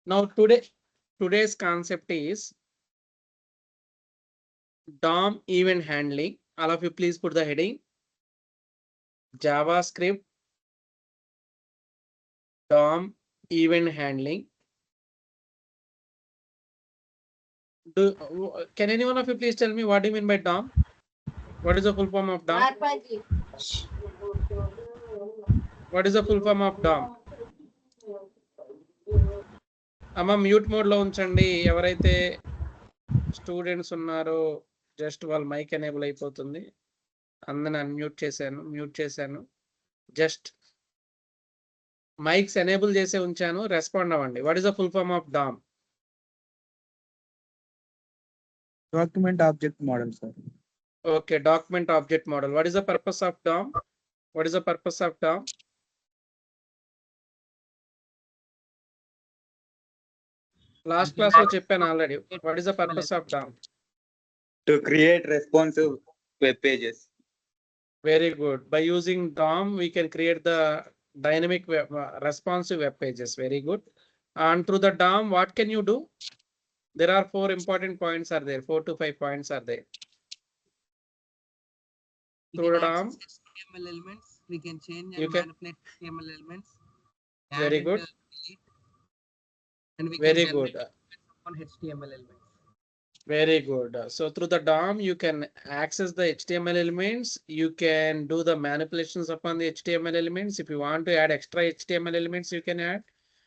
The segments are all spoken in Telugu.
Now today's concept is DOM event handling. All of you please put the heading JavaScript DOM event handling. Can any one of you please tell me what do you mean by DOM? What is the full form of DOM? What is the full form of DOM? అమ్మ మ్యూట్ మోడ్ లో ఉంచండి. ఎవరైతే స్టూడెంట్స్ ఉన్నారో జస్ట్ వాళ్ళ మైక్ ఎనేబుల్ అయిపోతుంది. అందరిని మ్యూట్ చేశాను. జస్ట్ మైక్స్ ఎనేబుల్ చేసే ఉంచాను. రెస్పాండ్ అవ్వండి. What is the full form of DOM? Document object model, sir. Okay, document object model. What is the purpose of DOM? What is the purpose of DOM? Last class lo cheppanu already. What is the purpose of DOM? To create responsive web pages. Very good. By using DOM, we can create the dynamic responsive web pages. Very good. And through the DOM, what can you do? There are 4 important points are there. 4 to 5 points are there. Through the DOM, HTML elements, we can change you and can- manipulate HTML elements. Very add good. and delete, and we Very can good. generate on HTML elements. Very good. So through the DOM, you can access the HTML elements. You can do the manipulations upon the HTML elements. If you want to add extra HTML elements, you can add,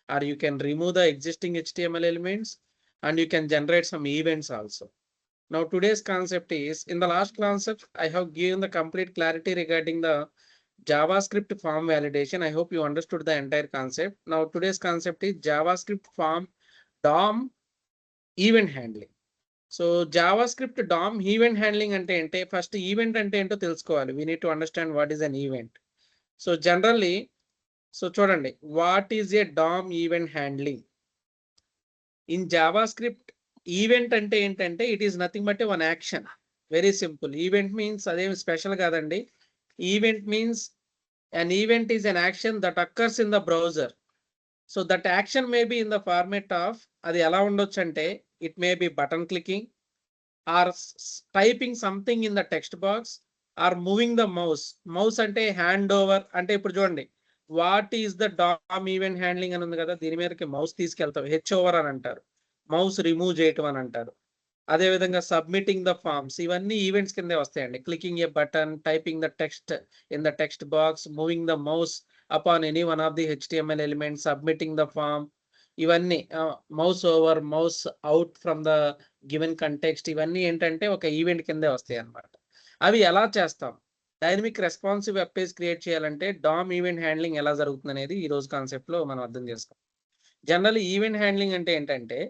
or you can remove the existing HTML elements, and you can generate some events also. Now today's concept is, in the last concept, I have given the complete clarity regarding the JavaScript form validation. I hope you understood the entire concept. Now today's concept is JavaScript form DOM event handling. So JavaScript DOM event handling అంటే ఫస్ట్ ఈవెంట్ అంటే ఏంటో తెలుసుకోవాలి. We need to understand what is an event. So generally చూడండి, what is a DOM event handling in JavaScript? Event అంటే ఏంటంటే it is nothing but one action. Very simple. Event means అదేమి స్పెషల్ కాదండి. Event means an event is an action that occurs in the browser. So that action may be in the format of, అది ఎలా ఉండొచ్చు అంటే, it may be button clicking or typing something in the text box or moving the mouse. Mouse అంటే హ్యాండ్ ఓవర్ అంటే, ఇప్పుడు చూడండి, what is the damn event handling అని ఉంది కదా, దీని మీదకి మౌస్ తీసుకెళ్తాం, హెచ్ ఓవర్ అని అంటారు. మౌస్ రిమూవ్ చేయటం అని అంటారు. అదే విధంగా సబ్మిటింగ్ ద ఫార్మ్స్, ఇవన్నీ ఈవెంట్స్ కిందే వస్తాయండి. Clicking A button, typing the text in the text box, moving the mouse upon any one of the HTML elements, submitting the form, ఇవన్నీ mouse over, mouse out from the given context, ఇవన్నీ ఏంటంటే ఒక ఈవెంట్ కిందే వస్తాయి అన్నమాట. అవి ఎలా చేస్తాం? Dynamic responsive web page create చేయాలంటే డామ్ ఈవెంట్ హ్యాండ్లింగ్ ఎలా జరుగుతుంది అనేది ఈ రోజు కాన్సెప్ట్ లో మనం అర్థం చేసుకోం. జనరల్ ఈవెంట్ హ్యాండ్లింగ్ అంటే ఏంటంటే,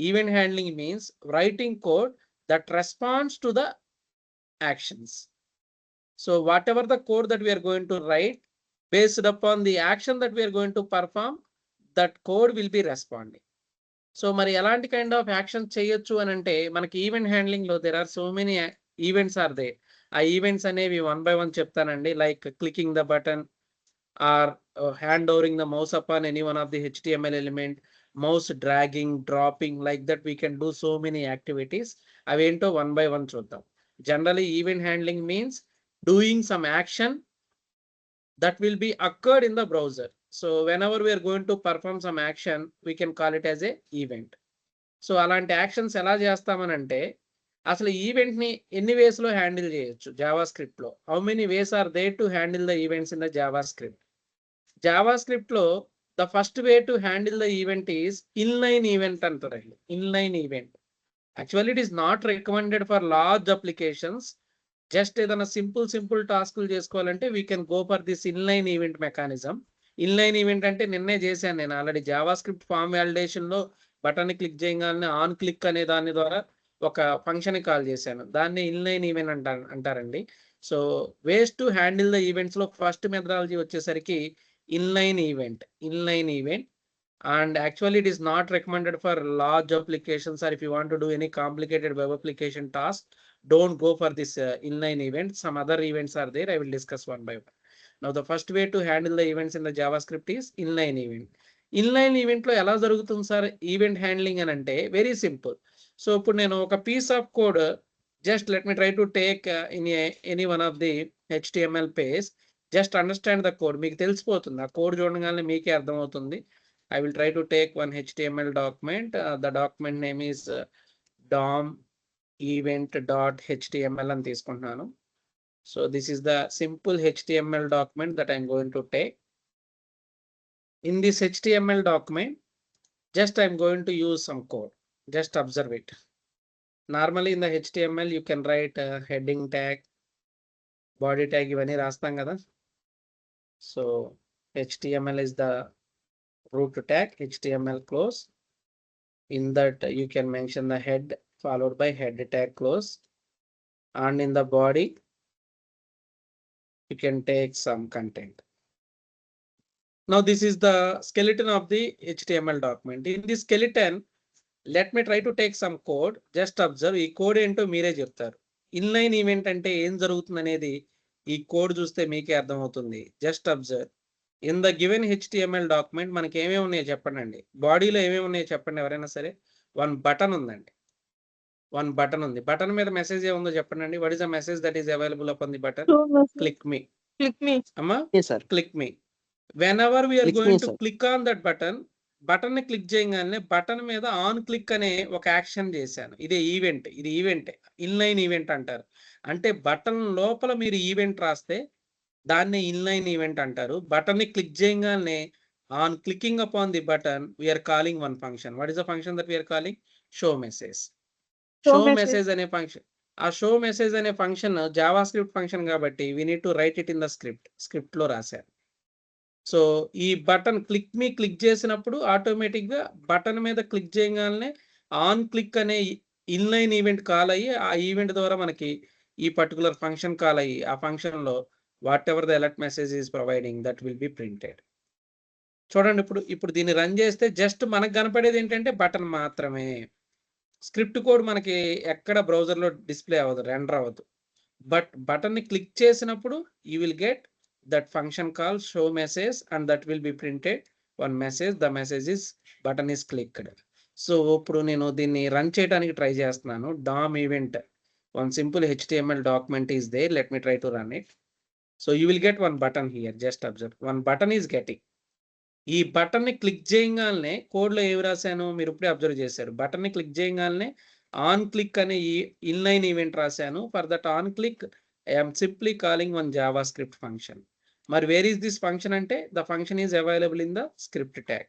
event handling means writing code that responds to the actions. So whatever the code that we're going to write, based upon the action that we are going to perform, that code will be responding. So మరి ఎలాంటి కైండ్ ఆఫ్ యాక్షన్ చేయొచ్చు అని అంటే, మనకి ఈవెంట్ హ్యాండ్లింగ్ లో there are so many events are there. ఆ ఈవెంట్స్ అనేవి 1 by 1 చెప్తానండి. Like clicking the button or hand hovering the mouse upon any one of the HTML element, mouse dragging, dropping, like that we can do so many activities. అవేంటో 1 by 1 చూద్దాం. Generally event handling means doing some action that will be occurred in the browser. So whenever we are going to perform some action, we can call it as a event. So అలాంటి యాక్షన్స్ ఎలా చేస్తామనంటే, అసలు ఈవెంట్ ని ఎన్ని వేస్ లో హ్యాండిల్ చేయొచ్చు జావా స్క్రిప్ట్ లో? How many ways are there to handle the events in the JavaScript? JavaScript లో the first way to handle the event is inline event అంటారండి. Inline event actually it is not recommended for large applications. Just ఏదైనా సింపుల్ టాస్క్లు చేసుకోవాలంటే we can go for this inline event mechanism. Inline event అంటే నిన్నే చేశాను నేను already. JavaScript form validation లో బటన్ క్లిక్ చేయగానే ఆన్ క్లిక్ అనే దాని ద్వారా ఒక ఫంక్షన్ కాల్ చేశాను. దాన్ని ఇన్లైన్ ఈవెంట్ అంటారండి. So ways to handle the events లో ఫస్ట్ మెథడాలజీ వచ్చేసరికి inline event. And actually it is not recommended for large applications, or if you want to do any complicated web application task, don't go for this inline event. Some other events are there. I will discuss one by one. Now the first way to handle the events in the JavaScript is inline event. Inline ఈవెంట్లో ఎలా జరుగుతుంది సార్ ఈవెంట్ హ్యాండ్లింగ్ అని అంటే వెరీ సింపుల్. సో ఇప్పుడు నేను ఒక piece of code just let me try to take in any one of the HTML page, just understand the code. మీకు తెలిసిపోతుంది, ఆ కోడ్ చూడగానే మీకే అర్థమవుతుంది. I will try to take one HTML document. The document name is DOM event.html అని తీసుకుంటున్నాను. So this is the simple HTML document that I'm going to take. In this HTML document, just I'm going to use some code. Just observe it. Normally in the HTML you can write heading tag, body tag ఇవన్నీ రాస్తాం కదా. So HTML is the root tag, HTML close. In that you can mention the head followed by head tag close, and in the body you can take some content. Now this is the skeleton of the HTML document. In this skeleton, let me try to take some code. Just observe ఈ కోడ్ ఏంటో మీరే చెప్తారు. ఇన్లైన్ ఈవెంట్ అంటే ఏం జరుగుతుంది అనేది ఈ కోడ్ చూస్తే మీకే అర్థమవుతుంది. Just observe. In the given HTML document మనకి ఏమేమి ఉన్నాయో చెప్పండి అండి. బాడీలో ఏమేమి ఉన్నాయో చెప్పండి ఎవరైనా సరే. వన్ బటన్ ఉందండి, వన్ బటన్ ఉంది. బటన్ మీద మెసేజ్ ఏముందో చెప్పండి అండి. What is the message that is available upon the button? Click me. అమ్మా, click me. Whenever we are going to click on that button, button ని క్లిక్ చేయగానే బటన్ మీద ఆన్ క్లిక్ అనే ఒక యాక్షన్ చేశాను. ఇదే ఈవెంట్, ఇది ఈవెంట్, ఇన్లైన్ ఈవెంట్ అంటారు. అంటే బటన్ లోపల మీరు ఈవెంట్ రాస్తే దాన్ని ఇన్లైన్ ఈవెంట్ అంటారు. బటన్ ని క్లిక్ చేయగానే on clicking upon the button we're calling one function. What is the function that we're calling? Show message. Show message అనే ఫంక్షన్, ఆ షో మెసేజ్ అనే ఫంక్షన్ జావా స్క్రిప్ట్ ఫంక్షన్ కాబట్టి we need to write it in the script లో రాశారు. సో ఈ బటన్ క్లిక్ చేసినప్పుడు ఆటోమేటిక్ గా బటన్ మీద క్లిక్ చేయగానే ఆన్ క్లిక్ అనే ఇన్లైన్ ఈవెంట్ కాల్ అయ్యి ఆ ఈవెంట్ ద్వారా మనకి ఈ పర్టికులర్ ఫంక్షన్ కాల్ అయ్యి ఆ ఫంక్షన్ లో what ever the alert message is providing that will B printed. చూడండి, ఇప్పుడు దీన్ని రన్ చేస్తే జస్ట్ మనకు కనపడేది ఏంటంటే బటన్ మాత్రమే. స్క్రిప్ట్ కోడ్ మనకి ఎక్కడ బ్రౌజర్ లో డిస్ప్లే అవ్వదు, రెండర్ అవ్వదు. బట్ బటన్ ని క్లిక్ చేసినప్పుడు you will get that function call show message and that will B printed one message. The message is button is clicked. So ఇప్పుడు నేను దీన్ని రన్ చేయడానికి ట్రై చేస్తున్నాను. DOM event, one simple HTML document is there. Let me try to run it. So you will get one button here. Just observe, one button is getting. ఈ బటన్ ని క్లిక్ చేయగానే కోడ్ లో ఏమి రాశాను మీరు ఇప్పుడే అబ్జర్వ్ చేశారు. బటన్ ని క్లిక్ చేయగానే ఆన్ క్లిక్ అనే ఈ ఇన్లైన్ ఈవెంట్ రాశాను. For that on click I'm simply calling one Java script function. మరి వేర్ ఈస్ దిస్ ఫంక్షన్ అంటే the function is available in the script tag.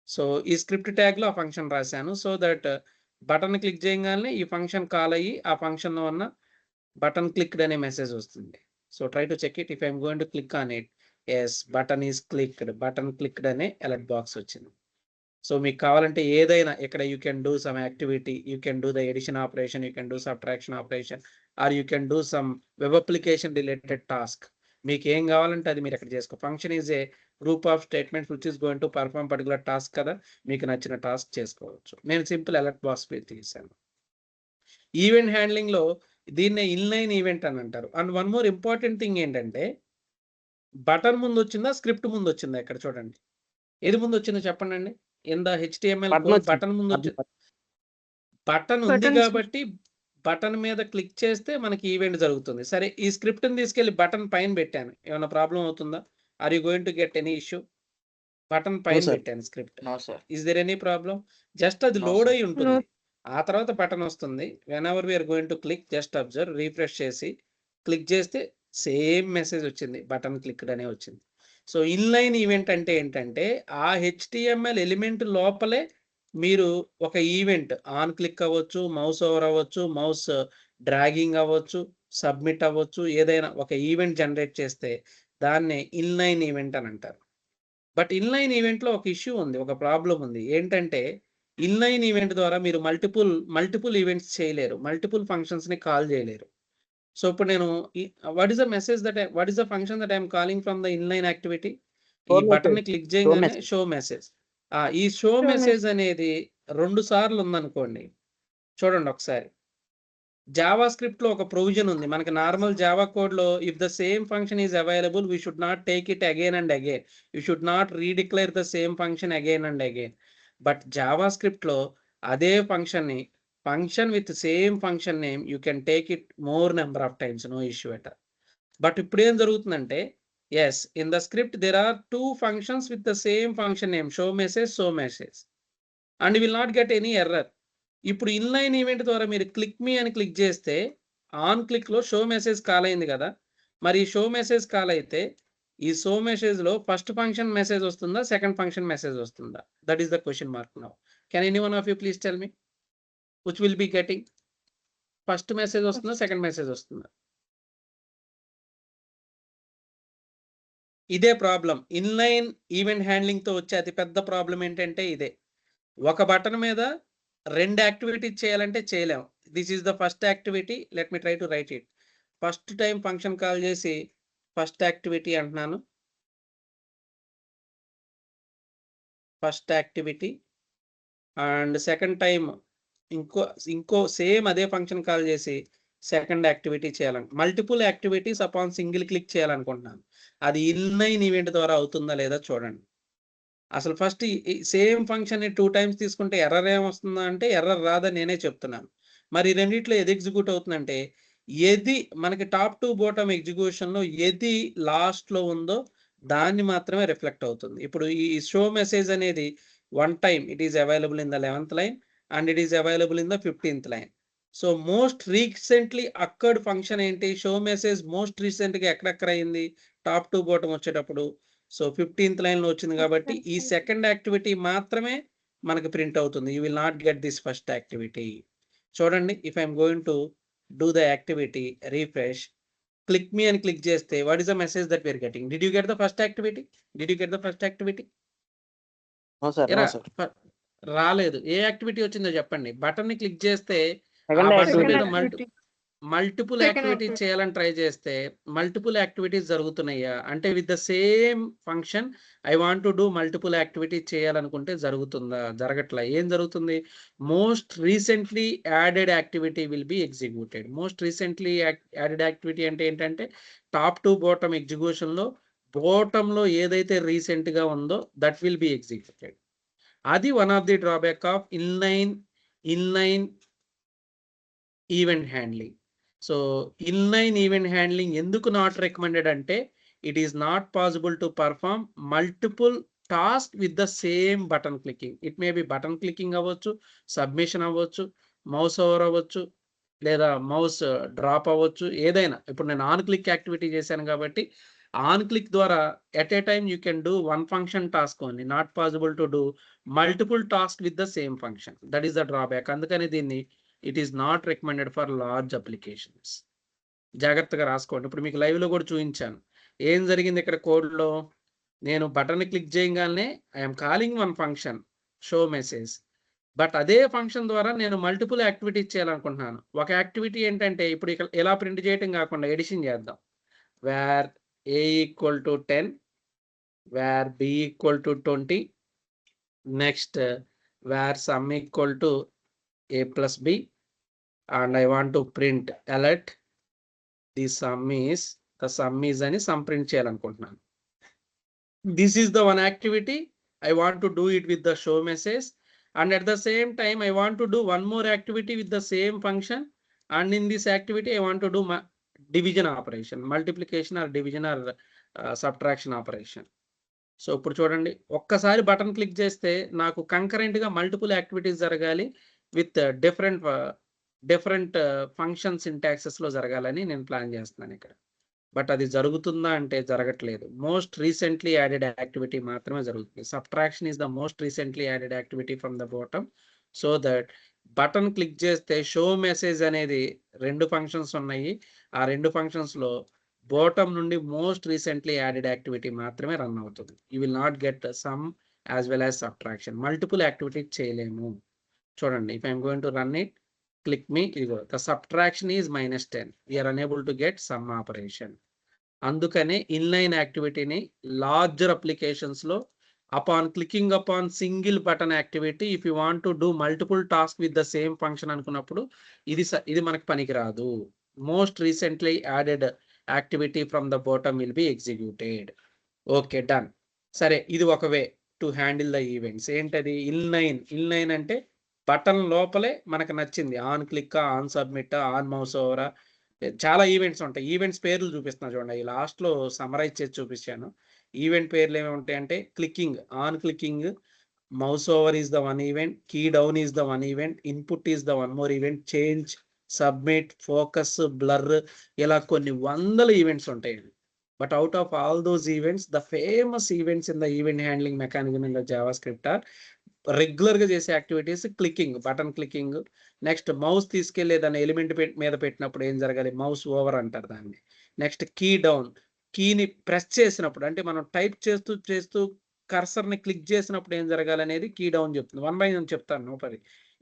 So ఈ స్క్రిప్ట్ ట్యాగ్ లో ఆ ఫంక్షన్ రాశాను. సో దట్ బటన్ క్లిక్ చేయగానే ఈ ఫంక్షన్ కాల్ అయ్యి ఆ ఫంక్షన్ లో ఉన్న బటన్ క్లిక్డ్ అనే మెసేజ్ వస్తుంది. So try to check it. If I'm going to click on it, yes, button is clicked. Button clicked అనే alert box వచ్చింది. సో మీకు కావాలంటే ఏదైనా ఇక్కడ you can do some activity, you can do the addition operation, you can do subtraction operation, or you can do some web application related task. మీకు ఏం కావాలంటే అది మీరు ఇక్కడ చేసుకో. Function is A group of statements which is going to perform particular task కదా, మీకు నచ్చిన టాస్క్ చేసుకోవచ్చు. నేను సింపుల్ అలర్ట్ బాక్స్ తీసాను. ఈవెంట్ హ్యాండ్లింగ్ లో దీన్నే ఇన్లైన్ ఈవెంట్ అని అంటారు. And one more important thing ఏంటంటే బటన్ ముందు వచ్చిందా స్క్రిప్ట్ ముందు వచ్చిందా? ఇక్కడ చూడండి, ఏది ముందు వచ్చిందో చెప్పండి అండి. ఇన్ ద హెచ్టిఎంఎల్ బటన్ ముందు వచ్చింది. బటన్ ఉంది కాబట్టి బటన్ మీద క్లిక్ చేస్తే మనకి ఈవెంట్ జరుగుతుంది. సరే, ఈ స్క్రిప్ట్ ని తీసుకెళ్లి బటన్ పైన పెట్టాను, ఏమైనా ప్రాబ్లం అవుతుందా? Are you going to get any issue? Button పైన పెట్టాను script, is there any problem? Just అది లోడ్ అయి ఉంటుంది, ఆ తర్వాత బటన్ వస్తుంది. Whenever we are going to click, just observe, refresh చేసి క్లిక్ చేస్తే సేమ్ మెసేజ్ వచ్చింది, బటన్ క్లిక్డ్ అనే వచ్చింది. సో ఇన్లైన్ ఈవెంట్ అంటే ఏంటంటే ఆ హెచ్టిఎంఎల్ ఎలిమెంట్ లోపలే మీరు ఒక ఈవెంట్ ఆన్ క్లిక్ అవ్వచ్చు, మౌస్ ఓవర్ అవ్వచ్చు, మౌస్ డ్రాగింగ్ అవ్వచ్చు, సబ్మిట్ అవ్వచ్చు, ఏదైనా ఒక ఈవెంట్ జనరేట్ చేస్తే దాన్నే ఇన్లైన్ ఈవెంట్ అని అంటారు. బట్ ఇన్లైన్ ఈవెంట్ లో ఒక ఇష్యూ ఉంది, ఒక ప్రాబ్లం ఉంది. ఏంటంటే ఇన్లైన్ ఈవెంట్ ద్వారా మీరు మల్టిపుల్ ఈవెంట్స్ చేయలేరు, మల్టిపుల్ ఫంక్షన్స్ ని కాల్ చేయలేరు. సో ఇప్పుడు నేను what is the message that what is the function that I'm calling from the inline activity? ఈ బటన్ ని క్లిక్ చేయగానే షో మెసేజ్. ఈ షో మెసేజ్ అనేది 2 సార్లు ఉందనుకోండి, చూడండి ఒకసారి. జావా స్క్రిప్ట్ లో ఒక ప్రొవిజన్ ఉంది. మనకి నార్మల్ జావా కోడ్ లో if the same function is available we should not take it again and again. You should not redeclare the same function again and again. But JavaScript లో అదే ఫంక్షన్ ని function with same function name you can take it more number of times, no issue at. But ఇప్పుడు ఏం జరుగుతుందంటే as in the script there are 2 functions with the same function name, show message, show message, and will not get any error. ఇప్పుడు ఇన్లైన్ ఈవెంట్ ద్వారా మీరు క్లిక్ మీ అని క్లిక్ చేస్తే ఆన్ క్లిక్ లో షో మెసేజ్ కాల్ అయింది కదా. మరి షో మెసేజ్ కాల్ అయితే ఈ షో మెసేజ్ లో ఫస్ట్ ఫంక్షన్ మెసేజ్ వస్తుందా, సెకండ్ ఫంక్షన్ మెసేజ్ వస్తుందా? That is the question mark now. Can any one of you please tell me which will be getting? First message వస్తుందా, సెకండ్ మెసేజ్ వస్తుందా? ఇదే ప్రాబ్లం. ఇన్లైన్ ఈవెంట్ హ్యాండ్లింగ్ తో వచ్చే అతి పెద్ద ప్రాబ్లం ఏంటంటే ఇదే. ఒక బటన్ మీద 2 యాక్టివిటీస్ చేయాలంటే చేయలేము. This is the first activity. Let me try to write it. First time function call చేసి ఫస్ట్ యాక్టివిటీ అంటున్నాను. First activity. And second time ఇంకో సేమ్ అదే ఫంక్షన్ కాల్ చేసి సెకండ్ యాక్టివిటీ చేయాలని, multiple activities upon single click చేయాలనుకుంటున్నాను. అది ఇన్లైన్ ఈవెంట్ ద్వారా అవుతుందా లేదా చూడండి. అసలు ఫస్ట్ సేమ్ ఫంక్షన్ ని 2 టైమ్స్ తీసుకుంటే ఎర్రర్ ఏమొస్తుందా అంటే ఎర్రర్ రాదని నేనే చెప్తున్నాను. మరి రెండిట్లో ఏది ఎగ్జిక్యూట్ అవుతుందంటే ఏది మనకి టాప్ టు బాటమ్ ఎగ్జిక్యూషన్ లో ఏది లాస్ట్ లో ఉందో దాన్ని మాత్రమే రిఫ్లెక్ట్ అవుతుంది. ఇప్పుడు ఈ షో మెసేజ్ అనేది 1 time it is available in the 11th line and it is available in the 15th line. So most recently occurred function ఏంటి? షో మెసేజ్ మోస్ట్ రీసెంట్ గా ఎక్కడెక్కడ అయింది? టాప్ టు బాటమ్ వచ్చేటప్పుడు. సో 15th లైన్ లో వచ్చింది కాబట్టి ఈ సెకండ్ యాక్టివిటీ మాత్రమే మనకి ప్రింట్ అవుతుంది. You will not get this first activity. చూడండి, if I'm going to do the activity, refresh, click me అని క్లిక్ చేస్తే what is the message that we are getting? Did you get the first activity? Did you get the first activity? రాలేదు. ఏ యాక్టివిటీ వచ్చిందో చెప్పండి. బటన్ ని క్లిక్ చేస్తే ఆ బటన్ మీద మల్టిపుల్ యాక్టివిటీస్ చేయాలని ట్రై చేస్తే మల్టిపుల్ యాక్టివిటీస్ జరుగుతున్నాయా అంటే with the same function I want to do multiple activities చేయాలనుకుంటే జరుగుతుందా? జరగట్లా. ఏం జరుగుతుంది? Most recently added activity will be executed. Most recently added activity అంటే ఏంటంటే టాప్ టు బాటమ్ ఎగ్జిక్యూషన్ లో బాటమ్ లో ఏదైతే రీసెంట్ గా ఉందో దట్ విల్ బి ఎగ్జిక్యూటెడ్. అది one of the drawback of inline event handling. So inline event handling ఎందుకు నాట్ రికమెండెడ్ అంటే it is not possible to perform multiple task with the same button clicking. It may be button clicking అవ్వచ్చు, సబ్మిషన్ అవ్వచ్చు, మౌస్ ఓవర్ అవ్వచ్చు, లేదా మౌస్ డ్రాప్ అవ్వచ్చు, ఏదైనా. ఇప్పుడు నేను ఆన్ క్లిక్ యాక్టివిటీ చేశాను కాబట్టి ఆన్ క్లిక్ ద్వారా at a time you can do 1 function task only, not possible to do multiple task with the same function. That is the drawback. అందుకని దీన్ని it is not recommended for large applications. జాగ్రత్తగా రాసుకోండి. ఇప్పుడు మీకు లైవ్ లో కూడా చూపించాను ఏం జరిగింది ఇక్కడ కోడ్లో. నేను బటన్ క్లిక్ చేయగానే I'm calling 1 function show message, but అదే ఫంక్షన్ ద్వారా నేను మల్టిపుల్ యాక్టివిటీస్ చేయాలనుకుంటున్నాను. ఒక యాక్టివిటీ ఏంటంటే ఇప్పుడు ఇక్కడ ఎలా ప్రింట్ చేయటం కాకుండా ఎడిషన్ చేద్దాం. Where a equal to 10, where b equal to 20, next where sum equal to a plus b, and I want to print alert the sum is అని sum print చేయాలనుకుంటున్నాను. This is the one activity I want to do it with the show message, and at the same time I want to do one more activity with the same function, and in this activity I want to do division operation, multiplication or division or subtraction operation. So ఇప్పుడు చూడండి, ఒక్కసారి బటన్ క్లిక్ చేస్తే నాకు కంకరెంట్ గా మల్టిపుల్ యాక్టివిటీస్ జరగాలి విత్ డిఫరెంట్ ఫంక్షన్ సింటాక్సెస్ లో జరగాలని నేను ప్లాన్ చేస్తున్నాను ఇక్కడ. బట్ అది జరుగుతుందా అంటే జరగట్లేదు. మోస్ట్ రీసెంట్లీ యాడెడ్ యాక్టివిటీ మాత్రమే జరుగుతుంది. Subtraction is the most recently added activity from the bottom. So that button click చేస్తే షో మెసేజ్ అనేది 2 ఫంక్షన్స్ ఉన్నాయి. ఆ 2 ఫంక్షన్స్ లో బాటమ్ నుండి మోస్ట్ రీసెంట్లీ యాడెడ్ యాక్టివిటీ మాత్రమే రన్ అవుతుంది. You will not get sum as well as subtraction. Multiple activity చేయలేము. చూడండి, if I'm going to run it, click me, ఇదిగో the subtraction is -10. We're unable to get sum operation. అందుకనే ఇన్లైన్ యాక్టివిటీని లార్జర్ అప్లికేషన్స్ లో Upon clicking upon single button activity, if you want to do multiple tasks with the same function అనుకున్నప్పుడు ఇది మనకు పనికిరాదు. Most recently added activity from the bottom will be executed. Okay, done. సరే, ఇది ఒక way to handle the events. ఏంటది? ఇన్లైన్ అంటే బటన్ లోపలే మనకు నచ్చింది on click, on submit, on mouse ఓవరా, చాలా ఈవెంట్స్ ఉంటాయి. ఈవెంట్స్ పేర్లు చూపిస్తున్నా చూడండి, ఈ లాస్ట్లో సమరైజ్ చేసి చూపించాను. ఈవెంట్ పేర్లు ఏమి ఉంటాయి అంటే clicking, on clicking, mouse over is the one event, key down is the one event, input is the one more event, change, submit, focus, blur, ఇలా కొన్ని వందల ఈవెంట్స్ ఉంటాయండి. But out of all those events, the famous events in the event handling mechanism in the JavaScript are regular గా చేసే activities clicking, button clicking. Next mouse తీసుకెళ్లి దాని ఎలిమెంట్ మీద పెట్టినప్పుడు ఏం జరగాలి? మౌస్ ఓవర్ అంటారు దాన్ని. నెక్స్ట్ కీ డౌన్, కీని ప్రెస్ చేసినప్పుడు అంటే మనం టైప్ చేస్తూ కర్సర్ ని క్లిక్ చేసినప్పుడు ఏం జరగాలి అనేది కీ డౌన్ చెప్తుంది. 1 by 1 చెప్తాను నోపరి.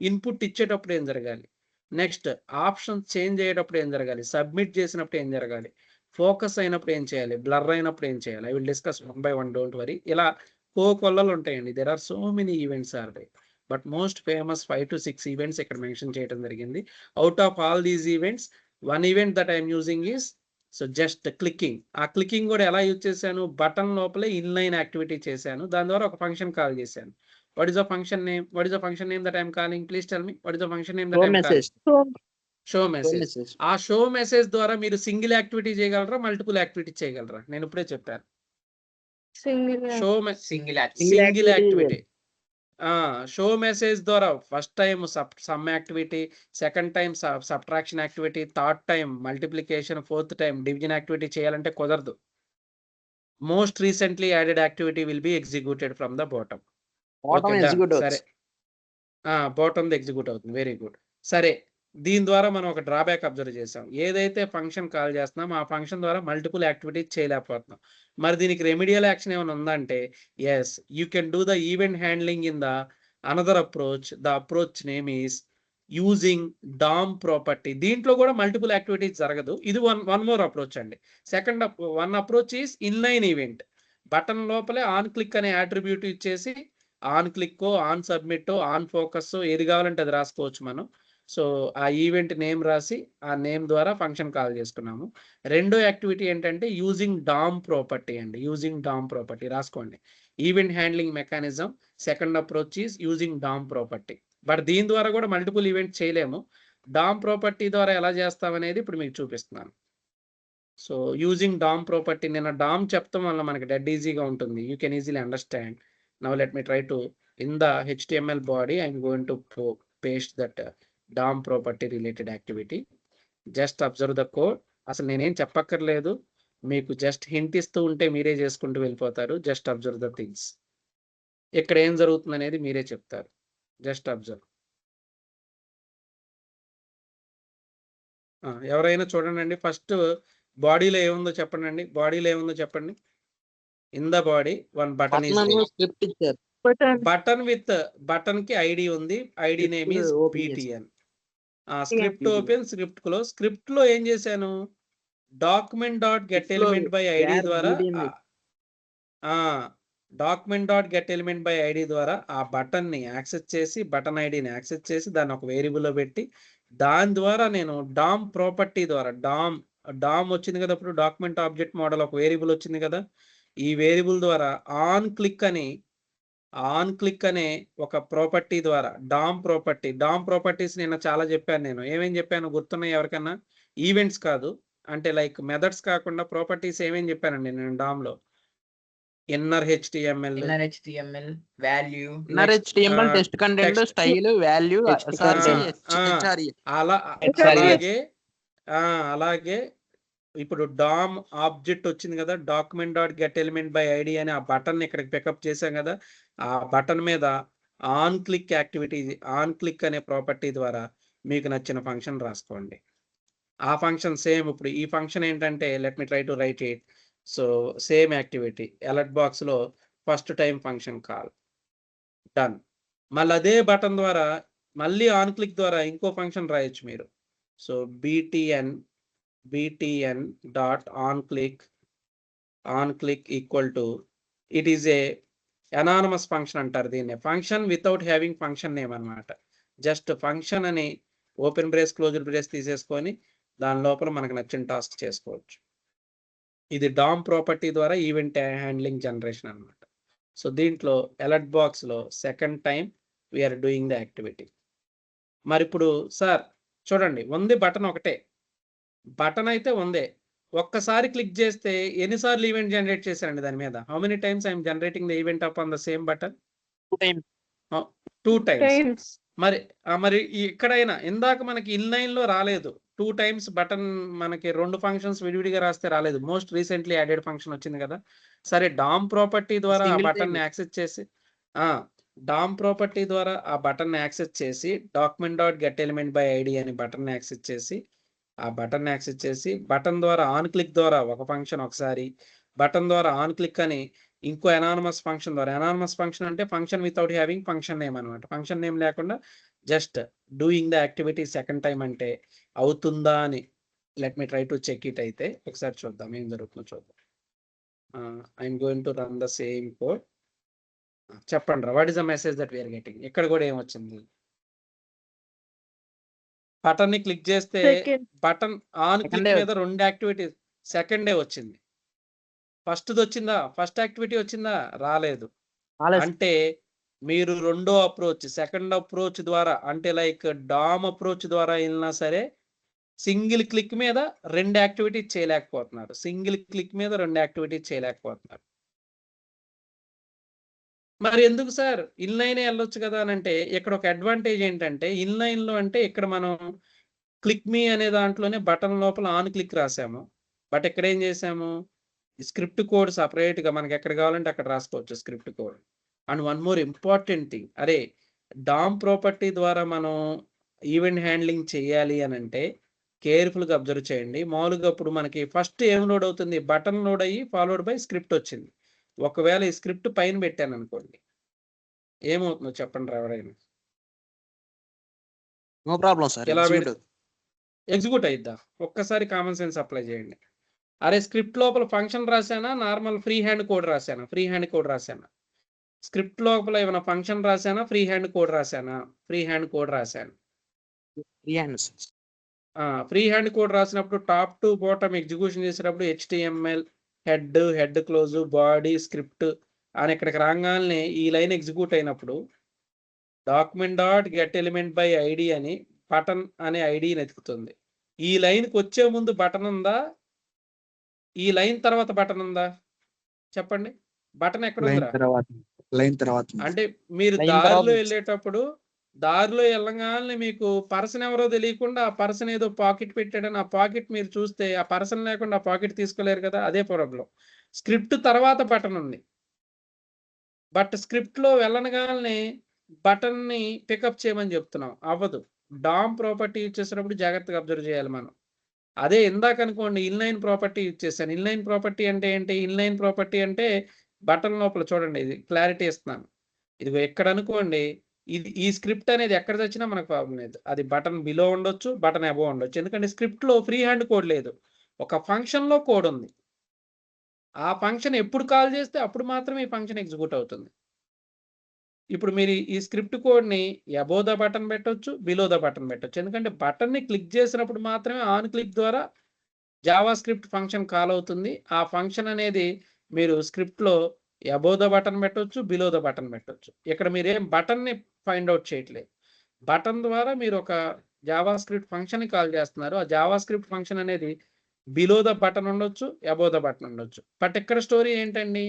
ఇన్పుట్ ఇచ్చేటప్పుడు ఏం జరగాలి? నెక్స్ట్ ఆప్షన్స్ చేంజ్ అయ్యేటప్పుడు ఏం జరగాలి? సబ్మిట్ చేసినప్పుడు ఏం జరగాలి? ఫోకస్ అయినప్పుడు ఏం చేయాలి? బ్లర్ అయినప్పుడు ఏం చేయాలి? I will discuss 1 by 1, don't worry. ఇలా కొల్లలు ఉంటాయండి. There are so many events are they, but most famous 5 to 6 events ఇక్కడ మెన్షన్ చేయడం జరిగింది. Out of all these events, one event that I'm using is so just clicking. ఆ క్లికింగ్ కూడా ఎలా యూజ్ చేశాను? బటన్ లోపలే ఇన్లైన్ యాక్టివిటీ చేశాను, దాని ద్వారా ఒక ఫంక్షన్ కాల్ చేశాను. What is the function name? What is the function name that I'm calling? Please tell me what is the function name that I'm calling? Show message. ఆ షో మెసేజ్ ద్వారా మీరు సింగిల్ యాక్టివిటీ చేయగలరా, మల్టిపుల్ యాక్టివిటీ చేయగలరా? నేను ఇప్పుడే చెప్పాను. Single activity. షో మెసేజ్ ద్వారా first time some activity, second time subtraction activity, third time multiplication, fourth time division activity చేయాలంటే కుదరదు. Most recently added activity will be executed from the bottom. సరే, బాటమ్ ఎగ్జిక్యూట్ అవుతుంది. Very good. సరే, దీని ద్వారా మనం ఒక డ్రాబ్యాక్ అబ్జర్వ్ చేసాం. ఏదైతే ఫంక్షన్ కాల్ చేస్తున్నాం ఆ ఫంక్షన్ ద్వారా మల్టిపుల్ యాక్టివిటీస్ చేయలేకపోతున్నాం. మరి దీనికి రెమిడియల్ యాక్షన్ ఏమైనా ఉందంటే, yes, you can do the event handling in the another approach. The approach name is using DOM property. దీంట్లో కూడా మల్టిపుల్ యాక్టివిటీస్ జరగదు. ఇది వన్ మోర్ అప్రోచ్ అండి. Second one approach is inline event. Button లోపలే ఆన్ క్లిక్ అనే అట్రిబ్యూట్ ఇచ్చేసి on click, on submit, on focus ఏది కావాలంటే అది రాసుకోవచ్చు మనం. సో ఆ ఈవెంట్ నేమ్ రాసి ఆ నేమ్ ద్వారా ఫంక్షన్ కాల్ చేసుకున్నాము. రెండో యాక్టివిటీ ఏంటంటే యూజింగ్ డామ్ ప్రాపర్టీ అండి. యూజింగ్ డామ్ ప్రాపర్టీ రాసుకోండి. Event handling mechanism second approach is using DOM property. But దీని ద్వారా కూడా మల్టిపుల్ ఈవెంట్ చేయలేము. డామ్ ప్రాపర్టీ ద్వారా ఎలా చేస్తామనేది ఇప్పుడు మీకు చూపిస్తున్నాను. సో యూజింగ్ డామ్ ప్రాపర్టీ, నేను డామ్ చెప్తాం వల్ల మనకి డెడ్ ఈజీగా ఉంటుంది. You can easily understand. Now let me try to in the HTML body I'm going to paste that DOM property related activity. Just observe the code. అసలు నేనేం చెప్పక్కర్లేదు, మీకు జస్ట్ హింట్ ఇస్తూ ఉంటే మీరే చేసుకుంటూ వెళ్ళిపోతారు. Just observe the things. ఇక్కడ ఏం జరుగుతుంది అనేది మీరే చెప్తారు. Just observe. ఎవరైనా చూడండి. ఫస్ట్ బాడీలో ఏముందో చెప్పండి. బాడీలో ఏముందో చెప్పండి. In the body one button is button కి ఐడి ఉంది. ID name is BTN. Script open, script close. Script లో ఏం చేశాను? Document dot get element by ID ద్వారా ఆ బటన్ ని యాక్సెస్ చేసి, బటన్ ఐడిని యాక్సెస్ చేసి దాన్ని ఒక వేరియబుల్ లో పెట్టి, దాని ద్వారా నేను డామ్ ప్రాపర్టీ ద్వారా డామ్ వచ్చింది కదా, ఇప్పుడు డాక్యుమెంట్ ఆబ్జెక్ట్ మోడల్ ఒక వేరియబుల్ వచ్చింది కదా, ఈ వేరియబుల్ ద్వారా ఆన్ క్లిక్ అనే ఒక ప్రాపర్టీ ద్వారా డామ్ ప్రాపర్టీస్ నేను చాలా చెప్పాను. నేను ఏమేం చెప్పాను గుర్తున్నాయి ఎవరికన్నా? ఈవెంట్స్ కాదు, అంటే లైక్ మెథడ్స్ కాకుండా ప్రాపర్టీస్ ఏమేం చెప్పానండి నేను డామ్ లో? Inner HTML value, text content, style, value, అలాగే ఇప్పుడు డామ్ ఆబ్జెక్ట్ వచ్చింది కదా, document dot get element by ID అని ఆ బటన్ ఇక్కడికి పికప్ చేశాం కదా, ఆ బటన్ మీద on click activity, on click అనే ప్రాపర్టీ ద్వారా మీకు నచ్చిన ఫంక్షన్ రాసుకోండి. ఆ ఫంక్షన్ సేమ్. ఇప్పుడు ఈ ఫంక్షన్ ఏంటంటే, let me try to write it. So same activity alert box లో first time function call, done. మళ్ళీ అదే బటన్ ద్వారా మళ్ళీ ఆన్ క్లిక్ ద్వారా ఇంకో ఫంక్షన్ రాయొచ్చు మీరు. So BTN dot on click equal to, it is a anonymous function అంటారు దీన్ని. Function without having function name అన్నమాట. జస్ట్ ఫంక్షన్ అని ఓపెన్ బ్రేస్ క్లోజ్డ్ బ్రేస్ తీసేసుకొని దాని లోపల మనకు నచ్చిన టాస్క్ చేసుకోవచ్చు. ఇది డామ్ ప్రాపర్టీ ద్వారా ఈవెంట్ హ్యాండ్లింగ్ జనరేషన్ అన్నమాట. సో దీంట్లో అలర్ట్ బాక్స్ లో second time we are doing the activity. మరి ఇప్పుడు సార్ చూడండి, ఉంది బటన్ ఒకటే, బటన్ అయితే ఉందే. ఒక్కసారి క్లిక్ చేస్తే ఎన్నిసార్లు ఈవెంట్ జనరేట్ చేశారండి దాని మీద? How many times I'm generating the event up on the same button? 2 times. 2 times. మరి ఇక్కడైనా ఇందాక మనకి ఇన్లైన్ లో రాలేదు. 2 టైమ్స్ బటన్ మనకి 2 ఫంక్షన్స్ విడివిడిగా రాస్తే రాలేదు. మోస్ట్ రీసెంట్లీ యాడెడ్ ఫంక్షన్ వచ్చింది కదా. సరే, డామ్ ప్రాపర్టీ ద్వారా ఆ Single బటన్ time. యాక్సెస్ చేసి డామ్ ప్రాపర్టీ ద్వారా ఆ బటన్ యాక్సెస్ చేసి document dot get element by ID అని బటన్ యాక్సెస్ చేసి బటన్ ద్వారా ఆన్ క్లిక్ ద్వారా ఒక ఫంక్షన్ ఒకసారి, బటన్ ద్వారా ఆన్ క్లిక్ అని ఇంకో ఎనానమస్ ఫంక్షన్ ద్వారా. ఎనానమస్ ఫంక్షన్ అంటే function without having function name అనమాట. ఫంక్షన్ నేమ్ లేకుండా just doing the activity second time అంటే అవుతుందా అని let me try to check it. అయితే ఒకసారి చూద్దాం ఏం జరుగుతుందో చూద్దాం. I'm going to run the same code. చెప్పండి రా, what is the message that we are getting? ఇక్కడ కూడా ఏమొచ్చింది? బటన్ ని క్లిక్ చేస్తే బటన్ ఆన్ క్లిక్ మీద 2 యాక్టివిటీస్ సెకండ్ డే వచ్చింది. ఫస్ట్ వచ్చిందా? ఫస్ట్ యాక్టివిటీ వచ్చిందా? రాలేదు. అంటే మీరు రెండో అప్రోచ్, సెకండ్ అప్రోచ్ ద్వారా, అంటే లైక్ డామ్ అప్రోచ్ ద్వారా వెళ్ళినా సరే సింగిల్ క్లిక్ మీద 2 యాక్టివిటీస్ చేయలేకపోతున్నారు. మరి ఎందుకు సార్ ఇన్లైన్ వెళ్ళొచ్చు కదా అని అంటే, ఇక్కడ ఒక అడ్వాంటేజ్ ఏంటంటే ఇన్లైన్ లో అంటే ఇక్కడ మనం క్లిక్ మీ అనే దాంట్లోనే బటన్ లోపల ఆన్ క్లిక్ రాసాము. బట్ ఇక్కడ ఏం చేసాము, స్క్రిప్ట్ కోడ్ సపరేట్ గా మనకి ఎక్కడ కావాలంటే అక్కడ రాసుకోవచ్చు script code. And one more important thing, అరే డామ్ ప్రాపర్టీ ద్వారా మనం ఈవెంట్ హ్యాండ్లింగ్ చేయాలి అని అంటే కేర్ఫుల్ గా అబ్జర్వ్ చేయండి. మామూలుగా ఇప్పుడు మనకి ఫస్ట్ ఏం లోడ్ అవుతుంది? బటన్ లోడ్ అయ్యి ఫాలోడ్ బై స్క్రిప్ట్ వచ్చింది. ఒకవేళ ఈ స్క్రిప్ట్ పైన పెట్టాను అనుకోండి, ఏమవుతుందో చెప్పండి రా ఎవరైనా? No problem sir. ఎలా ఎగ్జిక్యూట్ అయిద్దా? ఒక్కసారి కామన్ సెన్స్ అప్లై చేయండి. అరే స్క్రిప్ట్ లోపల ఫంక్షన్ రాశానా, నార్మల్ ఫ్రీ హ్యాండ్ కోడ్ రాశానా? స్క్రిప్ట్ లోపల ఏమైనా ఫంక్షన్ రాశానా, ఫ్రీ హ్యాండ్ కోడ్ రాశాను. ఫ్రీ హ్యాండ్ కోడ్ రాసినప్పుడు టాప్ టు బాటమ్ ఎగ్జిక్యూషన్ చేసేటప్పుడు HTML head close body script అని ఇక్కడికి రాగానే ఈ లైన్ ఎగ్జిక్యూట్ అయినప్పుడు document dot get element by ID అని బటన్ అనే ఐడిని ఎతుకుతుంది. ఈ లైన్కి వచ్చే ముందు బటన్ ఉందా, ఈ లైన్ తర్వాత బటన్ ఉందా? చెప్పండి. బటన్ ఎక్కడ ఉందా? అంటే మీరు దారిలో వెళ్ళేటప్పుడు దారిలో వెళ్ళగానే మీకు పర్సన్ ఎవరో తెలియకుండా ఆ పర్సన్ ఏదో పాకెట్ పెట్టాడని ఆ పాకెట్ మీరు చూస్తే ఆ పర్సన్ లేకుండా ఆ పాకెట్ తీసుకోలేరు కదా. అదే ప్రాబ్లం. స్క్రిప్ట్ తర్వాత బటన్ ఉంది, బట్ స్క్రిప్ట్ లో వెళ్ళనగానే బటన్ ని పికప్ చేయమని చెప్తున్నాం, అవ్వదు. డామ్ ప్రాపర్టీ యూజ్ చేసేటప్పుడు జాగ్రత్తగా అబ్జర్వ్ చేయాలి మనం. అదే ఇందాక అనుకోండి ఇన్లైన్ ప్రాపర్టీ యూజ్ చేశాను. ఇన్లైన్ ప్రాపర్టీ అంటే ఏంటి? ఇన్లైన్ ప్రాపర్టీ అంటే బటన్ లోపల చూడండి, ఇది క్లారిటీ ఇస్తున్నాను. ఇదిగో ఎక్కడ అనుకోండి, ఇది ఈ స్క్రిప్ట్ అనేది ఎక్కడ తెచ్చినా మనకు ప్రాబ్లం లేదు. అది బటన్ బిలో ఉండొచ్చు, బటన్ అబోవ్ ఉండొచ్చు. ఎందుకంటే స్క్రిప్ట్ లో ఫ్రీ హ్యాండ్ కోడ్ లేదు, ఒక ఫంక్షన్ లో కోడ్ ఉంది. ఆ ఫంక్షన్ ఎప్పుడు కాల్ చేస్తే అప్పుడు మాత్రమే ఈ ఫంక్షన్ ఎగ్జిక్యూట్ అవుతుంది. ఇప్పుడు మీరు ఈ స్క్రిప్ట్ కోడ్ ని అబోవ్ ద బటన్ పెట్టొచ్చు, బిలో ద బటన్ పెట్టొచ్చు. ఎందుకంటే బటన్ ని క్లిక్ చేసినప్పుడు మాత్రమే ఆన్ క్లిక్ ద్వారా జావా స్క్రిప్ట్ ఫంక్షన్ కాల్ అవుతుంది. ఆ ఫంక్షన్ అనేది మీరు స్క్రిప్ట్ లో అబోవ్ ద బటన్ పెట్టొచ్చు, బిలో ద బటన్ పెట్టొచ్చు. ఇక్కడ మీరు ఏం బటన్ ని ఫైండ్ అవుట్ చేయట్లేదు, బటన్ ద్వారా మీరు ఒక జావా స్క్రిప్ట్ ఫంక్షన్ ని కాల్ చేస్తున్నారు. ఆ జావా స్క్రిప్ట్ ఫంక్షన్ అనేది బిలో ద బటన్ ఉండొచ్చు, అబోవ్ ద బటన్ ఉండొచ్చు. బట్ ఇక్కడ స్టోరీ ఏంటండి?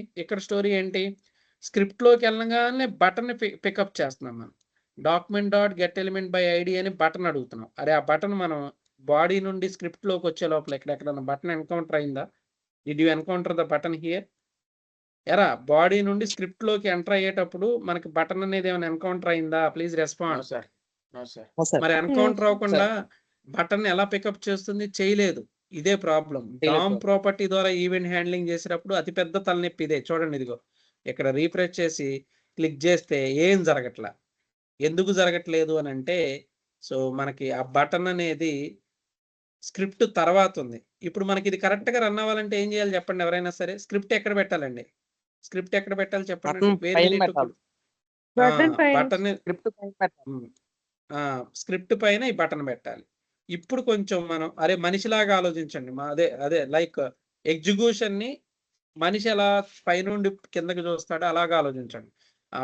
స్క్రిప్ట్ లోకి వెళ్ళగానే బటన్ ని పికప్ చేస్తున్నాం మనం. Document dot get element by ID అని బటన్ అడుగుతున్నాం. అరే ఆ బటన్ మనం బాడీ నుండి స్క్రిప్ట్ లోకి వచ్చే లోపల ఎక్కడెక్కడ బటన్ ఎన్కౌంటర్ అయిందా? Did you encounter the button here? ఎరా బాడీ నుండి స్క్రిప్ట్ లోకి ఎంటర్ అయ్యేటప్పుడు మనకి బటన్ అనేది ఏమైనా ఎన్కౌంటర్ అయిందా? Please respond. మరి ఎన్కౌంటర్ అవ్వకుండా బటన్ ఎలా పికప్ చేస్తుంది? చేయలేదు. ఇదే ప్రాబ్లం. డామ్ ప్రాపర్టీ ద్వారా ఈవెంట్ హ్యాండ్లింగ్ చేసేటప్పుడు అతిపెద్ద తలనొప్పి ఇదే. చూడండి ఇదిగో ఇక్కడ రీఫ్రెష్ చేసి క్లిక్ చేస్తే ఏం జరగట్లా. ఎందుకు జరగట్లేదు అని అంటే, సో మనకి ఆ బటన్ అనేది స్క్రిప్ట్ తర్వాత ఉంది. ఇప్పుడు మనకి ఇది కరెక్ట్ గా రన్ అవ్వాలంటే ఏం చేయాలి చెప్పండి ఎవరైనా సరే? స్క్రిప్ట్ ఎక్కడ పెట్టాలండి? స్క్రిప్ట్ ఎక్కడ పెట్టాలి చెప్పండి? బటన్ వేర్ పైన వి నీడ్ టు పెట్టాలి. బటన్ స్క్రిప్ట్ పైన పెట్టాలి. స్క్రిప్ట్ పైన ఈ బటన్ పెట్టాలి. ఇప్పుడు కొంచెం మనం అరే మనిషిలాగా ఆలోచించండి. అదే లైక్ ఎగ్జిక్యూషన్ని మనిషి ఎలా పైనుండి కిందకి చూస్తాడో అలాగా ఆలోచించండి.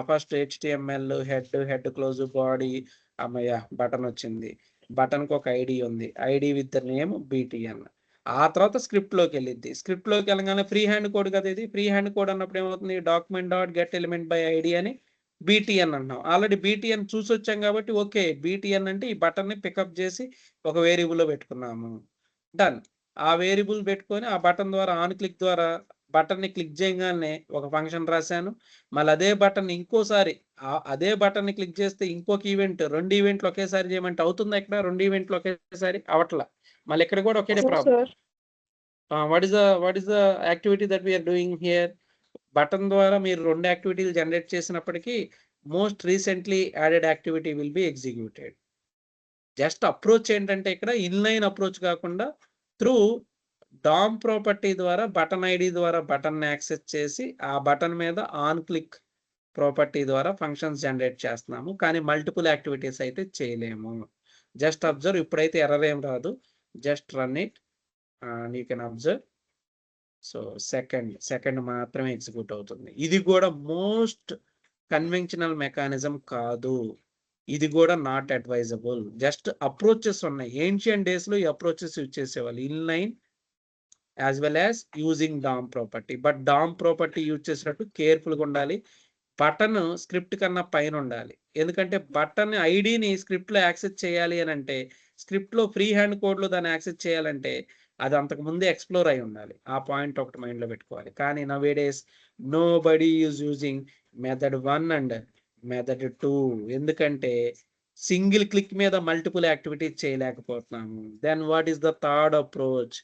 First HTML head close body అమ్మయ్య బటన్ వచ్చింది. బటన్కి ఒక ఐడి ఉంది. ID with the name BTN. ఆ తర్వాత స్క్రిప్ట్ లోకి వెళ్ళిద్ది. స్క్రిప్ట్ లోకి వెళ్ళగానే ఫ్రీ హ్యాండ్ కోడ్ కదా ఇది. ఫ్రీ హ్యాండ్ కోడ్ అన్నప్పుడు ఏమవుతుంది? Document dot get element by ID అని BTN అంటున్నాం. ఆల్రెడీ BTN చూసి వచ్చాం కాబట్టి ఓకే, BTN అంటే ఈ బటన్ ని పికప్ చేసి ఒక వేరియబుల్ లో పెట్టుకున్నాము. డన్. ఆ వేరియబుల్ పెట్టుకొని ఆ బటన్ ద్వారా ఆన్ క్లిక్ ద్వారా బటన్ ని క్లిక్ చేయగానే ఒక ఫంక్షన్ రాశాను. మళ్ళీ అదే బటన్ ఇంకోసారి అదే బటన్ ని క్లిక్ చేస్తే ఇంకొక ఈవెంట్, 2 ఈవెంట్లు ఒకేసారి చేయమంటే అవుతుందా? ఇక్కడ 2 ఈవెంట్లు ఒకేసారి అవట్లా. మళ్ళీ ఇక్కడ కూడా ఒకే problem. What is the activity that we're doing here? Button ద్వారా మీరు 2 యాక్టివిటీలు జనరేట్ చేసినప్పటికీ most recently added activity will be executed. Just approach ఏంటంటే ఇక్కడ ఇన్లైన్ అప్రోచ్ కాకుండా త్రూ DOM ప్రాపర్టీ ద్వారా బటన్ ఐడి ద్వారా బటన్ యాక్సెస్ చేసి ఆ బటన్ మీద ఆన్ క్లిక్ ప్రాపర్టీ ద్వారా ఫంక్షన్స్ జనరేట్ చేస్తున్నాము. కానీ మల్టిపుల్ యాక్టివిటీస్ అయితే చేయలేము. Just observe. ఇప్పుడైతే ఎర్రర్ ఏం రాదు. Just run it and you can observe. So second మాత్రమే ఎగ్జిక్యూట్ అవుతుంది. ఇది కూడా మోస్ట్ కన్వెన్షనల్ మెకానిజం కాదు. ఇది కూడా నాట్ అడ్వైజబుల్. జస్ట్ అప్రోచెస్ ఉన్నాయి. ఏన్షియన్ డేస్ లో ఈ అప్రోచెస్ యూజ్ చేసేవాళ్ళు, inline as well as using DOM property. But DOM property use చేసినట్టు కేర్ఫుల్గా ఉండాలి. బటన్ స్క్రిప్ట్ కన్నా పైన ఉండాలి. ఎందుకంటే బటన్ ఐడిని స్క్రిప్ట్ లో యాక్సెస్ చేయాలి అని అంటే, స్క్రిప్ట్ లో ఫ్రీ హ్యాండ్ కోడ్ లో దాన్ని యాక్సెస్ చేయాలంటే అది అంతకు ముందే ఎక్స్ప్లోర్ అయి ఉండాలి. ఆ పాయింట్ ఒకటి మైండ్ లో పెట్టుకోవాలి. కానీ nowadays nobody use using method 1 and method 2. ఎందుకంటే సింగిల్ క్లిక్ మీద మల్టిపుల్ యాక్టివిటీస్ చేయలేకపోతున్నాము. Then what is the third approach?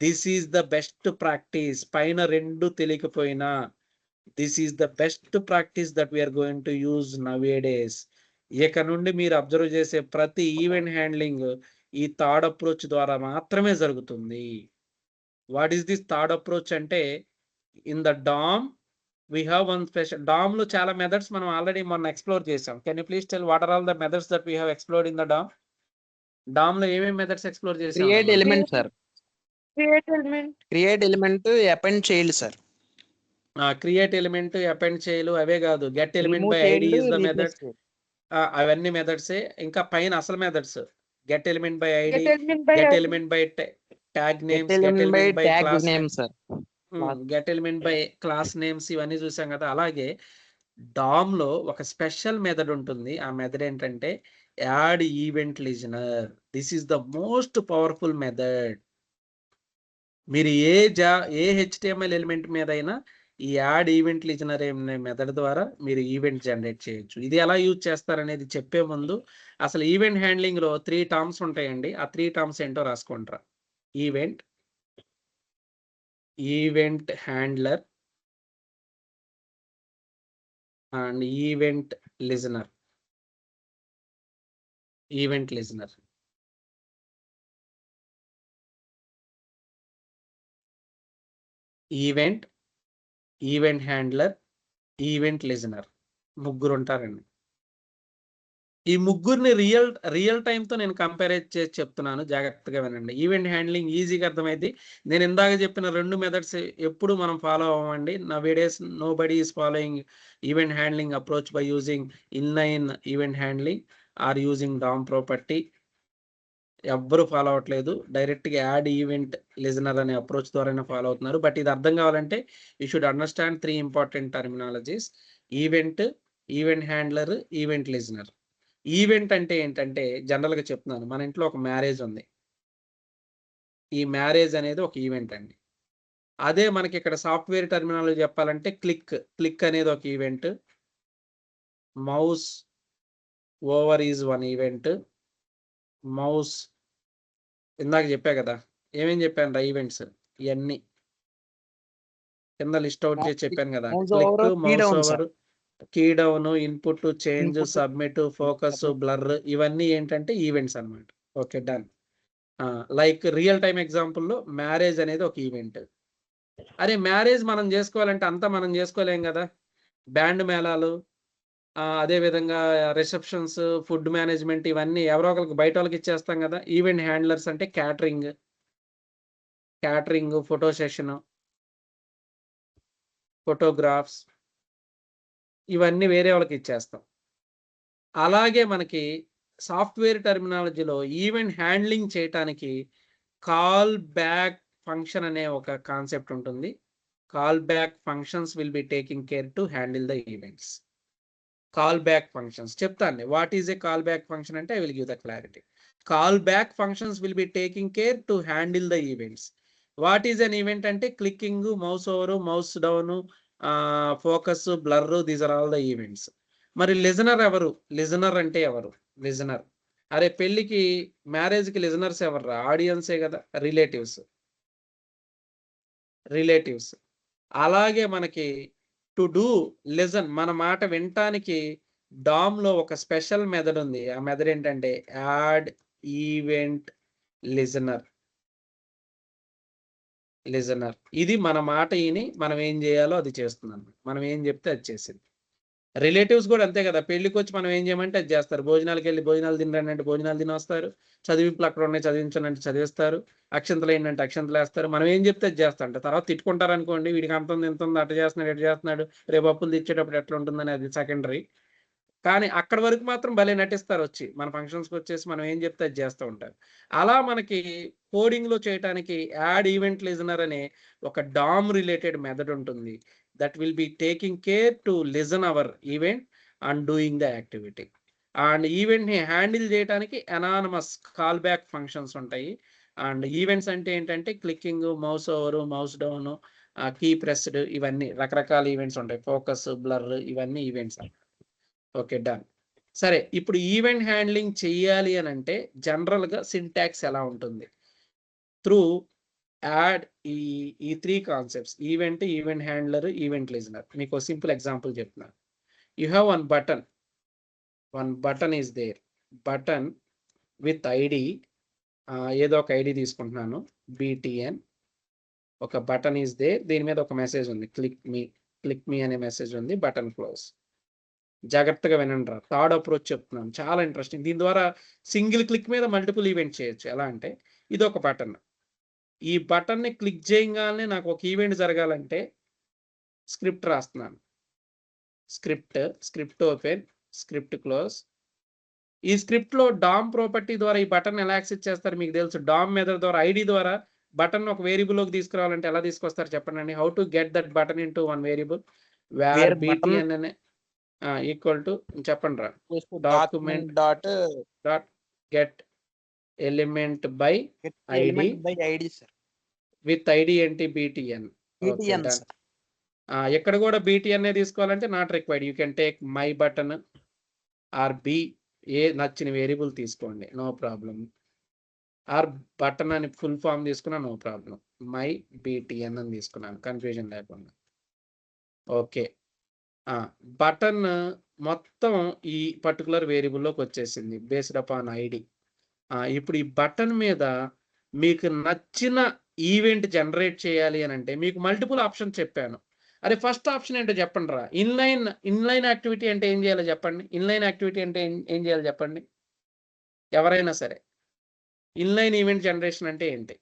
This is the best practice. పైన 2 తెలియకపోయినా this is the best practice that we're going to use nowadays. ఇక నుండి మీరు అబ్జర్వ్ చేసే ప్రతి ఈవెంట్ హ్యాండ్లింగ్ ఈ థర్డ్ అప్రోచ్ ద్వారా మాత్రమే జరుగుతుంది. What is this third approach అంటే, in the DOM we have one special. DOM లో చాలా మెథడ్స్ మనం ఆల్రెడీ మొన్న ఎక్స్ప్లోర్ చేసాం. Can you please tell what are all the methods that we have explored in the DOM? DOM లో ఏమేమి మెథడ్స్ ఎక్స్ప్లోర్ చేసాం? Create element sir. Create element append child sir. Create element, append చేయలు అవే కాదు. Get element by ID is the method. అవన్నీ మెథడ్సే. ఇంకా పైన అసలు methods get element by ID, get element by tag names, get element by class names, get element by class names, ఇవన్నీ చూసాం కదా. అలాగే DOM లో ఒక స్పెషల్ మెథడ్ ఉంటుంది. ఆ మెథడ్ ఏంటంటే add event listener. This is the most powerful method. మీరు ఏ HTML ఎలిమెంట్ మీద అయినా ఈ యాడ్ ఈవెంట్ లిజనర్ మెథడ్ ద్వారా మీరు ఈవెంట్ జనరేట్ చేయొచ్చు. ఇది ఎలా యూజ్ చేస్తారనేది చెప్పే ముందు అసలు ఈవెంట్ హ్యాండ్లింగ్ లో 3 టర్మ్స్ ఉంటాయండి. ఆ 3 టర్మ్స్ ఏంటో రాసుకుంటారా. Event handler and event listener. Event handler, event listener, ముగ్గురు ఉంటారండి. ఈ ముగ్గురిని రియల్ టైంతో నేను కంపేర్ చేసి చెప్తున్నాను, జాగ్రత్తగా వినండి. ఈవెంట్ హ్యాండ్లింగ్ ఈజీగా అర్థమైంది. నేను ఇందాక చెప్పిన 2 మెథడ్స్ ఎప్పుడు మనం ఫాలో అవ్వండి. Nowadays nobody is following event handling approach by using inline event handling or using DOM property. ఎవ్వరు ఫాలో అవ్వట్లేదు. డైరెక్ట్గా యాడ్ ఈవెంట్ లిజనర్ అనే అప్రోచ్ ద్వారానే ఫాలో అవుతున్నారు. బట్ ఇది అర్థం కావాలంటే you should understand 3 important terminologies: event handler, event listener. Event అంటే ఏంటంటే జనరల్గా చెప్తున్నాను, మన ఇంట్లో ఒక మ్యారేజ్ ఉంది. ఈ మ్యారేజ్ అనేది ఒక ఈవెంట్ అండి. అదే మనకి ఇక్కడ సాఫ్ట్వేర్ టర్మినాలజీ చెప్పాలంటే క్లిక్ అనేది ఒక event, mouse over is 1 event, mouse ఇందాక చెప్పా కదా, ఏమేం చెప్పాను రా ఈవెంట్స్ ఇవన్నీ కింద లిస్ట్ అవుట్ చేసి చెప్పాను కదా. Click, mouse over, key down, input, change, submit, focus, blur, ఇవన్నీ ఏంటంటే ఈవెంట్స్ అన్నమాట. Okay, done. Like real time ఎగ్జాంపుల్లో మ్యారేజ్ అనేది ఒక ఈవెంట్. అరే మ్యారేజ్ మనం చేసుకోవాలంటే అంతా మనం చేసుకోలేం కదా. బ్యాండ్ మేళాలు, అదే విధంగా రిసెప్షన్స్, ఫుడ్ మేనేజ్మెంట్ ఇవన్నీ ఎవరో ఒకరికి బయట వాళ్ళకి ఇచ్చేస్తాం కదా. ఈవెంట్ హ్యాండ్లర్స్ అంటే క్యాటరింగ్, ఫోటో సెషన్, ఫోటోగ్రాఫ్స్ ఇవన్నీ వేరే వాళ్ళకి ఇచ్చేస్తాం. అలాగే మనకి సాఫ్ట్వేర్ టెర్మినాలజీలో ఈవెంట్ హ్యాండ్లింగ్ చేయటానికి కాల్ బ్యాక్ ఫంక్షన్ అనే ఒక కాన్సెప్ట్ ఉంటుంది. Callback functions will be taking care to handle the events. Callback functions చెప్తాను. What is a callback function అంటే I will give the clarity. Callback functions will be taking care to handle the events. What is an event అంటే clicking, mouse over, mouse down, focus, blur, these are all the events. మరి లిజనర్ ఎవరు? లిజనర్ అంటే ఎవరు? లిజనర్, అరే పెళ్లికి మ్యారేజ్కి లిజనర్స్ ఎవర్రా? ఆడియన్సే కదా, రిలేటివ్స్. అలాగే మనకి టు డూ లిజన్, మన మాట వినటానికి డామ్లో ఒక స్పెషల్ మెథడ్ ఉంది. ఆ మెథడ్ ఏంటంటే యాడ్ ఈవెంట్ లిజనర్. ఇది మన మాట విని మనం ఏం చేయాలో అది చేస్తున్నాం. మనం ఏం చెప్తే అది చేసింది. రిలేటివ్స్ కూడా అంతే కదా. పెళ్లికి వచ్చి మనం ఏం చేయమంటే అది చేస్తారు. భోజనాలకు వెళ్ళి భోజనాలు తినరండి అంటే భోజనాలు తినొస్తారు. చదివింపులు అక్కడ ఉన్నాయి చదివించండి చదివిస్తారు. అక్షంతలు ఏంటంటే అక్షంతలు వేస్తారు. మనం ఏం చెప్తే అది చేస్తాం. తర్వాత తిట్టుకుంటారు అనుకోండి, వీడికి అంత ఉంది ఎంత ఉంది, అటు చేస్తున్నాడు ఎటు చేస్తున్నాడు, రేపు అప్పులు తెచ్చేటప్పుడు ఎట్లా ఉంటుందని, అది సెకండరీ. కానీ అక్కడ వరకు మాత్రం భలే నటిస్తారు. వచ్చి మన ఫంక్షన్స్కి వచ్చేసి మనం ఏం చెప్తే అది చేస్తూ ఉంటారు. అలా మనకి కోడింగ్లో చేయడానికి యాడ్ ఈవెంట్ లిజనర్ అనే ఒక డామ్ రిలేటెడ్ మెథడ్ ఉంటుంది. That will be taking care to listen our event and doing the activity. And ఈవెంట్ని హ్యాండిల్ చేయడానికి అనానమస్ కాల్ బ్యాక్ ఫంక్షన్స్ ఉంటాయి. అండ్ ఈవెంట్స్ అంటే ఏంటంటే clicking, mouse over, mouse down, key pressed, ఇవన్నీ రకరకాల ఈవెంట్స్ ఉంటాయి. ఫోకస్, బ్లర్, ఇవన్నీ ఈవెంట్స్. Okay, done. సరే, ఇప్పుడు ఈవెంట్ హ్యాండ్లింగ్ చెయ్యాలి అని అంటే జనరల్గా సింటాక్స్ ఎలా ఉంటుంది? త్రూ యాడ్ ఈ 3 concepts: event, event handler, event listener. మీకు సింపుల్ ఎగ్జాంపుల్ చెప్తున్నాను. You have one button is there. Button with ID, ఏదో ఒక ఐడి తీసుకుంటున్నాను, BTN. ఒక బటన్ ఈస్ దేర్, దీని మీద ఒక మెసేజ్ ఉంది, క్లిక్ మీ అనే మెసేజ్ ఉంది. Button close. జాగ్రత్తగా వినండి రా, థర్డ్ అప్రోచ్ చెప్తున్నాను, చాలా ఇంట్రెస్టింగ్. దీని ద్వారా సింగిల్ క్లిక్ మీద మల్టిపుల్ ఈవెంట్ చేయొచ్చు. ఎలా అంటే ఇది ఒక బటన్. ఈ బటన్ని క్లిక్ చేయగానే నాకు ఒక ఈవెంట్ జరగాలంటే స్క్రిప్ట్ రాస్తున్నాను. Script open, script close. ఈ స్క్రిప్ట్లో డామ్ ప్రాపర్టీ ద్వారా ఈ బటన్ ఎలా యాక్సెస్ చేస్తారు మీకు తెలుసు. డామ్ మెథడ్ ద్వారా ఐడి ద్వారా బటన్ ఒక వేరియబుల్లోకి తీసుకురావాలంటే ఎలా తీసుకొస్తారు చెప్పండి. How to get that button into one variable var BTN అనే ఈక్వల్ టు చెప్పండి రా, document dot get element by ID with ID ఏంటి BTN. ఎక్కడ కూడా BTN తీసుకోవాలంటే not required. You can take my button or a నచ్చిన వేరియబుల్ తీసుకోండి, నో ప్రాబ్లం. ఆర్ బటన్ అని ఫుల్ ఫామ్ తీసుకున్నా నో ప్రాబ్లం. మై BTN అని తీసుకున్నాను, కన్ఫ్యూజన్ లేకుండా. ఓకే, బటన్ మొత్తం ఈ పర్టికులర్ వేరియబుల్లోకి వచ్చేసింది బేస్డ్ అపాన్ ఐడి. ఇప్పుడు ఈ బటన్ మీద మీకు నచ్చిన ఈవెంట్ జనరేట్ చేయాలి అని అంటే మీకు మల్టిపుల్ ఆప్షన్ చెప్పాను. అరే ఫస్ట్ ఆప్షన్ ఏంటో చెప్పండి రా. ఇన్లైన్ యాక్టివిటీ అంటే ఏం చేయాలో చెప్పండి. ఇన్లైన్ యాక్టివిటీ అంటే ఏం చేయాలి చెప్పండి ఎవరైనా సరే. ఇన్లైన్ ఈవెంట్ జనరేషన్ అంటే ఏంటి?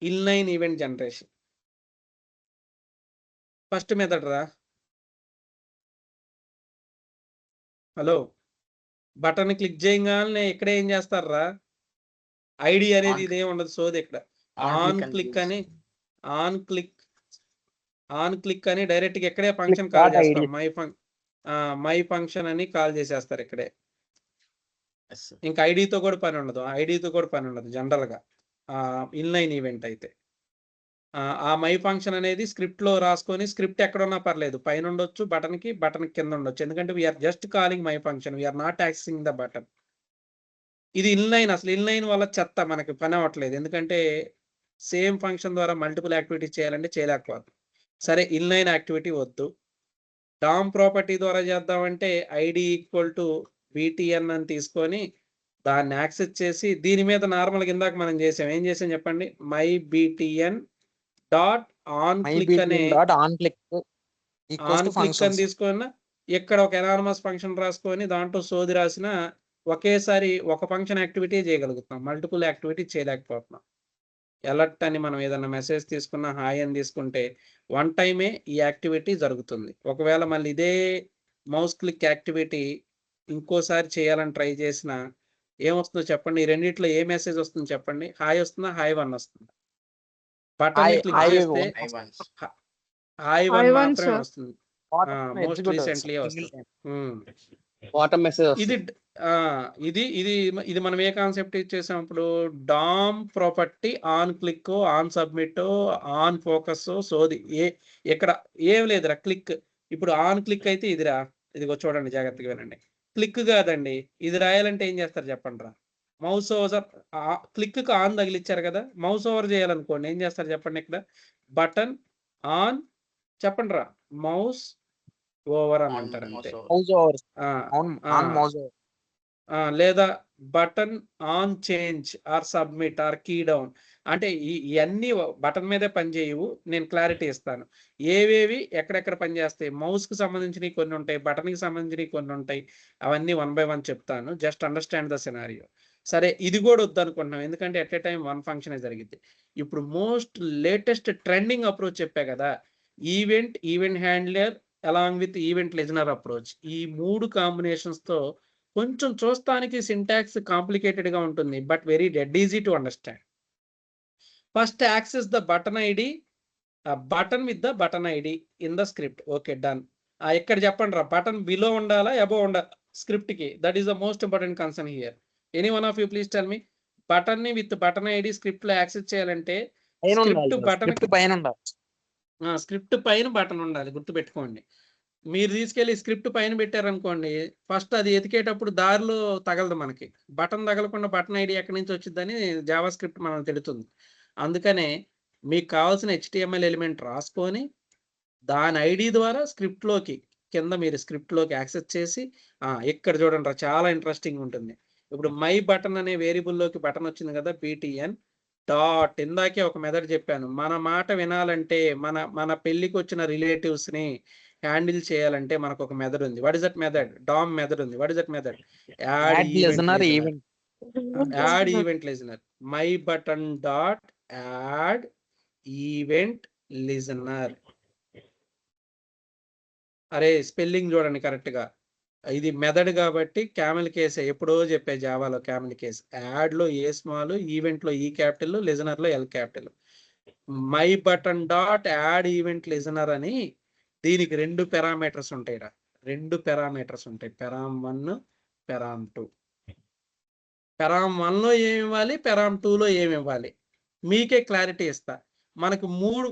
Inline event generation first method రా. హలో, బటన్ క్లిక్ చేయగానే ఇక్కడ ఏం చేస్తారా? ఐడి అనేది ఇదే ఉండదు, సోది. ఇక్కడ ఆన్ క్లిక్ అని డైరెక్ట్ గా ఇక్కడే ఫంక్షన్ కాల్ చేస్తాం. మై ఫంక్షన్ అని కాల్ చేసేస్తారు ఇక్కడే. ఇంకా ఐడితో కూడా పని ఉండదు జనరల్ గా ఇన్లైన్ ఈవెంట్ అయితే. ఆ మై ఫంక్షన్ అనేది స్క్రిప్ట్ లో రాసుకొని, స్క్రిప్ట్ ఎక్కడ ఉన్నా పర్లేదు, పైన ఉండొచ్చు, బటన్ కింద ఉండొచ్చు. ఎందుకంటే we are just calling my function, we are not accessing the button. ఇది ఇన్లైన్. అసలు ఇన్లైన్ వల్ల చెత్త, మనకి పని అవ్వట్లేదు. ఎందుకంటే సేమ్ ఫంక్షన్ ద్వారా మల్టిపుల్ యాక్టివిటీస్ చేయాలంటే చేయలేకపోతుంది. సరే, ఇన్లైన్ యాక్టివిటీ వద్దు, డామ్ ప్రాపర్టీ ద్వారా చేద్దామంటే ఐడి ఈక్వల్ టు BTN అని తీసుకొని దాన్ని యాక్సెస్ చేసి దీని మీద నార్మల్గా ఇందాక మనం చేసాం, ఏం చేసాం చెప్పండి, my BTN dot on click అనే dot on click on click అని తీసుకున్న ఇక్కడ ఒక ఎనానమస్ ఫంక్షన్ రాసుకొని దాంట్లో సోది రాసిన ఒకేసారి ఒక ఫంక్షన్ యాక్టివిటీ చేయగలుగుతున్నాం, మల్టిపుల్ యాక్టివిటీ చేయలేకపోతున్నాం. అలర్ట్ అని మనం ఏదైనా మెసేజ్ తీసుకున్నా, హాయ్ అని తీసుకుంటే వన్ టైమే ఈ యాక్టివిటీ జరుగుతుంది. ఒకవేళ మళ్ళీ ఇదే మౌస్ క్లిక్ యాక్టివిటీ ఇంకోసారి చేయాలని ట్రై చేసినా ఏమొస్తుందో చెప్పండి, ఈ రెండిట్లో ఏ మెసేజ్ వస్తుంది చెప్పండి, హాయ్ వస్తుందా, హాయ్ 1 వస్తుంది. బటన్ క్లిక్ చేస్తే హాయ్ 1 మాత్రమే వస్తుంది, మోస్ట్ రీసెంట్లీ వస్తుంది. బాటమ్ మెసేజ్ ఇది ఇది ఇది ఇది మనం ఏ కాన్సెప్ట్ ఇచ్చేసాం ఇప్పుడు, DOM property on click, on submit, on focus, సోది ఇక్కడ ఏం లేదురా, క్లిక్. ఇప్పుడు ఆన్ క్లిక్ అయితే ఇదిరా, ఇదిగో చూడండి జాగ్రత్తగా వినండి, క్లిక్ కాదండి. ఇది రాయాలంటే ఏం చేస్తారు చెప్పండి రా, మౌస్ ఓవర్, క్లిక్ ఆన్ తగిలిచ్చారు కదా, మౌస్ ఓవర్ చేయాలనుకోండి ఏం చేస్తారు చెప్పండి, ఇక్కడ బటన్ ఆన్ చెప్పండి రా, మౌస్ ఓవర్ అని అంటారు అంతే. లేదా button on change or submit or key down అంటే ఇవన్నీ బటన్ మీదే పనిచేయవు. నేను క్లారిటీ ఇస్తాను ఏవేవి ఎక్కడెక్కడ పనిచేస్తాయి. మౌస్ కి సంబంధించినవి కొన్ని ఉంటాయి, బటన్ కి సంబంధించినవి కొన్ని ఉంటాయి. అవన్నీ 1 by 1 చెప్తాను, జస్ట్ అండర్స్టాండ్ ద సినారియో. సరే ఇది కూడా వద్దనుకుంటున్నాం ఎందుకంటే ఎట్ ఏ టైం 1 ఫంక్షనే జరిగింది. ఇప్పుడు మోస్ట్ లేటెస్ట్ ట్రెండింగ్ అప్రోచ్ చెప్పా కదా, event handler along with event listener approach. ఈ 3 కాంబినేషన్స్ తో కొంచెం చూస్తానికి సింటాక్స్ కాంప్లికేటెడ్ గా ఉంటుంది, but very dead easy to understand. First access the button ID, button with the button ID in the script. Okay done. ఇక్కడ చెప్పండి రా, బటన్ బిలో ఉండాలా అబోవ్ ఉండాలి స్క్రిప్ట్ కి, that is the most important concern here. Any one of you please tell me, button ని విత్ బటన్ ఐడి స్క్రిప్ట్ లో యాక్సెస్ చేయాలంటే స్క్రిప్ట్ పైన బటన్ ఉండాలి, గుర్తుపెట్టుకోండి. మీరు తీసుకెళ్లి స్క్రిప్ట్ పైన పెట్టారనుకోండి, ఫస్ట్ అది ఎతికేటప్పుడు దారిలో తగలదు మనకి, బటన్ తగలకుండా బటన్ ఐడి ఎక్కడి నుంచి వచ్చిందని జావా స్క్రిప్ట్ మనం తెలుస్తుంది. అందుకనే మీకు కావాల్సిన HTML ఎలిమెంట్ రాసుకొని దాని ఐడి ద్వారా స్క్రిప్ట్ లోకి కింద మీరు స్క్రిప్ట్ లోకి యాక్సెస్ చేసి ఇక్కడ చూడండి చాలా ఇంట్రెస్టింగ్ ఉంటుంది. ఇప్పుడు మై బటన్ అనే వేరియబుల్ లోకి బటన్ వచ్చింది కదా, BTN డాట్, ఇందాకే ఒక మెథడ్ చెప్పాను, మన మాట వినాలంటే మన పెళ్లికి వచ్చిన రిలేటివ్స్ ని హ్యాండిల్ చేయాలంటే మనకు ఒక మెథడ్ ఉంది. What is that method? DOM method ఉంది. What is that method? Add event listener. My button dot add event listener. అరే స్పెల్లింగ్ చూడండి కరెక్ట్ గా, ఇది మెథడ్ కాబట్టి క్యామెల్ కేస్ ఎప్పుడో చెప్పే జావాలో క్యామెల్ కేస్. యాడ్ లో ఏ స్మాల్, ఈవెంట్ లో ఈ క్యాపిటల్, లిజనర్ లో L capital. My button dot add event listener అని దీనికి 2 పారామీటర్స్ ఉంటాయి రా, 2 పారామీటర్స్ ఉంటాయి, పెరామ్ 1 పెరామ్ 2. పెరామ్ 1 లో ఏమి ఇవ్వాలి, పెరామ్ 2 లో ఏమి ఇవ్వాలి మీకే క్లారిటీ ఇస్తా. మనకు 3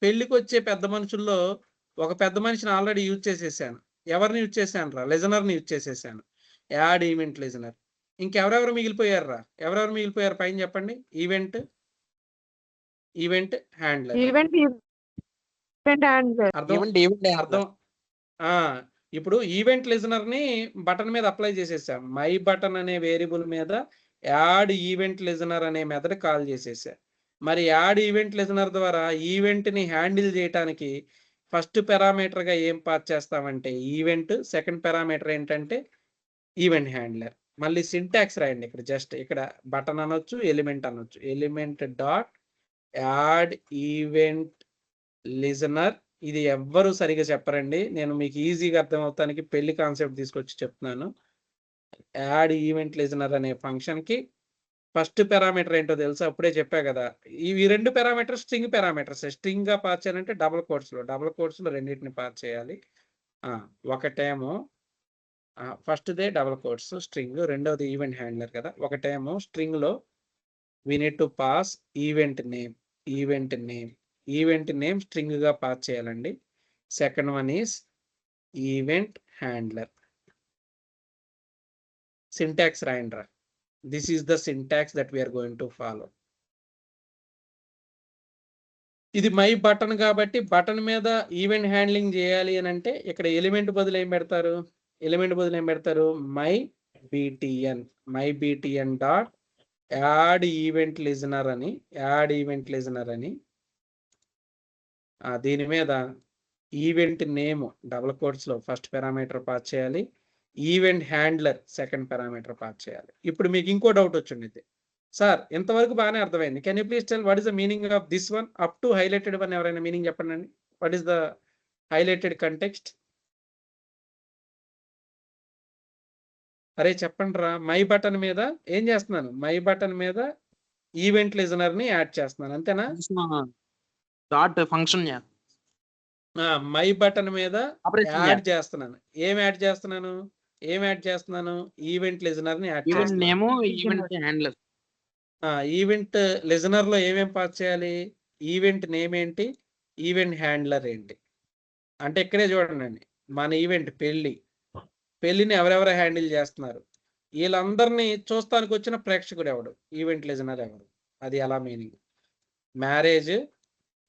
పెళ్లికి వచ్చే పెద్ద మనుషుల్లో ఒక పెద్ద మనిషిని ఆల్రెడీ యూజ్ చేసేసాను. ఎవరిని యూజ్ చేశాను రా? లిజనర్ని యూజ్ చేసేసాను, యాడ్ ఈవెంట్ లిజనర్. ఇంకెవరెవరు మిగిలిపోయారు రా? ఎవరెవరు మిగిలిపోయారు పైన చెప్పండి. Event handler. అర్థం. ఇప్పుడు ఈవెంట్ లిజనర్ ని బటన్ మీద అప్లై చేసేసాం. మై బటన్ అనే వేరియబుల్ మీద యాడ్ ఈవెంట్ లిజనర్ అనే మెథడ్ కాల్ చేసేసా. మరి యాడ్ ఈవెంట్ లిజనర్ ద్వారా ఈవెంట్ ని హ్యాండిల్ చేయడానికి ఫస్ట్ పారామీటర్ గా ఏం పాస్ చేస్తామంటే ఈవెంట్, సెకండ్ పారామీటర్ ఏంటంటే ఈవెంట్ హ్యాండ్లర్. మళ్ళీ సింటాక్స్ రాయండి ఇక్కడ, జస్ట్ ఇక్కడ బటన్ అనొచ్చు, ఎలిమెంట్ అనొచ్చు. Element dot add event listener. ఇది ఎవ్వరు సరిగా చెప్పరండి, నేను మీకు ఈజీగా అర్థమవుతానికి పెళ్లి కాన్సెప్ట్ తీసుకొచ్చి చెప్తున్నాను. యాడ్ ఈవెంట్ లిజనర్ అనే ఫంక్షన్ కి ఫస్ట్ పారామీటర్ ఏంటో తెలుసా? అప్పుడే చెప్పా కదా, ఇవి 2 పారామీటర్స్ స్ట్రింగ్ పారామీటర్స్. స్ట్రింగ్ గా పాస్ చేయాలంటే డబుల్ కోట్స్ లో రెండింటిని పాస్ చేయాలి. ఒకటేమో ఫస్ట్ దే డబుల్ కోట్స్ స్ట్రింగ్, రెండవది ఈవెంట్ హ్యాండ్లర్ కదా. ఒకటేమో స్ట్రింగ్ లో we need to pass event name string గా పాస్ చేయాలండి. Second one is event handler. Syntax రాయండి రా. This is the syntax that we are going to follow. ఇది మై బటన్ కాబట్టి బటన్ మీద ఈవెంట్ హ్యాండ్లింగ్ చేయాలి అని అంటే ఇక్కడ ఎలిమెంట్ బదులు ఏం పెడతారు? My btn my btn dot add event listener అని దీని మీద ఈవెంట్ నేమ్ డబుల్ కోట్స్ లో ఫస్ట్ పారామీటర్ పాస్ చేయాలి, event handler second parameter pass చేయాలి. ఇప్పుడు మీకు ఇంకో డౌట్ వచ్చింది, సార్ ఇంతవరకు బాగానే అర్థమైంది, can you please tell what is the meaning of this one up to highlighted one? ఎవరైనా మీనింగ్ చెప్పండి. What is the highlighted context? అరే చెప్పండి రా. మై బటన్ మీద ఏం చేస్తున్నాను? మై బటన్ మీద ఈవెంట్ లిజనర్ ని యాడ్ చేస్తున్నాను, అంతేనా? డాట్ ఫంక్షన్ మై బటన్ మీద ఆపరేషన్ యాడ్ చేస్తున్నాను. ఏం యాడ్ చేస్తున్నాను? ఈవెంట్ లిజనర్ ని యాడ్ ఈవెంట్ చేస్తున్నాను. Name event handler. Event listener లో ఏమేం పాస్ చేయాలి? ఈవెంట్ నేమ్ ఏంటి, ఈవెంట్ హ్యాండ్లర్ ఏంటి అంటే ఇక్కడే చూడండి, మన ఈవెంట్ పెళ్లిని ఎవరెవరు హ్యాండిల్ చేస్తున్నారు, వీళ్ళందరినీ చూస్తానికి వచ్చిన ప్రేక్షకుడు ఎవడు, ఈవెంట్ లిజనర్ ఎవరు, అది ఎలా మీనింగ్.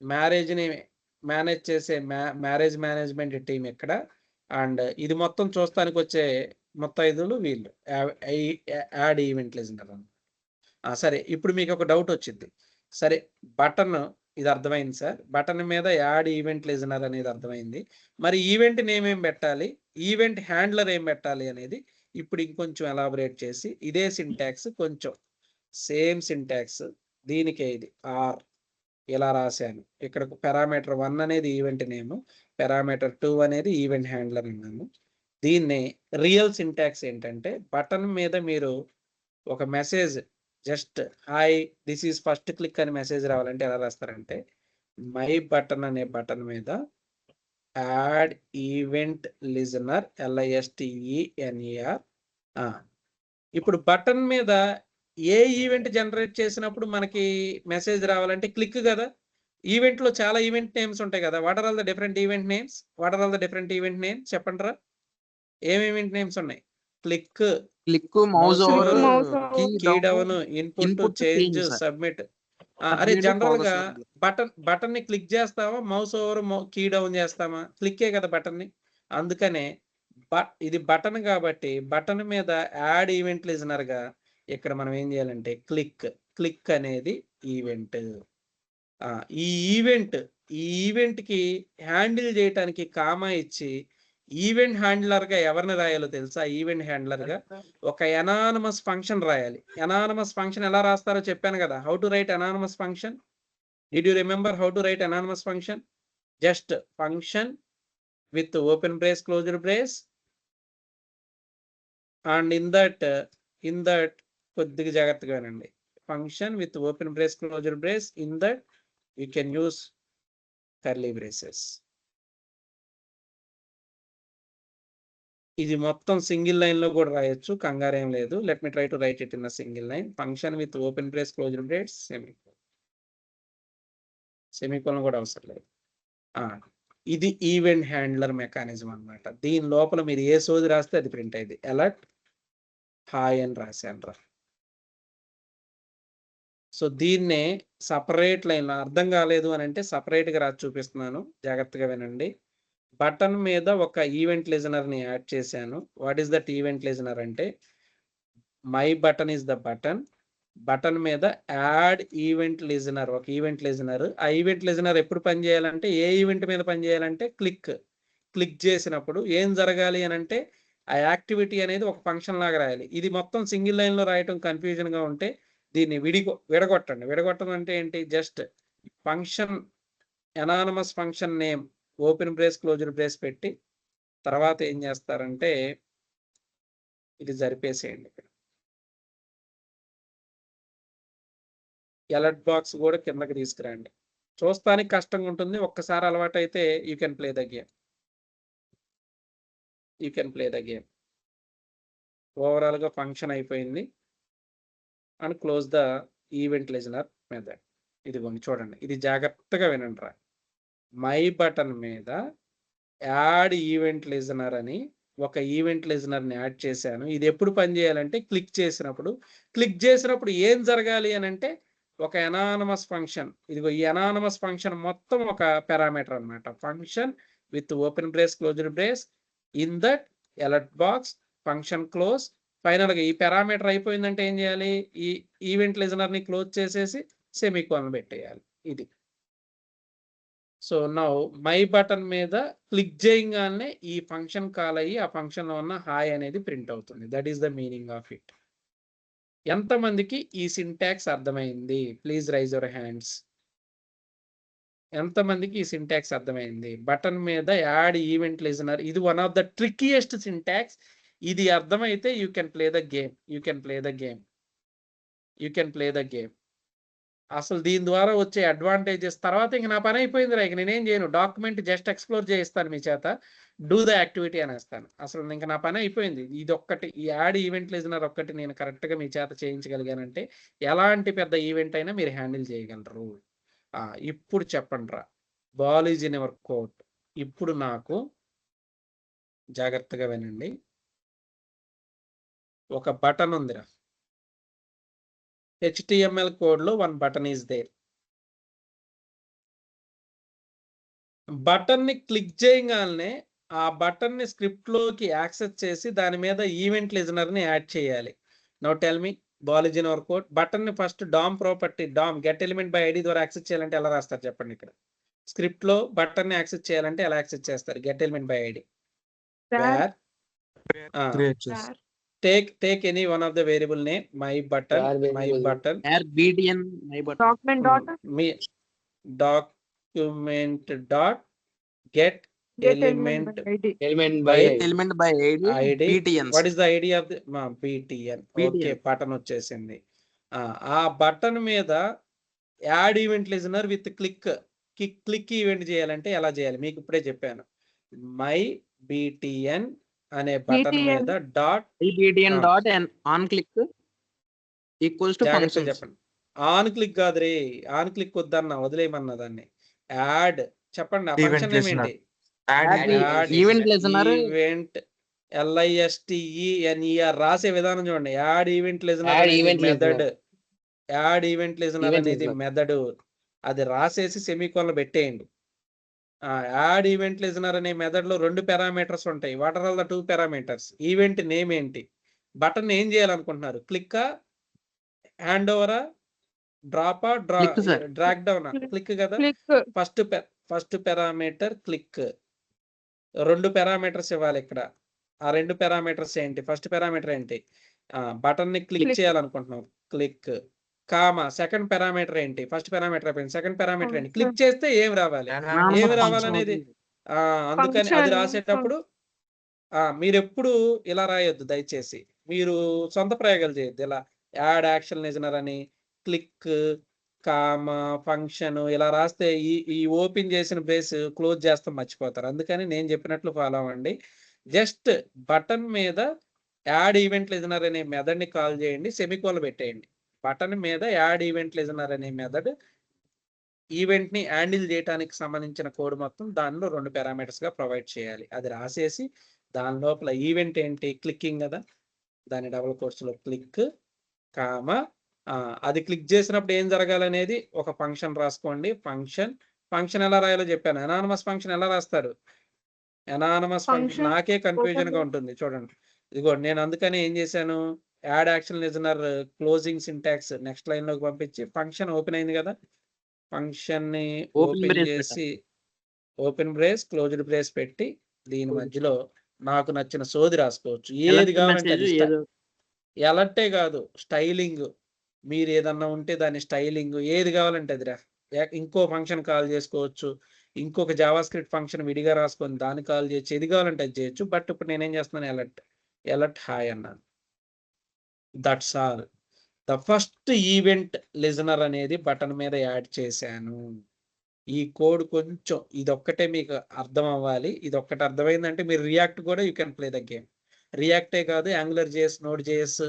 మ్యారేజ్ని మేనేజ్ చేసే మ్యారేజ్ మేనేజ్మెంట్ టీం ఇక్కడ, అండ్ ఇది మొత్తం చూస్తానికి వచ్చే ముత్తైదులు వీళ్ళు, యాడ్ ఈవెంట్ లిజనర్ అని. సరే, ఇప్పుడు మీకు ఒక డౌట్ వచ్చింది, సరే బటన్ ఇది అర్థమైంది సార్, బటన్ మీద యాడ్ ఈవెంట్ లిజనర్ అనేది అర్థమైంది, మరి ఈవెంట్ నేమ్ ఏం పెట్టాలి, ఈవెంట్ హ్యాండ్లర్ ఏం పెట్టాలి అనేది ఇప్పుడు ఇంకొంచెం ఎలాబరేట్ చేసి ఇదే సింటాక్స్, కొంచెం సేమ్ సింటాక్స్ దీనికే ఇది ఆర్ ఇలా రాశాను. ఇక్కడ పారామీటర్ 1 అనేది ఈవెంట్ నేమ్, పారామీటర్ 2 అనేది ఈవెంట్ హ్యాండ్లర్ అన్నాను. దీన్ని రియల్ సింటాక్స్ ఏంటంటే, బటన్ మీద మీరు ఒక message just hi this is first click అని మెసేజ్ రావాలంటే ఎలా రాస్తారంటే, మై బటన్ అనే బటన్ మీద యాడ్ ఈవెంట్ లిజనర్ LISTENER. ఇప్పుడు బటన్ మీద ఏ ఈవెంట్ జనరేట్ చేసినప్పుడు మనకి మెసేజ్ రావాలంటే క్లిక్ కదా. ఈవెంట్ లో చాలా ఈవెంట్ నేమ్స్ ఉంటాయి కదా. What are all the different event names చెప్పండి రా. ఏం ఈవెంట్ నేమ్స్ ఉన్నాయి? Click, mouse over, key down, input, change, submit. అరే జనరల్ గా బటన్ ని క్లిక్ చేస్తావా, మౌస్ ఓవర్ కీ డౌన్ చేస్తామా? క్లిక్కే కదా బటన్ ని. అందుకనే ఇది బటన్ కాబట్టి బటన్ మీద యాడ్ ఈవెంట్ లిజనర్ గా ఇక్కడ మనం ఏం చేయాలంటే క్లిక్ అనేది ఈవెంట్. ఈ ఈవెంట్ కి హ్యాండిల్ చేయటానికి కామా ఇచ్చి ఈవెంట్ హ్యాండ్లర్ గా ఎవరిని రాయాలో తెలుసా? ఈవెంట్ హ్యాండ్లర్ గా ఒక ఎనానమస్ ఫంక్షన్ రాయాలి. ఎనానమస్ ఫంక్షన్ ఎలా రాస్తారో చెప్పాను కదా. How to right unanimous function? Did you remember how to right unanimous function? Just function with open brace, closed brace, and in that కొద్దిగా జాగ్రత్తగా వినండి. Function with open brace, closed brace, in that you can use curly braces. ఇది మొత్తం సింగిల్ లైన్ లో కూడా రాయొచ్చు, కంగారేం లేదు. Let me try to write it in a single line. Function with open brace, closed brace, semicolon కూడా అవసరం లేదు. ఇది ఈవెంట్ హ్యాండ్లర్ మెకానిజం అన్నమాట. దీని లోపల మీరు ఏ సోది రాస్తే అది ప్రింట్ అయింది. అలర్ట్ హాయ్ అని రాశాను రా. సో దీన్నే సపరేట్ లైన్, అర్థం కాలేదు అని అంటే సపరేట్ గా రాసి చూపిస్తున్నాను, జాగ్రత్తగా వినండి. బటన్ మీద ఒక ఈవెంట్ లిజనర్ ని యాడ్ చేశాను. What is that event listener అంటే, my button is the button. Button మీద యాడ్ ఈవెంట్ లిజనర్, ఒక ఈవెంట్ లిజనర్. ఆ ఈవెంట్ లిజనర్ ఎప్పుడు పని చేయాలంటే, ఏ ఈవెంట్ మీద పని చేయాలంటే క్లిక్ చేసినప్పుడు ఏం జరగాలి అని అంటే, ఆ యాక్టివిటీ అనేది ఒక ఫంక్షన్ లాగా రాయాలి. ఇది మొత్తం సింగిల్ లైన్ లో రాయటం కన్ఫ్యూజన్ గా ఉంటే దీన్ని విడగొట్టండి. విడగొట్టడం అంటే ఏంటి? Just function unanimous function name open brace, closed brace పెట్టి తర్వాత ఏం చేస్తారంటే ఇది జరిపేసేయండి. ఇక్కడ అలర్ట్ బాక్స్ కూడా కిందకి తీసుకురండి. చూస్తానికి కష్టంగా ఉంటుంది, ఒక్కసారి అలవాటు అయితే you can play the game. Overall గా ఫంక్షన్ అయిపోయింది. And close the event listener method. ఇదిగోండి చూడండి, ఇది జాగ్రత్తగా వినండి రా. మై బటన్ మీద యాడ్ ఈవెంట్ లిజనర్ అని ఒక ఈవెంట్ లిజనర్ ని యాడ్ చేశాను. ఇది ఎప్పుడు పని చేయాలంటే క్లిక్ చేసినప్పుడు ఏం జరగాలి అని అంటే, ఒక ఎనానమస్ ఫంక్షన్, ఇదిగో ఈ ఎనానమస్ ఫంక్షన్ మొత్తం ఒక పారామీటర్ అన్నమాట. Function with open brace, closed brace, in that alert box, function close, final గా ఈ పారామీటర్ అయిపోయిందంటే ఏం చేయాలి? ఈ ఈవెంట్ లిజనర్ ని క్లోజ్ చేసేసి సెమికోలన్ పెట్టేయాలి. ఇది. సో నౌ మై బటన్ మీద క్లిక్ చేయగానే ఈ ఫంక్షన్ కాల్ అయ్యి ఆ ఫంక్షన్ లో ఉన్న హాయ్ అనేది ప్రింట్ అవుతుంది. That is the meaning of it. ఎంతమందికి ఈ సింటాక్స్ అర్థమైంది? Please raise your hands. ఎంతమందికి ఈ సింటాక్స్ అర్థమైంది? బటన్ మీద యాడ్ ఈవెంట్ లిజనర్, ఇది వన్ ఆఫ్ ద ట్రికియెస్ట్ సింటాక్స్. ఇది అర్థమైతే you can play the game. You can play the game. You can play the game. అసలు దీని ద్వారా వచ్చే అడ్వాంటేజెస్ తర్వాత ఇంక నా పని అయిపోయింది రా, ఇక నేనేం చేయను, డాక్యుమెంట్ జస్ట్ ఎక్స్ప్లోర్ చేయిస్తాను మీ చేత, డూ ద యాక్టివిటీ అనేస్తాను. అసలు ఇంకా నా పని అయిపోయింది. ఇది ఒక్కటి, ఈ యాడ్ ఈవెంట్ లిజనర్ ఒక్కటి నేను కరెక్ట్గా మీ చేత చేయించగలిగానంటే ఎలాంటి పెద్ద ఈవెంట్ అయినా మీరు హ్యాండిల్ చేయగలరు. ఇప్పుడు చెప్పండి రా, ball is in your court. ఇప్పుడు నాకు జాగ్రత్తగా వినండి, ఒక బటన్ ఉందిరా, HTML కోడ్ లో one button is there. Button ని క్లిక్ చేయగానే ఆ బటన్ ని స్క్రిప్ట్ లోకి యాక్సెస్ చేసి దాని మీద ఈవెంట్ లిజనర్ ని యాడ్ చేయాలి. Now tell me, ball is in our code. Button ని first DOM property, DOM get element by ID ద్వారా యాక్సెస్ చేయాలంటే ఎలా రాస్తారు చెప్పండి? ఇక్కడ స్క్రిప్ట్ లో బటన్ ని యాక్సెస్ చేయాలంటే ఎలా యాక్సెస్ చేస్తారు? Get element by ID where take any one of the variable name, my button, Where my variable? button, Where BTN my button. document dot me document dot get get element by ID. Element by by Element by ID. ID. BTNs. What is the ID of the BTN? Okay, button వచ్చేసింది. ఆ బటన్ మీద add event listener with click event చేయాలంటే ఎలా చేయాలి మీకు ఇప్పుడే చెప్పాను. మై BTN అనే బటన్ BTN. మీద dot BTN dot and on click equals to జాగ్రత్తగా functions. చెప్పండి. ఆన్ క్లిక్ కాదు రే, ఆన్ క్లిక్ వద్దన్నా, వదిలేయమన్నా దాన్ని. యాడ్ చెప్పండి, ఆ ఫంక్షన్ నేమ్ ఏంటి? Add event listener. Event LISTENER రాసే విధానం చూడండి. యాడ్ ఈవెంట్ లిజనర్ Add అనేది event method. listener. Add event listener Event అనేది listener. మెథడ్. అది రాసేసి సెమీకోలన్ పెట్టేయండి. యాడ్ ఈవెంట్ లిజనర్ అనే మెథడ్ లో 2 పారామీటర్స్ ఉంటాయి. What are all the 2 parameters? Event name ఏంటి? బటన్ ఏం చేయాలనుకుంటున్నారు? క్లిక్, హ్యాండ్ ఓవరా, డ్రాపా, Click, sir. Drag down? Click కదా. Click. First parameter click. 2 parameters ఇవ్వాలి ఇక్కడ. ఆ 2 పారామీటర్స్ ఏంటి? ఫస్ట్ పారామీటర్ ఏంటి? బటన్ ని క్లిక్ Click. చేయాలనుకుంటున్నాం, క్లిక్, కామా. సెకండ్ పారామీటర్ ఏంటి? ఫస్ట్ పారామీటర్ అయిపోయింది. సెకండ్ పారామీటర్ ఏంటి? Function. క్లిక్ చేస్తే ఏం రావాలి? Anonymous ఏమి function. రావాలనేది. అందుకని అది Function. రాసేటప్పుడు మీరు ఎప్పుడు ఇలా రాయొద్దు దయచేసి. మీరు సొంత ప్రయోగాలు చేయొద్దు. ఇలా యాడ్ యాక్షన్ లిజనర్ అని, క్లిక్, కామా, ఫంక్షన్ ఇలా రాస్తే ఈ ఓపెన్ చేసిన బేస్ క్లోజ్ చేస్తాం, మర్చిపోతారు. అందుకని నేను చెప్పినట్లు ఫాలో అవ్వండి. జస్ట్ బటన్ మీద యాడ్ ఈవెంట్ లిజనర్ అనే మెథడ్ ని కాల్ చేయండి, సెమికోలన్ పెట్టేయండి. బటన్ మీద యాడ్ ఈవెంట్ లిజనర్ అనే మెథడ్ ఈవెంట్ ని హ్యాండిల్ చేయడానికి సంబంధించిన కోడ్ మొత్తం దానిలో 2 పారామీటర్స్ గా ప్రొవైడ్ చేయాలి. అది రాసేసి దాని లోపల ఈవెంట్ ఏంటి? క్లిక్కింగ్ కదా, దాని డబుల్ కోట్స్ లో క్లిక్, కామా, అది క్లిక్ చేసినప్పుడు ఏం జరగాలనేది ఒక ఫంక్షన్ రాసుకోండి. ఫంక్షన్ ఎలా రాయాలో చెప్పాను. అనానమస్ ఫంక్షన్ ఎలా రాస్తారు? Anonymous function Function. నాకే కన్ఫ్యూజన్ గా ఉంటుంది చూడండి. ఇదిగో నేను అందుకని ఏం చేశాను, add action listener closing syntax next line లోకి పంపించి ఫంక్షన్ ఓపెన్ అయింది కదా, ఫంక్షన్ ని Open ఓపెన్ brace చేసి ఓపెన్ బ్రేస్ క్లోజ్డ్ బ్రేస్ పెట్టి దీని మధ్యలో నాకు నచ్చిన సోది రాసుకోవచ్చు. ఏది Alert కావాలంటే message అది. ఏదో. ఎలర్టే కాదు, స్టైలింగ్. మీరు ఏదన్నా ఉంటే దాని స్టైలింగ్ ఏది కావాలంటే అది రా. ఇంకో ఫంక్షన్ కాల్ చేసుకోవచ్చు, ఇంకొక జావా స్క్రిప్ట్ ఫంక్షన్ విడిగా రాసుకొని దాన్ని కాల్ చేయొచ్చు, ఏది కావాలంటే అది చేయొచ్చు. బట్ ఇప్పుడు నేనేం చేస్తున్నాను, ఎలర్ట్ హాయ్ అన్నాను. That's all. The first event listener అనేది బటన్ మీద యాడ్ చేశాను. ఈ కోడ్ కొంచెం ఇదొక్కటే మీకు అర్థం అవ్వాలి. ఇదొక్కటి అర్థమైందంటే మీరు రియాక్ట్ కూడా you can play the game. రియాక్టే కాదు, Angular JS, Node JS,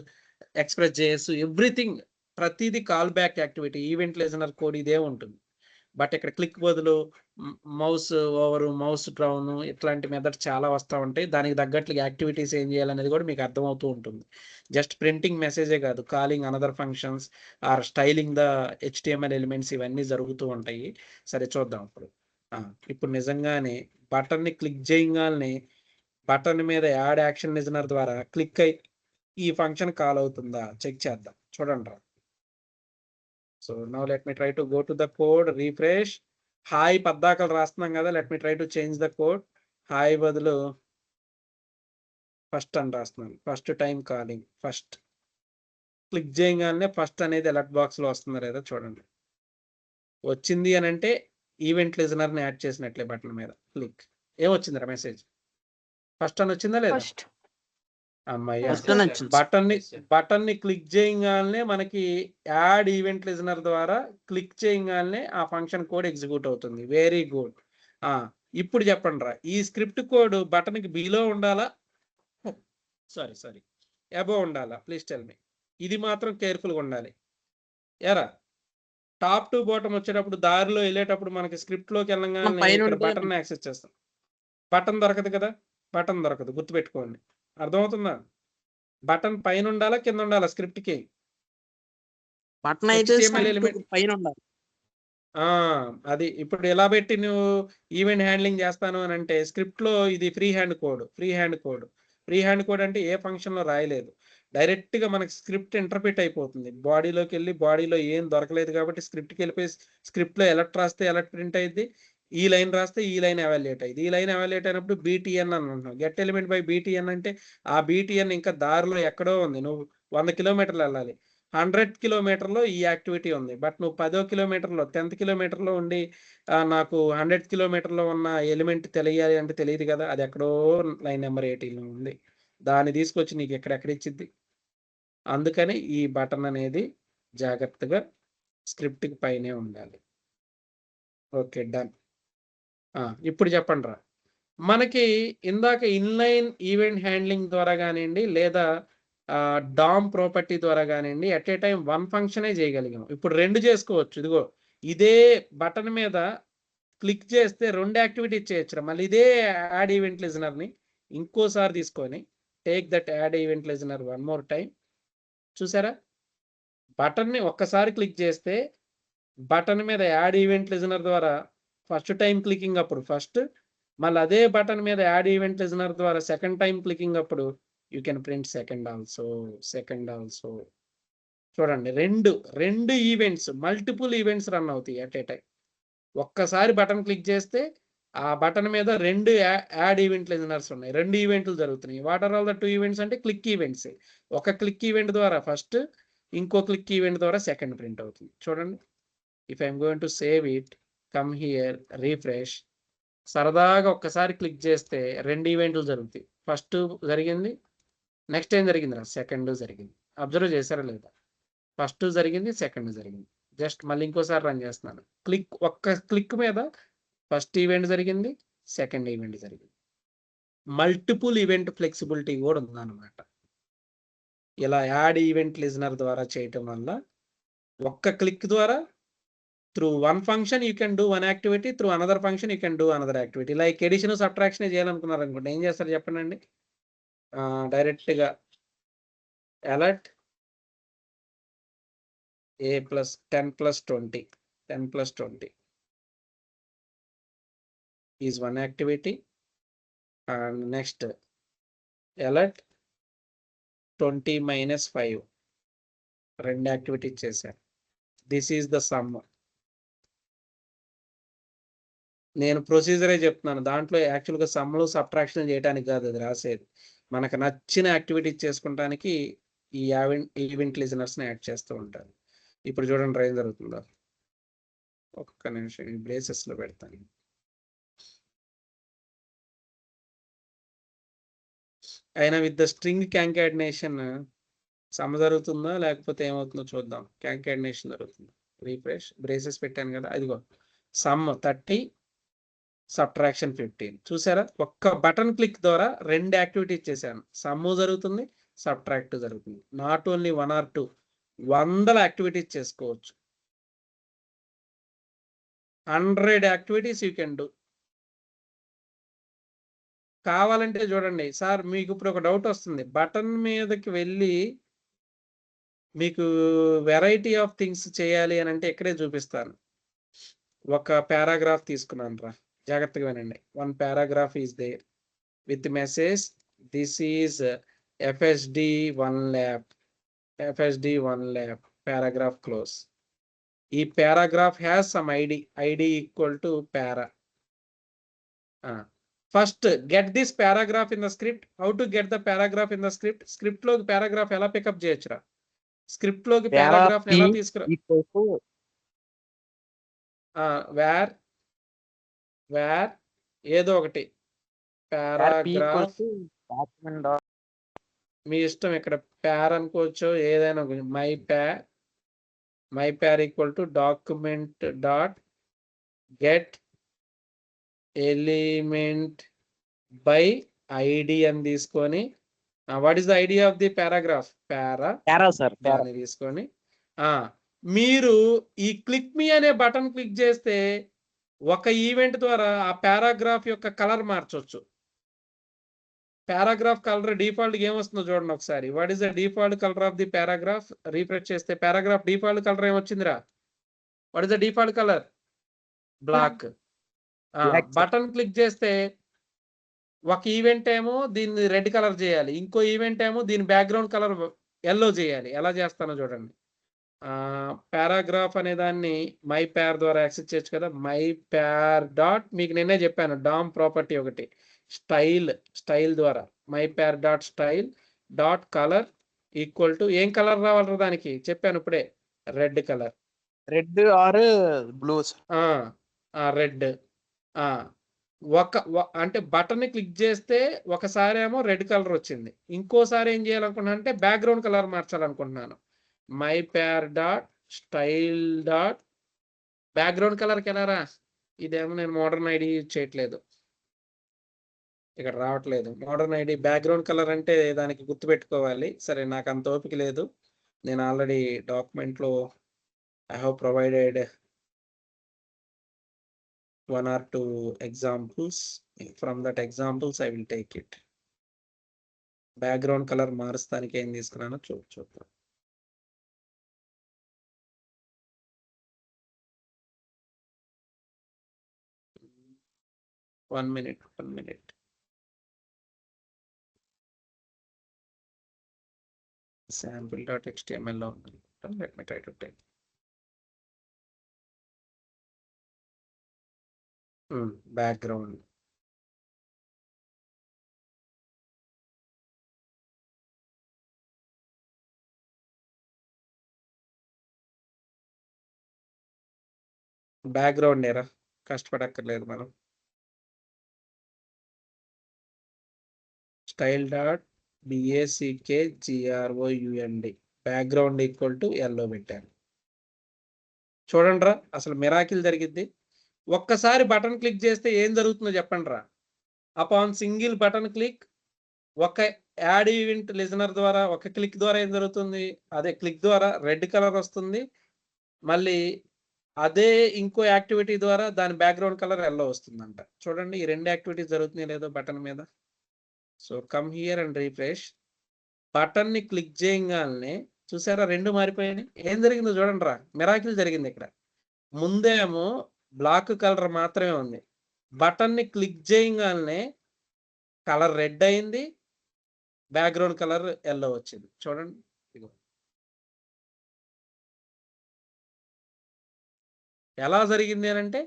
Express JS, everything, ప్రతిదీ callback activity. Event listener code ఇదే ఉంటుంది. బట్ ఇక్కడ క్లిక్ బదులు మౌస్ ఓవర్, మౌస్ డౌన్ ఇట్లాంటి మెథడ్స్ చాలా వస్తూ ఉంటాయి. దానికి తగ్గట్లు యాక్టివిటీస్ ఏం చేయాలనేది కూడా మీకు అర్థమవుతూ ఉంటుంది. జస్ట్ ప్రింటింగ్ మెసేజే కాదు, calling another functions or styling the HTML elements ఇవన్నీ జరుగుతూ ఉంటాయి. సరే చూద్దాం ఇప్పుడు నిజంగానే బటన్ ని క్లిక్ చేయగానే బటన్ మీద యాడ్ యాక్షన్ లిజనర్ ద్వారా క్లిక్ ఈ ఫంక్షన్ కాల్ అవుతుందా చెక్ చేద్దాం. చూడండి రా. So now let me try to go to the code, refresh. Hi పద్దాకలు రాస్తున్నాం కదా, let me try to change the code. Hi బదులు ఫస్ట్ అని రాస్తున్నాను. First time calling. First click చేయగానే ఫస్ట్ అనేది అలర్ట్ బాక్స్ లో వస్తుందా లేదా చూడండి. వచ్చింది అని అంటే ఈవెంట్ లిజనర్ ని యాడ్ చేసినట్లే బటన్ మీద క్లిక్. ఏమొచ్చిందిరా మెసేజ్? ఫస్ట్ అని వచ్చిందా లేదా? ఫస్ట్ అమ్మయ్య. ఫస్ట్ అని వచ్చింది. బటన్ ని క్లిక్ చేయగానే మనకి యాడ్ ఈవెంట్ లిజనర్ ద్వారా క్లిక్ చేయగానే ఆ ఫంక్షన్ కోడ్ ఎగ్జిక్యూట్ అవుతుంది. Very good. ఇప్పుడు చెప్పండి రా, ఈ స్క్రిప్ట్ కోడ్ బటన్ కి బిలో ఉండాలా, సారీ అబోవ్ ఉండాలా? ప్లీజ్ టెల్ మీ. ఇది మాత్రం కేర్ఫుల్ గా ఉండాలి. ఎరా టాప్ టు బాటమ్ వచ్చేటప్పుడు దారిలో వెళ్ళేటప్పుడు మనకి స్క్రిప్ట్ లోకి వెళ్ళగానే పైన ఇక్కడ ఉంటే బటన్ యాక్సెస్ చేస్తాం. బటన్ దొరకదు కదా, బటన్ దొరకదు, గుర్తుపెట్టుకోండి. అర్థమవుతుందా? బటన్ పైన ఉండాలా కింద ఉండాలా స్క్రిప్ట్ కి? బటన్ అయితే HTML ఎలిమెంట్ పైన ఉండాలి. అది ఇప్పుడు ఎలా పెట్టి నువ్వు ఈవెంట్ హ్యాండ్లింగ్ చేస్తాను అని అంటే, స్క్రిప్ట్ లో ఇది ఫ్రీ హ్యాండ్ కోడ్ అంటే ఏ ఫంక్షన్ లో రాయలేదు, డైరెక్ట్ గా మనకి స్క్రిప్ట్ ఇంటర్ప్రిట్ అయిపోతుంది. బాడీలోకి వెళ్ళి బాడీలో ఏం దొరకలేదు కాబట్టి స్క్రిప్ట్కి వెళ్ళిపోయి స్క్రిప్ట్ లో ఎలర్ట్ రాస్తే ఎలర్ట్ ప్రింట్ అయింది, ఈ లైన్ రాస్తే ఈ లైన్ ఎవాల్యుయేట్ అయింది. ఈ లైన్ ఎవాల్యుయేట్ అయినప్పుడు బీటీఎన్ అని అంటున్నాం. గెట్ ఎలిమెంట్ బై బీటీఎన్ అంటే ఆ బీటీఎన్ ఇంకా దారిలో ఎక్కడో ఉంది, నువ్వు 100 కిలోమీటర్లు వెళ్ళాలి, 100 కిలోమీటర్లో ఈ యాక్టివిటీ ఉంది. బట్ నువ్వు 10వ కిలోమీటర్లో 10th కిలోమీటర్లో ఉండి నాకు 100 కిలోమీటర్లో ఉన్న ఎలిమెంట్ తెలియాలి అంటే తెలియదు కదా, అది ఎక్కడో లైన్ నెంబర్ 18లో ఉంది. దాన్ని తీసుకొచ్చి నీకు ఎక్కడెక్కడ ఇచ్చింది. అందుకని ఈ బటన్ అనేది జాగ్రత్తగా స్క్రిప్ట్కి పైనే ఉండాలి. Okay done. ఇప్పుడు చెప్పండి రా, మనకి ఇందాక ఇన్లైన్ ఈవెంట్ హ్యాండ్లింగ్ ద్వారా కానివ్వండి లేదా డామ్ ప్రాపర్టీ ద్వారా కానివ్వండి ఎట్ ఏ టైం 1 ఫంక్షనే చేయగలిగాం. ఇప్పుడు 2 చేసుకోవచ్చు. ఇదిగో ఇదే బటన్ మీద క్లిక్ చేస్తే 2 యాక్టివిటీ చేయొచ్చు. మళ్ళీ ఇదే యాడ్ ఈవెంట్ లిజనర్ ని ఇంకోసారి తీసుకొని take that add event listener one more time. చూసారా, బటన్ ని ఒక్కసారి క్లిక్ చేస్తే బటన్ మీద యాడ్ ఈవెంట్ లిజనర్ ద్వారా ఫస్ట్ టైం క్లికింగ్ అప్పుడు ఫస్ట్, మళ్ళీ అదే బటన్ మీద యాడ్ ఈవెంట్ లిజనర్ ద్వారా సెకండ్ టైం క్లికింగ్ అప్పుడు you can print second also. చూడండి, రెండు ఈవెంట్స్, మల్టిపుల్ ఈవెంట్స్ రన్ అవుతాయి అట్ ఏ టైం. ఒక్కసారి బటన్ క్లిక్ చేస్తే ఆ బటన్ మీద 2 యాడ్ ఈవెంట్ లిజనర్స్ ఉన్నాయి, 2 ఈవెంట్లు జరుగుతున్నాయి. What are all the 2 events అంటే క్లిక్ ఈవెంట్స్. ఒక క్లిక్ ఈవెంట్ ద్వారా ఫస్ట్, ఇంకో క్లిక్ ఈవెంట్ ద్వారా సెకండ్ ప్రింట్ అవుతుంది. చూడండి, if I'm going to save it, come here, refresh. సరదాగా ఒక్కసారి క్లిక్ చేస్తే 2 ఈవెంట్లు జరుగుతాయి. ఫస్ట్ జరిగింది, నెక్స్ట్ ఏం జరిగిందిరా, సెకండ్ జరిగింది. అబ్జర్వ్ చేశారా లేదా? ఫస్ట్ జరిగింది, సెకండ్ జరిగింది. జస్ట్ మళ్ళీ ఇంకోసారి రన్ చేస్తున్నాను. ఒక్క క్లిక్ మీద ఫస్ట్ ఈవెంట్ జరిగింది, సెకండ్ ఈవెంట్ జరిగింది. మల్టిపుల్ ఈవెంట్ ఫ్లెక్సిబిలిటీ కూడా ఉందన్నమాట. ఇలా యాడ్ ఈవెంట్ లిజనర్ ద్వారా చేయటం వల్ల ఒక్క క్లిక్ ద్వారా through one function you can do one activity, through another function you can do another activity. Like addition subtraction చేయాలనుకున్నారు అనుకోండి, ఏం చేస్తారు చెప్పండి. డైరెక్ట్ గా alert a plus 10 plus 20 is one activity, and next alert 20 minus 5 రెండు యాక్టివిటీ చేశారు. This is the sum. నేను ప్రొసీజరే చెప్తున్నాను, దాంట్లో యాక్చువల్గా సమ్లు సబ్ట్రాక్షన్ చేయడానికి కాదు అది రాసేది. మనకు నచ్చిన యాక్టివిటీ చేసుకుంటానికి ఈ ఈవెంట్ లిజనర్స్ని యాడ్ చేస్తూ ఉంటారు. ఇప్పుడు చూడండి ఏం జరుగుతుందో. ఒక్క నిమిషం బ్రేసెస్లో పెడతాను. అయినా విత్ ద స్ట్రింగ్ కాంకాటినేషన్ సమ్ జరుగుతుందా లేకపోతే ఏమవుతుందో చూద్దాం. కాంకాటినేషన్ జరుగుతుంది. రీఫ్రెష్, బ్రేసెస్ పెట్టాను కదా, అదిగో సమ్ 30 సబ్ట్రాక్షన్ 15. చూసారా, ఒక్క బటన్ క్లిక్ ద్వారా 2 యాక్టివిటీస్ చేశాను. సమ్ జరుగుతుంది, సబ్ట్రాక్ట్ జరుగుతుంది. నాట్ ఓన్లీ 1 or 2, 100 యాక్టివిటీస్ చేసుకోవచ్చు. 100 యాక్టివిటీస్ యూ కెన్ డూ. కావాలంటే చూడండి సార్, మీకు ఇప్పుడు ఒక డౌట్ వస్తుంది. బటన్ మీదకి వెళ్ళి మీకు వెరైటీ ఆఫ్ థింగ్స్ చేయాలి అని అంటే ఇక్కడే చూపిస్తాను. ఒక పారాగ్రాఫ్ తీసుకున్నాను రా, జాగ్రత్తగా వినండి. 1 paragraph is there with message. This is FSD1 lab, FSD1 lab, paragraph close. ఈ paragraph has some ID equal to para. First, get this paragraph in the script. How to get the paragraph in the script? Script లోకి paragraph ఎలా పికప్ చేయొచ్చురా? స్క్రిప్ట్ లోకి paragraph ని ఎలా తీసుకురా? వేర్ ఏదో ఒకటి paragraph మీ ఇష్టం, ఇక్కడ ప్యార్ అనుకోవచ్చు, ఏదైనా my para equal to document dot get element by ID అని తీసుకొని what is the idea of the paragraph? దాన్ని తీసుకొని మీరు ఈ క్లిక్ మీ అనే బటన్ క్లిక్ చేస్తే ఒక ఈవెంట్ ద్వారా ఆ పారాగ్రాఫ్ యొక్క కలర్ మార్చొచ్చు. పారాగ్రాఫ్ కలర్ డిఫాల్ట్ ఏమొస్తుందో చూడండి ఒకసారి. What is the default colour of the paragraph? Refresh చేస్తే పారాగ్రాఫ్ డిఫాల్ట్ కలర్ ఏమొచ్చిందిరా? What is the default colour? Black. Button click చేస్తే ఒక ఈవెంట్ ఏమో దీన్ని రెడ్ కలర్ చేయాలి, ఇంకో ఈవెంట్ ఏమో దీని బ్యాక్గ్రౌండ్ కలర్ ఎల్లో చేయాలి. ఎలా చేస్తానో చూడండి. పారాగ్రాఫ్ అనే దాన్ని మై ప్యార్ ద్వారా యాక్సెస్ చేయొచ్చు కదా. మై ప్యార్ డాట్, మీకు నిన్నే చెప్పాను డామ్ ప్రాపర్టీ ఒకటి, స్టైల్ ద్వారా my Pyaar dot style dot colour equal to ఏం కలర్ రావాలి దానికి చెప్పాను ఇప్పుడే, red colour. Red or blue? Red. అంటే బటన్ ని క్లిక్ చేస్తే ఒకసారి ఏమో రెడ్ కలర్ వచ్చింది, ఇంకోసారి ఏం చేయాలనుకుంటున్నా అంటే బ్యాక్గ్రౌండ్ కలర్ మార్చాలనుకుంటున్నాను. My Pyaar dot style dot background colour కలరా? ఇదేమో నేను మోడర్న్ ఐడి యూజ్ చేయట్లేదు, ఇక్కడ రావట్లేదు మోడర్న్ ఐడి. బ్యాక్గ్రౌండ్ కలర్ అంటే దానికి గుర్తుపెట్టుకోవాలి. సరే, నాకు అంత ఓపిక లేదు. నేను ఆల్రెడీ డాక్యుమెంట్లో I have provided 1 or 2 examples. From that examples I will take it. Background colour మారుస్తానికి ఏం తీసుకున్నానో చూద్దాం. One minute. Sample.html లో ఉంది. Let me try to take. Background. Background ఏరా, కష్టపడక్కర్లేదు మనం. Style dot BACKGROUND background equal to yellow పెట్టాను. చూడండి రా, అసలు మిరాకిల్ జరిగింది. ఒక్కసారి బటన్ క్లిక్ చేస్తే ఏం జరుగుతుందో చెప్పండి రా. అపాన్ సింగిల్ బటన్ క్లిక్, ఒక యాడ్ ఈవెంట్ లిజనర్ ద్వారా ఒక క్లిక్ ద్వారా ఏం జరుగుతుంది? అదే క్లిక్ ద్వారా రెడ్ కలర్ వస్తుంది, మళ్ళీ అదే ఇంకో యాక్టివిటీ ద్వారా దాని బ్యాక్గ్రౌండ్ కలర్ ఎల్లో వస్తుందంట. చూడండి, ఈ రెండు యాక్టివిటీస్ జరుగుతున్నాయి లేదో బటన్ మీద. So come here and refresh. Button ని క్లిక్ చేయగానే చూసారా, రెండు మారిపోయాయి. ఏం జరిగిందో చూడండి రా, మిరాకిల్ జరిగింది. ఇక్కడ ముందేమో బ్లాక్ కలర్ మాత్రమే ఉంది, బటన్ ని క్లిక్ చేయగానే కలర్ రెడ్ అయింది, బ్యాక్గ్రౌండ్ కలర్ ఎల్లో వచ్చింది. చూడండి, ఎలా జరిగింది అని అంటే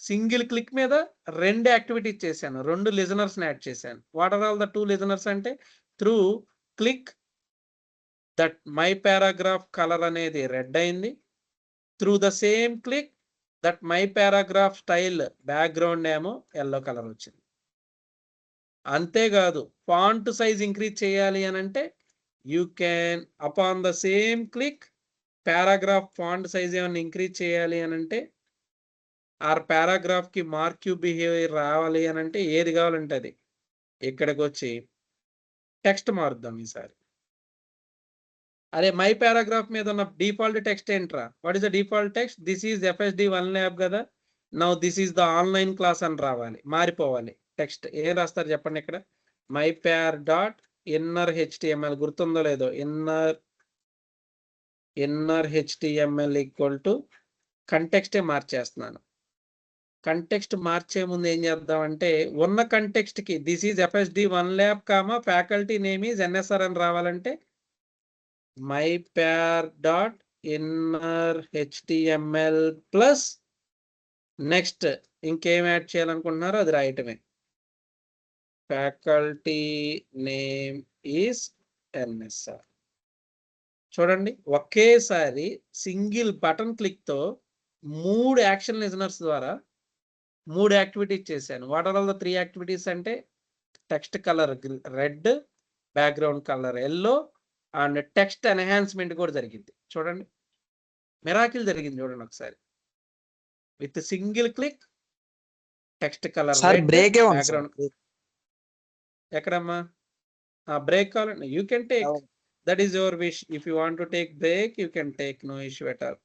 సింగిల్ క్లిక్ మీద రెండు యాక్టివిటీస్ చేశాను, రెండు లిజనర్స్ ని యాడ్ చేశాను. What are all the 2 listeners అంటే through click that my paragraph colour అనేది రెడ్ అయింది, through the same click that my paragraph style background ఏమో ఎల్లో కలర్ వచ్చింది. అంతేకాదు, ఫాంట్ సైజ్ ఇంక్రీజ్ చేయాలి అని అంటే you can upon the same click paragraph font size ఏమైనా ఇంక్రీజ్ చేయాలి అని అంటే, ఆర్ పారాగ్రాఫ్ కి మార్క్యూ బిహేవియర్ రావాలి అని అంటే ఏది కావాలంటే అది ఇక్కడికి వచ్చి టెక్స్ట్ మారుద్దాం ఈసారి. అదే మై పారాగ్రాఫ్ మీద ఉన్న డిఫాల్ట్ టెక్స్ట్ ఏంట్రా? What is the default text? This is FSD1 lab కదా, now this is the online class అని రావాలి, మారిపోవాలి టెక్స్ట్. ఏం రాస్తారు చెప్పండి ఇక్కడ? My Pyaar dot inner HTML, గుర్తుందో లేదో, ఇన్నర్ HTML ఈక్వల్ టు కంటెక్స్టే మార్చేస్తున్నాను. కంటెక్స్ట్ మార్చే ముందు ఏం చేద్దామంటే ఉన్న కంటెక్స్ట్ కి this is FSD 1 lab faculty name is NSR అని రావాలంటే mypar dot inner HTML plus next ఇంకేం యాడ్ చేయాలనుకుంటున్నారో అది రాయటమే. Faculty name is NSR. చూడండి ఒకేసారి సింగిల్ బటన్ క్లిక్ తో 3 యాక్షన్ లిజనర్స్ ద్వారా 3 యాక్టివిటీస్ చేశాను. What are all the 3 activities అంటే text colour red, background colour yellow and text enhancement కూడా జరిగింది. చూడండి మిరాకిల్ జరిగింది చూడండి ఒకసారి. With single click text colour sir break background. ఎక్కడమ్మా బ్రేక్ కావాలండి you can take, that is your wish. If you want to take break you can take, no issue at all.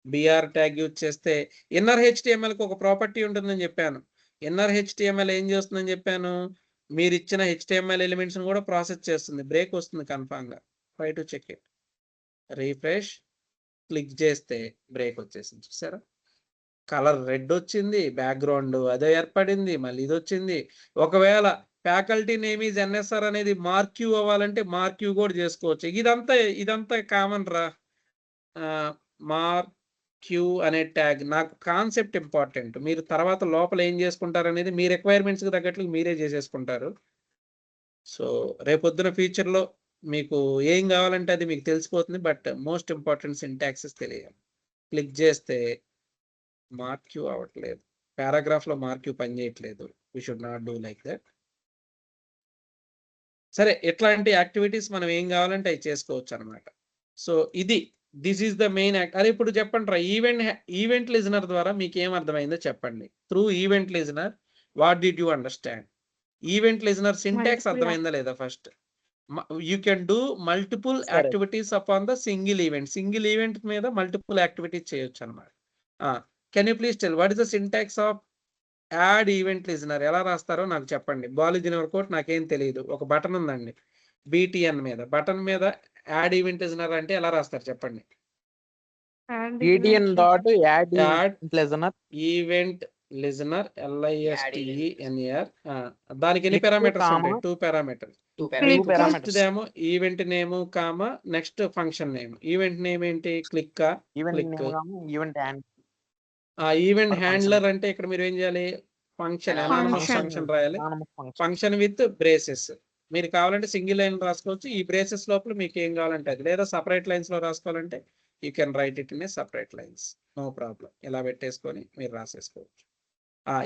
BR tag use చేస్తే ఇన్నర్ HTML కి ఒక ప్రాపర్టీ ఉంటుందని చెప్పాను. ఇన్నర్ HTML ఏం చేస్తుందని చెప్పాను, మీరు ఇచ్చిన HTML ఎలిమెంట్స్ కూడా ప్రాసెస్ చేస్తుంది. బ్రేక్ వస్తుంది కన్ఫామ్ గా. Try to check it. Refresh click చేస్తే బ్రేక్ వచ్చేసింది. చూసారా కలర్ రెడ్ వచ్చింది, బ్యాక్గ్రౌండ్ అదే ఏర్పడింది, మళ్ళీ ఇది వచ్చింది. ఒకవేళ ఫ్యాకల్టీ నేమ్ ఈజ్ NSR అనేది మార్క్యూ అవ్వాలంటే మార్క్యూ కూడా చేసుకోవచ్చు. ఇదంతా కామన్ రా. మార్క్యూ అనే ట్యాగ్ నాకు కాన్సెప్ట్ ఇంపార్టెంట్. మీరు తర్వాత లోపల ఏం చేసుకుంటారు అనేది మీ రిక్వైర్మెంట్స్కి తగ్గట్లు మీరే చేసేసుకుంటారు. సో రేపొద్దున ఫ్యూచర్లో మీకు ఏం కావాలంటే అది మీకు తెలిసిపోతుంది. బట్ మోస్ట్ ఇంపార్టెంట్ సింటాక్సెస్ తెలియాలి. క్లిక్ చేస్తే మార్క్యూ అవ్వట్లేదు, పారాగ్రాఫ్ లో మార్క్యూ పని చేయట్లేదు. We should not do like that. సరే ఇట్లాంటి యాక్టివిటీస్ మనం ఏం కావాలంటే అవి చేసుకోవచ్చు అనమాట. So this is the main act. అరే ఇప్పుడు చెప్పండి రా, ఈవెంట్ లిజనర్ ద్వారా మీకు ఏం అర్థమైందో చెప్పండి. Through event listener what did you understand? Event listener syntax అర్థమైందా లేదా? First you can do multiple activities upon the single event. Single event మీద మల్టిపుల్ యాక్టివిటీస్ చేయొచ్చు అనమాట. Can you please tell what is the syntax of add event listener? ఎలా రాస్తారో నాకు చెప్పండి. బాలిజిన్ వర్కౌట్ నాకేం తెలియదు. ఒక బటన్ ఉందండి BTN మీద, బటన్ మీద యాడ్ ఈవెంట్ లిజనర్ అంటే ఎలా రాస్తారు చెప్పండి? BTN dot add add listener event listener LISTENER. దానికి ఎన్ని Click, పారామీటర్స్ comma, ఉంటాయి? 2 parameters. 2 two parameters. parameters. First ఏమో event name comma next function name. Event name ఏంటి? Click. Event click. Event hand event Or handler అంటే ఇక్కడ మీరు ఏం చేయాలి? ఫంక్షన్ అనానమస్ ఫంక్షన్ రాయాలి. Function with braces. మీరు కావాలంటే సింగిల్ లైన్ రాసుకోవచ్చు. ఈ బ్రేసెస్ లోపల మీకు ఏం కావాలంటే అది, లేదా సపరేట్ లైన్స్ లో రాసుకోవాలంటే you can write it in a separate lines, no problem. ఇలా పెట్టేసుకొని మీరు రాసేసుకోవచ్చు.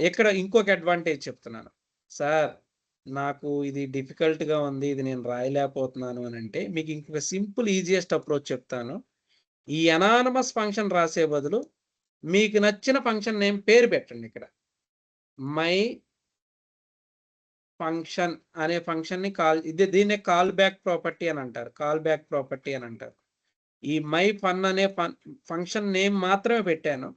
ఇక్కడ ఇంకొక అడ్వాంటేజ్ చెప్తున్నాను సార్, నాకు ఇది డిఫికల్ట్ గా ఉంది, ఇది నేను రాయలేకపోతున్నాను అని అంటే మీకు ఇంకొక సింపుల్ ఈజియెస్ట్ అప్రోచ్ చెప్తాను. ఈ అనానమస్ ఫంక్షన్ రాసే బదులు మీకు నచ్చిన ఫంక్షన్ నేమ్ పేరు పెట్టండి. ఇక్కడ మై ఫంక్షన్ అనే ఫంక్షన్ ని దీన్నే కాల్ బ్యాక్ ప్రాపర్టీ అని అంటారు. కాల్ బ్యాక్ ప్రాపర్టీ అని అంటారు. ఈ మై ఫన్ అనే ఫంక్షన్ నేమ్ మాత్రమే పెట్టాను.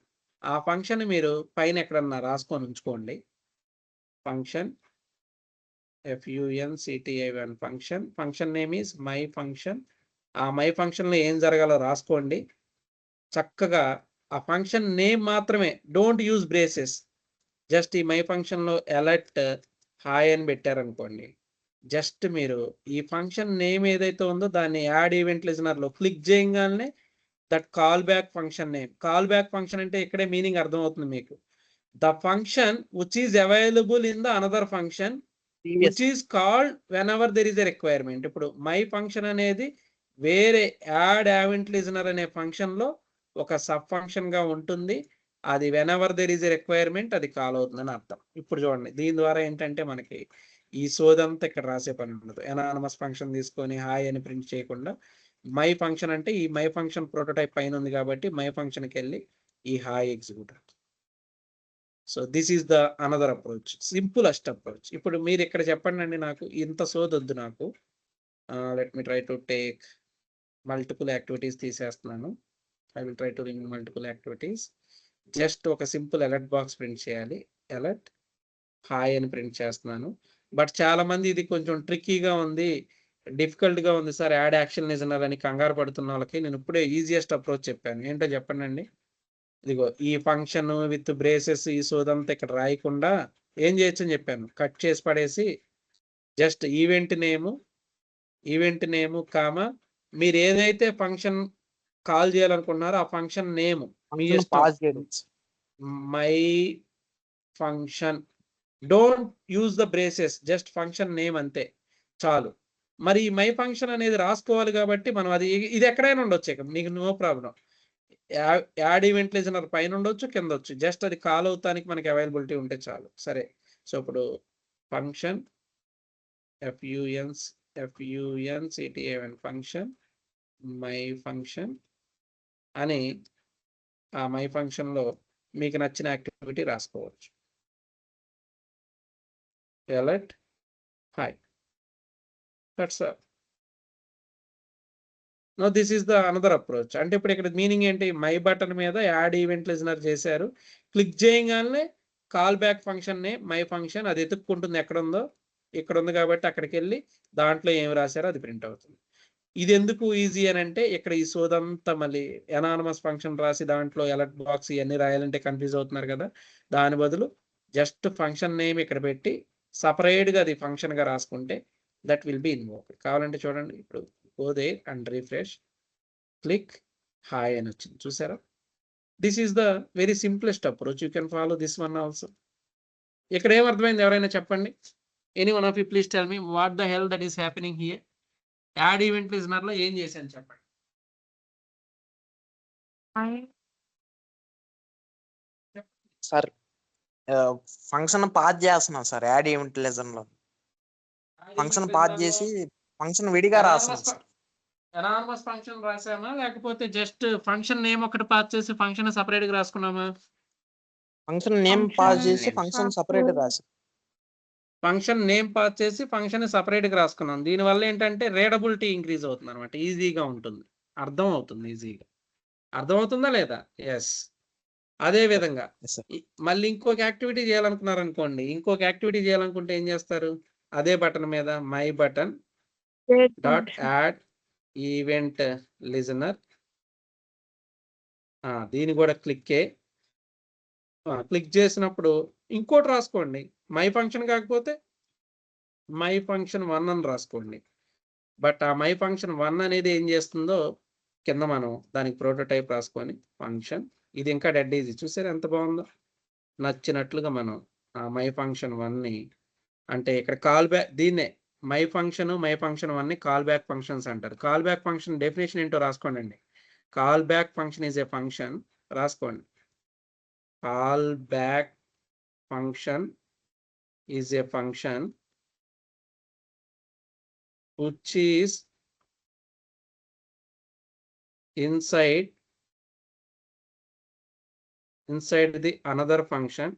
ఆ ఫంక్షన్ మీరు పైన ఎక్కడన్నా రాసుకొని ఉంచుకోండి. Function FUNCTION function name is my function. ఆ మై ఫంక్షన్ లో ఏం జరగాలో రాసుకోండి చక్కగా. ఆ ఫంక్షన్ నేమ్ మాత్రమే, డోంట్ యూజ్ బ్రేసెస్. జస్ట్ ఈ మై ఫంక్షన్ లో అలర్ట్ హాయ్ అని పెట్టారనుకోండి, జస్ట్ మీరు ఈ ఫంక్షన్ నేమ్ ఏదైతే ఉందో దాన్ని యాడ్ ఈవెంట్ లిజనర్ లో క్లిక్ చేయగానే that call back function name. Call back function అంటే ఇక్కడే మీనింగ్ అర్థమవుతుంది మీకు. The function which is available in the another function which is called when ever there is a requirement. ఇప్పుడు మై ఫంక్షన్ అనేది వేరే యాడ్ ఈవెంట్ లిజనర్ అనే ఫంక్షన్ లో ఒక సబ్ ఫంక్షన్ గా ఉంటుంది. అది when ever there is a requirement అది కాల్ అవుతుందని అర్థం. ఇప్పుడు చూడండి, దీని ద్వారా ఏంటంటే మనకి ఈ సోదంతా ఇక్కడ రాసే పని ఉండదు. ఎనానమస్ ఫంక్షన్ తీసుకొని హాయ్ అని ప్రింట్ చేయకుండా మై ఫంక్షన్ అంటే ఈ మై ఫంక్షన్ ప్రోటోటైప్ పైన ఉంది కాబట్టి మై ఫంక్షన్కి వెళ్ళి ఈ హాయ్ ఎగ్జిక్యూట్ అవుతుంది. So this is the another approach, simplest approach. ఇప్పుడు మీరు ఇక్కడ చెప్పండి అండి, నాకు ఇంత సోదొద్దు నాకు. Let me try to take multiple activities తీసేస్తున్నాను. I will try to remove multiple activities. Just ఒక సింపుల్ అలర్ట్ బాక్స్ ప్రింట్ చేయాలి. అలర్ట్ హాయ్ అని ప్రింట్ చేస్తున్నాను. బట్ చాలా మంది ఇది కొంచెం ట్రిక్కీగా ఉంది, డిఫికల్ట్ గా ఉంది సార్ యాడ్ యాక్షన్ లిజనర్ అని కంగారు పడుతున్న వాళ్ళకి నేను ఇప్పుడే ఈజియెస్ట్ అప్రోచ్ చెప్పాను. ఏంటో చెప్పండి అండి. ఇదిగో ఈ ఫంక్షన్ విత్ బ్రేసెస్ ఈ సోదంతా ఇక్కడ రాయకుండా ఏం చేయొచ్చు అని చెప్పాను, కట్ చేసి పడేసి జస్ట్ ఈవెంట్ నేము కామ మీరు ఏదైతే ఫంక్షన్ కాల్ చేయాలనుకున్నారో ఆ ఫంక్షన్ నేమ్ మీ Function ఇష్టం. pause చేయడం. My function don't use the braces, just function name అంతే చాలు. మరి ఈ మై ఫంక్షన్ అనేది రాసుకోవాలి కాబట్టి మనం అది ఇది ఎక్కడైనా ఉండొచ్చు, ఇక మీకు no problem. Add event listener పైన ఉండొచ్చు, కింద వచ్చు, జస్ట్ అది కాల్ అవుతానికి మనకి అవైలబిలిటీ ఉంటే చాలు. సరే, సో ఇప్పుడు function FUNCTAN function my function అని ఆ మై ఫంక్షన్లో మీకు నచ్చిన యాక్టివిటీ రాసుకోవచ్చు. Alert hi, that's all. No this is the another approach. అంటే ఇప్పుడు ఇక్కడ మీనింగ్ ఏంటి, మై బటన్ మీద యాడ్ ఈవెంట్ లిజనర్ చేశారు, క్లిక్ చేయగానే కాల్ బ్యాక్ ఫంక్షన్ నే మై ఫంక్షన్ అది ఎత్తుక్కుంటుంది, ఎక్కడ ఉందో ఇక్కడ ఉంది కాబట్టి అక్కడికి వెళ్ళి దాంట్లో ఏం రాశారో అది ప్రింట్ అవుతుంది. ఇది ఎందుకు ఈజీ అని అంటే ఇక్కడ ఈ సోదంతా మళ్ళీ ఎనానమస్ ఫంక్షన్ రాసి దాంట్లో ఎలర్ట్ బాక్స్ ఇవన్నీ రాయాలంటే కన్ఫ్యూజ్ అవుతున్నారు కదా, దాని బదులు జస్ట్ ఫంక్షన్ నేమ్ ఇక్కడ పెట్టి సపరేట్గా అది ఫంక్షన్గా రాసుకుంటే దట్ విల్ బి ఇన్వోక్డ్. కావాలంటే చూడండి, ఇప్పుడు go there and refresh, click hi అని వచ్చింది, చూసారా? This is the very simplest approach, you can follow this one also. ఇక్కడ ఏం అర్థమైంది ఎవరైనా చెప్పండి? Any one of you please tell me what the hell that is happening here. Add event listener లో ఏం చేశాను చెప్పండి. సార్ ఫంక్షన్ పాస్ చేస్తున్నాం సార్, యాడ్ ఈవెంట్ లెజన్ లో ఫంక్షన్ పాస్ చేసి ఫంక్షన్ విడిగా రాస్తున్నాం సార్. ఎనానమస్ ఫంక్షన్ రాసామా లేకపోతే జస్ట్ ఫంక్షన్ నేమ్ ఒకటి పాస్ చేసి ఫంక్షన్ సపరేట్ గా రాసుకున్నామా? ఫంక్షన్ నేమ్ పాస్ చేసి ఫంక్షన్ సపరేట్ రాసి ఫంక్షన్ నేమ్ పాస్ చేసి ఫంక్షన్ సపరేట్ గా రాసుకున్నాం. దీనివల్ల ఏంటంటే రీడబిలిటీ ఇంక్రీజ్ అవుతుంది అనమాట, ఈజీగా ఉంటుంది, అర్థం అవుతుంది ఈజీగా. అర్థమవుతుందా లేదా? ఎస్. అదే విధంగా మళ్ళీ ఇంకొక యాక్టివిటీ చేయాలనుకున్నారు అనుకోండి, ఇంకొక యాక్టివిటీ చేయాలనుకుంటే ఏం చేస్తారు, అదే బటన్ మీద my button dot add event listener, దీన్ని కూడా క్లిక్ చేసినప్పుడు ఇంకోటి రాసుకోండి, మై ఫంక్షన్ కాకపోతే మై ఫంక్షన్ 1 అని రాసుకోండి. బట్ ఆ మై ఫంక్షన్ 1 అనేది ఏం చేస్తుందో కింద మనం దానికి ప్రోటోటైప్ రాసుకొని ఫంక్షన్, ఇది ఇంకా డెడ్ ఈజీ, చూసారు ఎంత బాగుందో. నచ్చినట్లుగా మనం ఆ మై ఫంక్షన్ 1ని, అంటే ఇక్కడ కాల్ బ్యాక్, దీన్నే మై ఫంక్షన్ 1ని కాల్ బ్యాక్ ఫంక్షన్స్ అంటారు. కాల్ బ్యాక్ ఫంక్షన్ డెఫినేషన్ ఏంటో రాసుకోండి అండి. Callback function is a function, రాసుకోండి. Callback function is a function which is inside the another function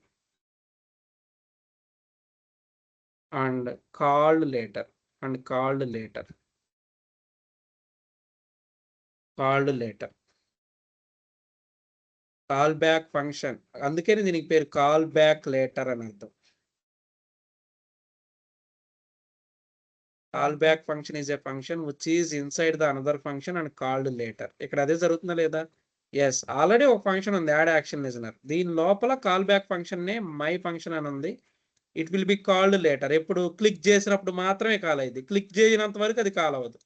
and called later. Call back function, అందుకని దీనికి పేరు కాల్ బ్యాక్ లేటర్ అని అర్థం. Call back function is a function which is inside the another function and called later. ఇక్కడ అదే జరుగుతుందా లేదా? ఎస్, ఆల్రెడీ ఒక ఫంక్షన్ ఉంది యాడ్ యాక్షన్ లిజనర్, దీని లోపల కాల్ బ్యాక్ ఫంక్షన్ నే మై ఫంక్షన్ అని ఉంది. It will be called later. ఎప్పుడు క్లిక్ చేసినప్పుడు మాత్రమే కాల్ అయ్యింది, క్లిక్ చేయనంత వరకు అది కాల్ అవ్వదు,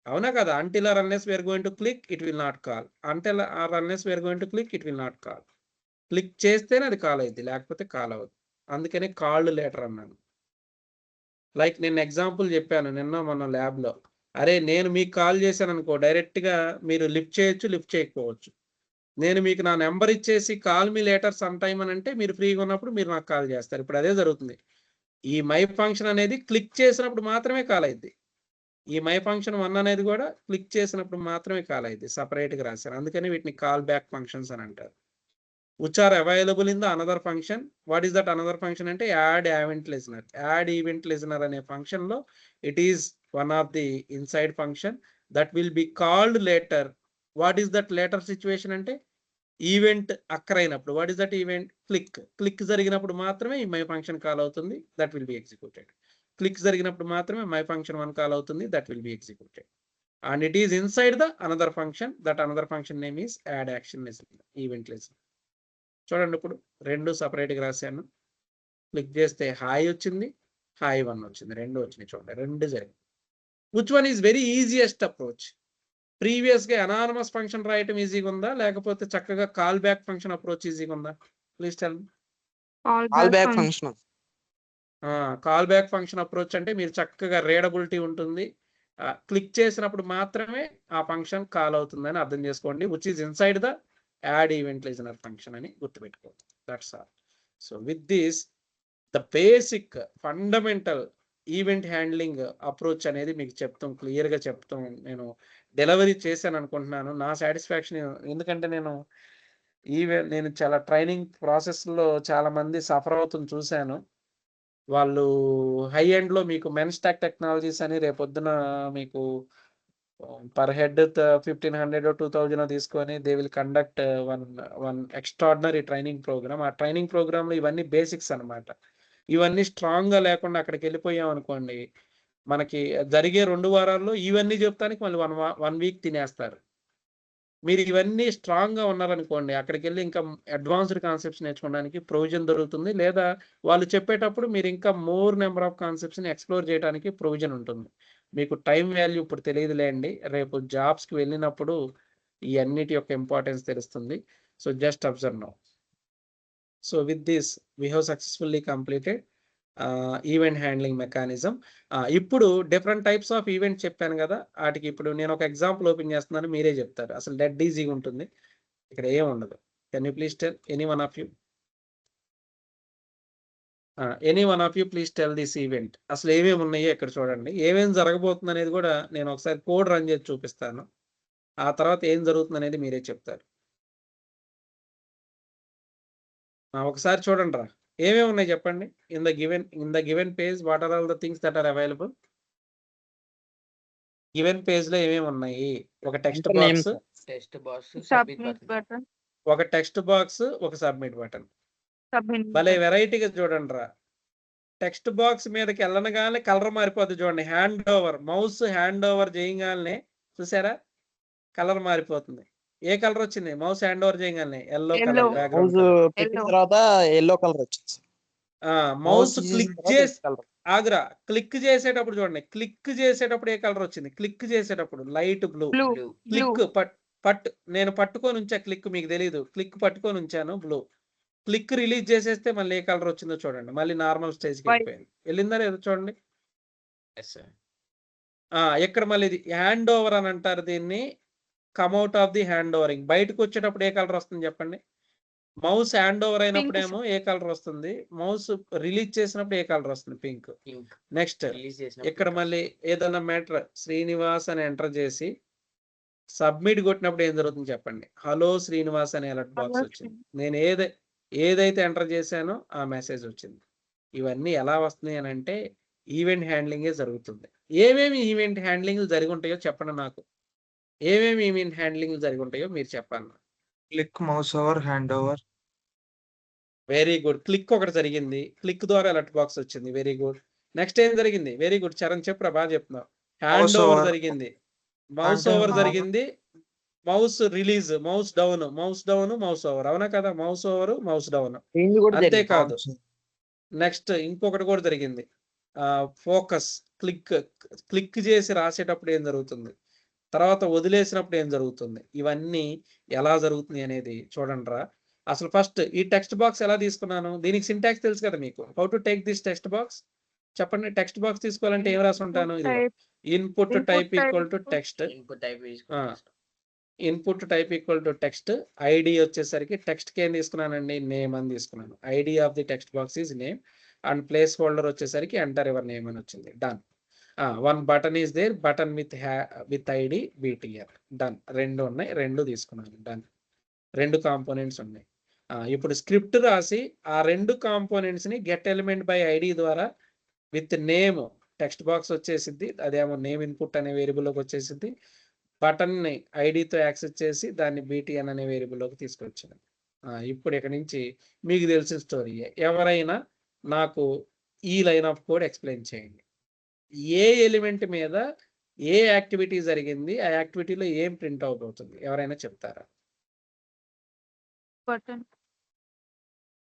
అవునా కదా? Until or unless we are going to click it will not call, until or unless we are going to click it will not call. Click చేస్తేనే అది కాల్ అయ్యింది, లేకపోతే కాల్ అవ్వదు. అందుకనే కాల్డ్ లేటర్ అన్నాను. లైక్ నేను ఎగ్జాంపుల్ చెప్పాను నిన్న మన ల్యాబ్లో, అరే నేను మీకు కాల్ చేశాను అనుకో, డైరెక్ట్గా మీరు లిఫ్ట్ చేయొచ్చు, లిఫ్ట్ చేయకపోవచ్చు. నేను మీకు నా నెంబర్ ఇచ్చేసి call me later some time అని అంటే మీరు ఫ్రీగా ఉన్నప్పుడు మీరు నాకు కాల్ చేస్తారు. ఇప్పుడు అదే జరుగుతుంది. ఈ మై ఫంక్షన్ అనేది క్లిక్ చేసినప్పుడు మాత్రమే కాల్ అయ్యింది. ఈ మై ఫంక్షన్ 1 అనేది కూడా క్లిక్ చేసినప్పుడు మాత్రమే కాల్ అయ్యింది, సపరేట్గా రాశారు. అందుకని వీటిని కాల్ బ్యాక్ ఫంక్షన్స్ అని అంటారు. which are available in the another function. What is that another function అంటే add event listener. Add event listener అనే ఫంక్షన్ లో it is one of the inside function that will be called later. What is that later situation అంటే ఈవెంట్ అక్కరైనప్పుడు. What is that event? Click జరిగినప్పుడు మాత్రమే ఈ మై ఫంక్షన్ కాల్ అవుతుంది, that will be executed. Click జరిగినప్పుడు మాత్రమే మై ఫంక్షన్ 1 కాల్ అవుతుంది, that will be executed. And it is inside the another function. That another function name is add action listener, event listener. చూడండి ఇప్పుడు రెండు సపరేట్గా రాశాను. క్లిక్ చేస్తే హాయ్ వచ్చింది, హాయ్ 1 వచ్చింది, రెండు వచ్చినాయి. చూడండి రెండు జరిగింది. Which one is very easiest approach? ప్రీవియస్గా అనానమస్ ఫంక్షన్ రాయటం ఈజీగా ఉందా, లేకపోతే చక్కగా కాల్ బ్యాక్ ఫంక్షన్ అప్రోచ్ ఈజీగా ఉందా? Please tell. Call back function. Call back function approach అంటే మీరు చక్కగా రీడబిలిటీ ఉంటుంది. క్లిక్ చేసినప్పుడు మాత్రమే ఆ ఫంక్షన్ కాల్ అవుతుందని అర్థం చేసుకోండి. Which is inside the add event listener function అని గుర్తుపెట్టుకోండి. That's all. So with this the basic fundamental event handling approach అనేది మీకు క్లియర్గా చెప్తాం. నేను డెలివరీ చేశాను అనుకుంటున్నాను. నా సాటిస్ఫాక్షన్ ఎందుకంటే నేను చాలా ట్రైనింగ్ ప్రాసెస్లో చాలా మంది సఫర్ అవుతుంది చూశాను. వాళ్ళు హై ఎండ్లో మీకు మెన్స్టాక్ టెక్నాలజీస్ అని రేపొద్దున మీకు పర్ హెడ్ 1500 2000 తీసుకొని they will conduct one extraordinary training program. ఆ ట్రైనింగ్ ప్రోగ్రాంలో ఇవన్నీ బేసిక్స్ అనమాట. ఇవన్నీ స్ట్రాంగ్గా లేకుండా అక్కడికి వెళ్ళిపోయాం అనుకోండి, మనకి జరిగే 2 వారాల్లో ఇవన్నీ చెప్తానికి మళ్ళీ 1 వీక్ తినేస్తారు. మీరు ఇవన్నీ స్ట్రాంగ్గా ఉన్నారనుకోండి, అక్కడికి వెళ్ళి ఇంకా అడ్వాన్స్డ్ కాన్సెప్ట్స్ నేర్చుకోవడానికి ప్రొవిజన్ దొరుకుతుంది. లేదా వాళ్ళు చెప్పేటప్పుడు మీరు ఇంకా మోర్ నెంబర్ ఆఫ్ కాన్సెప్ట్స్ని ఎక్స్ప్లోర్ చేయడానికి ప్రొవిజన్ ఉంటుంది. మీకు టైం వాల్యూ ఇప్పుడు తెలియదులేండి, రేపు జాబ్స్కి వెళ్ళినప్పుడు ఈ అన్నిటి యొక్క ఇంపార్టెన్స్ తెలుస్తుంది. So just observe now. So with this we have successfully completed event handling mechanism. ఇప్పుడు డిఫరెంట్ టైప్స్ ఆఫ్ ఈవెంట్ చెప్పాను కదా, వాటికి ఇప్పుడు నేను ఒక ఎగ్జాంపుల్ ఓపెన్ చేస్తున్నాను, మీరే చెప్తారు. అసలు డెడ్ ఈజీగా ఉంటుంది, ఇక్కడ ఏం ఉండదు. Can you please tell any one of you please tell this event. అసలు ఏమేమి ఉన్నాయో ఇక్కడ చూడండి. ఏమేమి జరగబోతుంది అనేది కూడా నేను ఒకసారి కోడ్ రన్ చేసి చూపిస్తాను. ఆ తర్వాత ఏం జరుగుతుంది అనేది మీరే చెప్తారు. ఒకసారి చూడండి రా, ఏమేమి ఉన్నాయి చెప్పండి. In the given page what are all the things that are available? Given page లో ఏమేమి ఉన్నాయి? ఒక text box, test box, submit button, ఒక టెక్స్ట్ బాక్స్, ఒక సబ్మిట్ బటన్. భలే వెరైటీగా చూడండి రా. టెక్స్ట్ బాక్స్ మీదకి వెళ్ళనగానే కలర్ మారిపోతుంది చూడండి. Hand over, mouse hand over చేయగానే చూసారా కలర్ మారిపోతుంది. ఏ కలర్ వచ్చింది? మౌస్ హ్యాండ్ ఓవర్ చేయగానే ఎల్లో కలర్ బ్యాక్గ్రౌండ్. పెట్టిన తర్వాత ఎల్లో కలర్ వచ్చింది. మౌస్ క్లిక్ చేసి ఆగ్రా క్లిక్ చేసేటప్పుడు చూడండి, క్లిక్ చేసేటప్పుడు ఏ కలర్ వచ్చింది? క్లిక్ చేసేటప్పుడు లైట్ బ్లూ. క్లిక్ నేను పట్టుకొని ఉంచా, క్లిక్ మీకు తెలీదు, క్లిక్ పట్టుకొని ఉంచాను బ్లూ. క్లిక్ రిలీజ్ చేసేస్తే మళ్ళీ ఏ కలర్ వచ్చిందో చూడండి, మళ్ళీ నార్మల్ స్టేజ్కి వెళ్ళిపోయింది. వెళ్ళిందా లేదో చూడండి. ఇక్కడ మళ్ళీ ఇది హ్యాండ్ ఓవర్ అని అంటారు దీన్ని. Come at of the hand hovering. బయటకు వచ్చేటప్పుడు ఏ కలర్ వస్తుంది చెప్పండి? మౌస్ హ్యాండ్ ఓవర్ అయినప్పుడేమో ఏ కలర్ వస్తుంది, మౌస్ రిలీజ్ చేసినప్పుడు ఏ కలర్ వస్తుంది? పింక్. నెక్స్ట్ ఇక్కడ మళ్ళీ ఏదైనా మ్యాటర్ శ్రీనివాస్ అని ఎంటర్ చేసి సబ్మిట్ కొట్టినప్పుడు ఏం జరుగుతుంది చెప్పండి? హలో శ్రీనివాస్ అనే అలర్ట్ బాక్స్ వచ్చింది. నేను ఏదైతే ఎంటర్ చేశానో ఆ మెసేజ్ వచ్చింది. ఇవన్నీ ఎలా వస్తున్నాయి అని అంటే ఈవెంట్ హ్యాండ్లింగే జరుగుతుంది. ఏమేమి ఈవెంట్ హ్యాండ్లింగ్ జరిగి ఉంటాయో చెప్పండి నాకు. ఏమేమి ఈవెంట్ హ్యాండ్లింగ్ జరిగి ఉంటాయో మీరు చెప్పండి. Click, mouse over, hand over. Very good. Click ఒకటి జరిగింది, క్లిక్ ద్వారా అలర్ట్ బాక్స్ వచ్చింది. Very good. నెక్స్ట్ ఏం జరిగింది? వెరీ గుడ్ చరణ్, చెప్పురా, బాగా చెప్తున్నావు. హ్యాండ్ ఓవర్ జరిగింది, మౌస్ ఓవర్ జరిగింది, mouse release, mouse down, mouse over. అవునా కదా? Mouse over, mouse down. అంతేకాదు, నెక్స్ట్ ఇంకొకటి కూడా జరిగింది, ఫోకస్. క్లిక్ చేసి రాసేటప్పుడు ఏం జరుగుతుంది, తర్వాత వదిలేసినప్పుడు ఏం జరుగుతుంది, ఇవన్నీ ఎలా జరుగుతుంది అనేది చూడండి రా. అసలు ఫస్ట్ ఈ టెక్స్ట్ బాక్స్ ఎలా తీసుకున్నాను, దీనికి సింటాక్స్ తెలుసు కదా మీకు. How to take this text box చెప్పండి. టెక్స్ట్ బాక్స్ తీసుకోవాలంటే ఏం రాసి ఉంటాను? Input type equal to text. Input type equal to text. ID వచ్చేసరికి టెక్స్ట్ కి ఏం తీసుకున్నానండి? నేమ్ అని తీసుకున్నాను. ID of the text box is name and placeholder వచ్చేసరికి ఎంటర్ యువర్ నేమ్ అని వచ్చింది. Done. One button is there, button with ID BTR. Done. రెండు ఉన్నాయి, రెండు తీసుకున్నాను. డన్. రెండు కాంపోనెంట్స్ ఉన్నాయి. ఇప్పుడు స్క్రిప్ట్ రాసి ఆ రెండు కాంపోనెంట్స్ ని గెట్ ఎలిమెంట్ బై ఐడి ద్వారా విత్ నేమ్ టెక్స్ట్ బాక్స్ వచ్చేసింది. అదేమో నేమ్ ఇన్పుట్ అనే వేరియబుల్లోకి వచ్చేసింది. బటన్ ని ఐడితో యాక్సెస్ చేసి దాన్ని BTN అనే వేరియబుల్లోకి తీసుకొచ్చాను. ఇప్పుడు ఇక్కడ నుంచి మీకు తెలిసిన స్టోరీ. ఎవరైనా నాకు ఈ లైన్ ఆఫ్ కోడ్ ఎక్స్ప్లెయిన్ చేయండి. ఏ ఎలిమెంట్ మీద ఏ యాక్టివిటీ జరిగింది, ఆ యాక్టివిటీలో ఏం ప్రింట్ అవుట్ అవుతుంది, ఎవరైనా చెప్తారా? బటన్.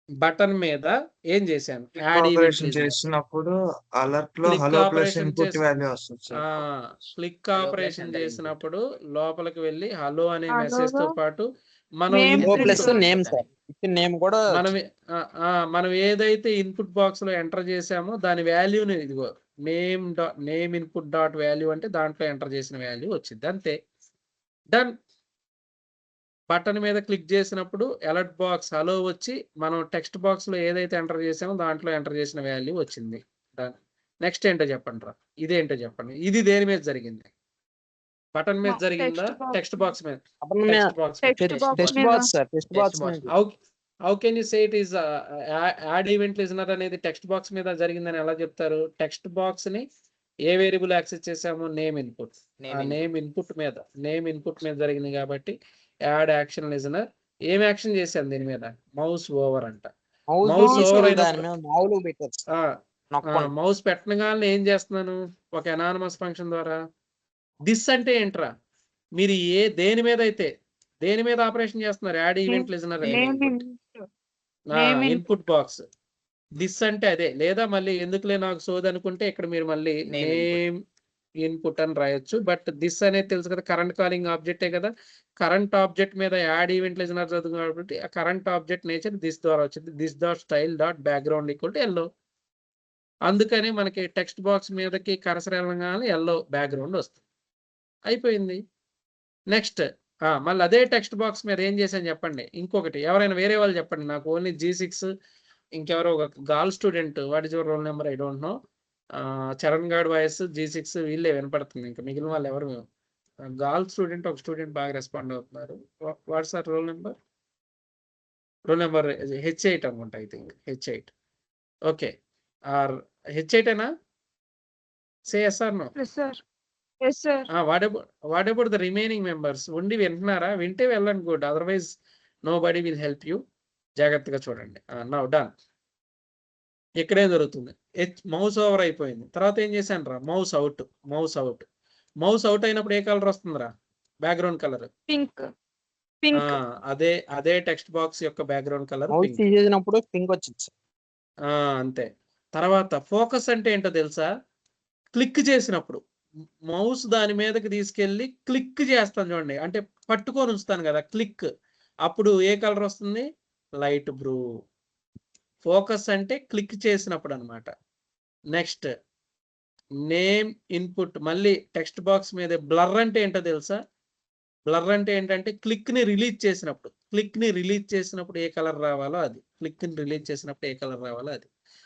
బటన్ మీద ఏం చేశాను, యాడ్ ఆపరేషన్ ఈవెంట్ చేసినప్పుడు అలర్ట్ లో Click hello plus operation input చేసి- వాల్యూ వస్తుంది sir. Click Hello plus operation under input. చేసినప్పుడు లోపలికి వెళ్ళి హలో అనే Hello మెసేజ్ తో గా పాటు మనం name hello input- plus print name sir, ఇచ్చిన నేమ్ కూడా మనం మనం ఏదైతే ఇన్పుట్ బాక్స్ లో ఎంటర్ చేసామో దాని వాల్యూని ఇదిగో నేమ్ ఇన్పుట్ డాట్ వాల్యూ అంటే దాంట్లో ఎంటర్ చేసిన వాల్యూ వచ్చింది, అంతే. డన్. బటన్ మీద క్లిక్ చేసినప్పుడు అలర్ట్ బాక్స్ హలో వచ్చి మనం టెక్స్ట్ బాక్స్ లో ఏదైతే ఎంటర్ చేసామో దాంట్లో ఎంటర్ చేసిన వాల్యూ వచ్చింది. డన్. నెక్స్ట్ ఏంటో చెప్పండి రా, ఇదేంటో చెప్పండి. ఇది దేని మీద జరిగింది, బటన్ మీద జరిగిందా, టెక్స్ట్ బాక్స్ మీద? బటన్ మీద text box Text box test మీద. Box sir, test Text box box. మీద. How can you say it is add event listener అనేది టెక్స్ట్ బాక్స్ మీద జరిగిందని ఎలా చెప్తారు? టెక్స్ట్ బాక్స్ ని ఏ వేరియబుల్ యాక్సెస్ చేసాము, నేమ్ ఇన్పుట్. ఆ నేమ్ ఇన్పుట్ మీద జరిగింది కాబట్టి యాడ్ యాక్షన్ లిజనర్ ఏం యాక్షన్ చేశాను దీని మీద, మౌస్ ఓవర్ అంట. మౌస్ mouse over దాని అయినప్పుడు- మీద మావులు పెట్టారు సార్. నొక్కండి. మౌస్ పెట్టగానే ఏం చేస్తున్నాను, ఒక అనానమస్ ఫంక్షన్ ద్వారా. దిస్ అంటే ఏంట్రా, మీరు దేని మీద ఆపరేషన్ చేస్తున్నారు, add event listener Name in- input box. This అంటే అదే, లేదా మళ్ళీ ఎందుకులే నాకు సోది అనుకుంటే ఇక్కడ మీరు మళ్ళీ Name నేమ్ ఇన్పుట్ అని రాయొచ్చు. బట్ దిస్ అనేది తెలుసు కదా, కరెంట్ కాలింగ్ ఆబ్జెక్టే కదా. కరెంట్ ఆబ్జెక్ట్ మీద యాడ్ ఈవెంట్ లిజనర్ చదువు కాబట్టి ఆ కరెంట్ ఆబ్జెక్ట్ నేచర్ దిస్ ద్వారా వచ్చింది. This dot style dot background equal to yellow. అందుకని మనకి టెక్స్ట్ బాక్స్ మీదకి కర్సర్ వెళ్ళగానే ఎల్లో బ్యాక్గ్రౌండ్ వస్తుంది, అయిపోయింది. నెక్స్ట్ మళ్ళీ అదే టెక్స్ట్ బాక్స్ మీద ఏం చేశాను చెప్పండి, ఇంకొకటి ఎవరైనా వేరే వాళ్ళు చెప్పండి, నాకు ఓన్లీ G6 ఇంకెవరో ఒక girl student, what is your roll number, I don't know. Charan గాడ్ వాయిస్ G6 వీళ్ళే వినపడుతుంది, ఇంకా మిగిలిన వాళ్ళు ఎవరు గాల్ స్టూడెంట్ ఒక స్టూడెంట్ బాగా రెస్పాండ్ అవుతున్నారు. What's your roll number H8 అనుకుంటా, I think H8. Okay, are H8 ఏనా? Say yes or no. Yes, sir. Yes, sir. What about the remaining members? ఉండి వింటున్నారా? వింటే వెళ్ళండి, good. Otherwise nobody will help you. జాగ్రత్తగా చూడండి. Now done. ఇక్కడేం జరుగుతుంది, మౌస్ ఓవర్ అయిపోయింది. తర్వాత ఏం చేశాను రా, మౌస్ అవుట్ అయినప్పుడు ఏ కలర్ వస్తుందిరా, బ్యాక్గ్రౌండ్ కలర్? Pink. అదే టెక్స్ట్ బాక్స్ యొక్క బ్యాక్గ్రౌండ్ కలర్ మౌస్ తీసేసినప్పుడు పింక్ వచ్చింది సార్. అంతే. తర్వాత ఫోకస్ అంటే ఏంటో తెలుసా, క్లిక్ చేసినప్పుడు మౌస్ దాని మీదకి తీసుకెళ్ళి క్లిక్ చేస్తాను చూడండి, అంటే పట్టుకొని ఉంచుతాను కదా, క్లిక్. అప్పుడు ఏ కలర్ వస్తుంది, లైట్ బ్లూ. ఫోకస్ అంటే క్లిక్ చేసినప్పుడు అన్నమాట. నెక్స్ట్ నేమ్ ఇన్పుట్, మళ్ళీ టెక్స్ట్ బాక్స్ మీద బ్లర్ అంటే ఏంటో తెలుసా, బ్లర్ అంటే ఏంటంటే క్లిక్ ని రిలీజ్ చేసినప్పుడు ఏ కలర్ రావాలో అది,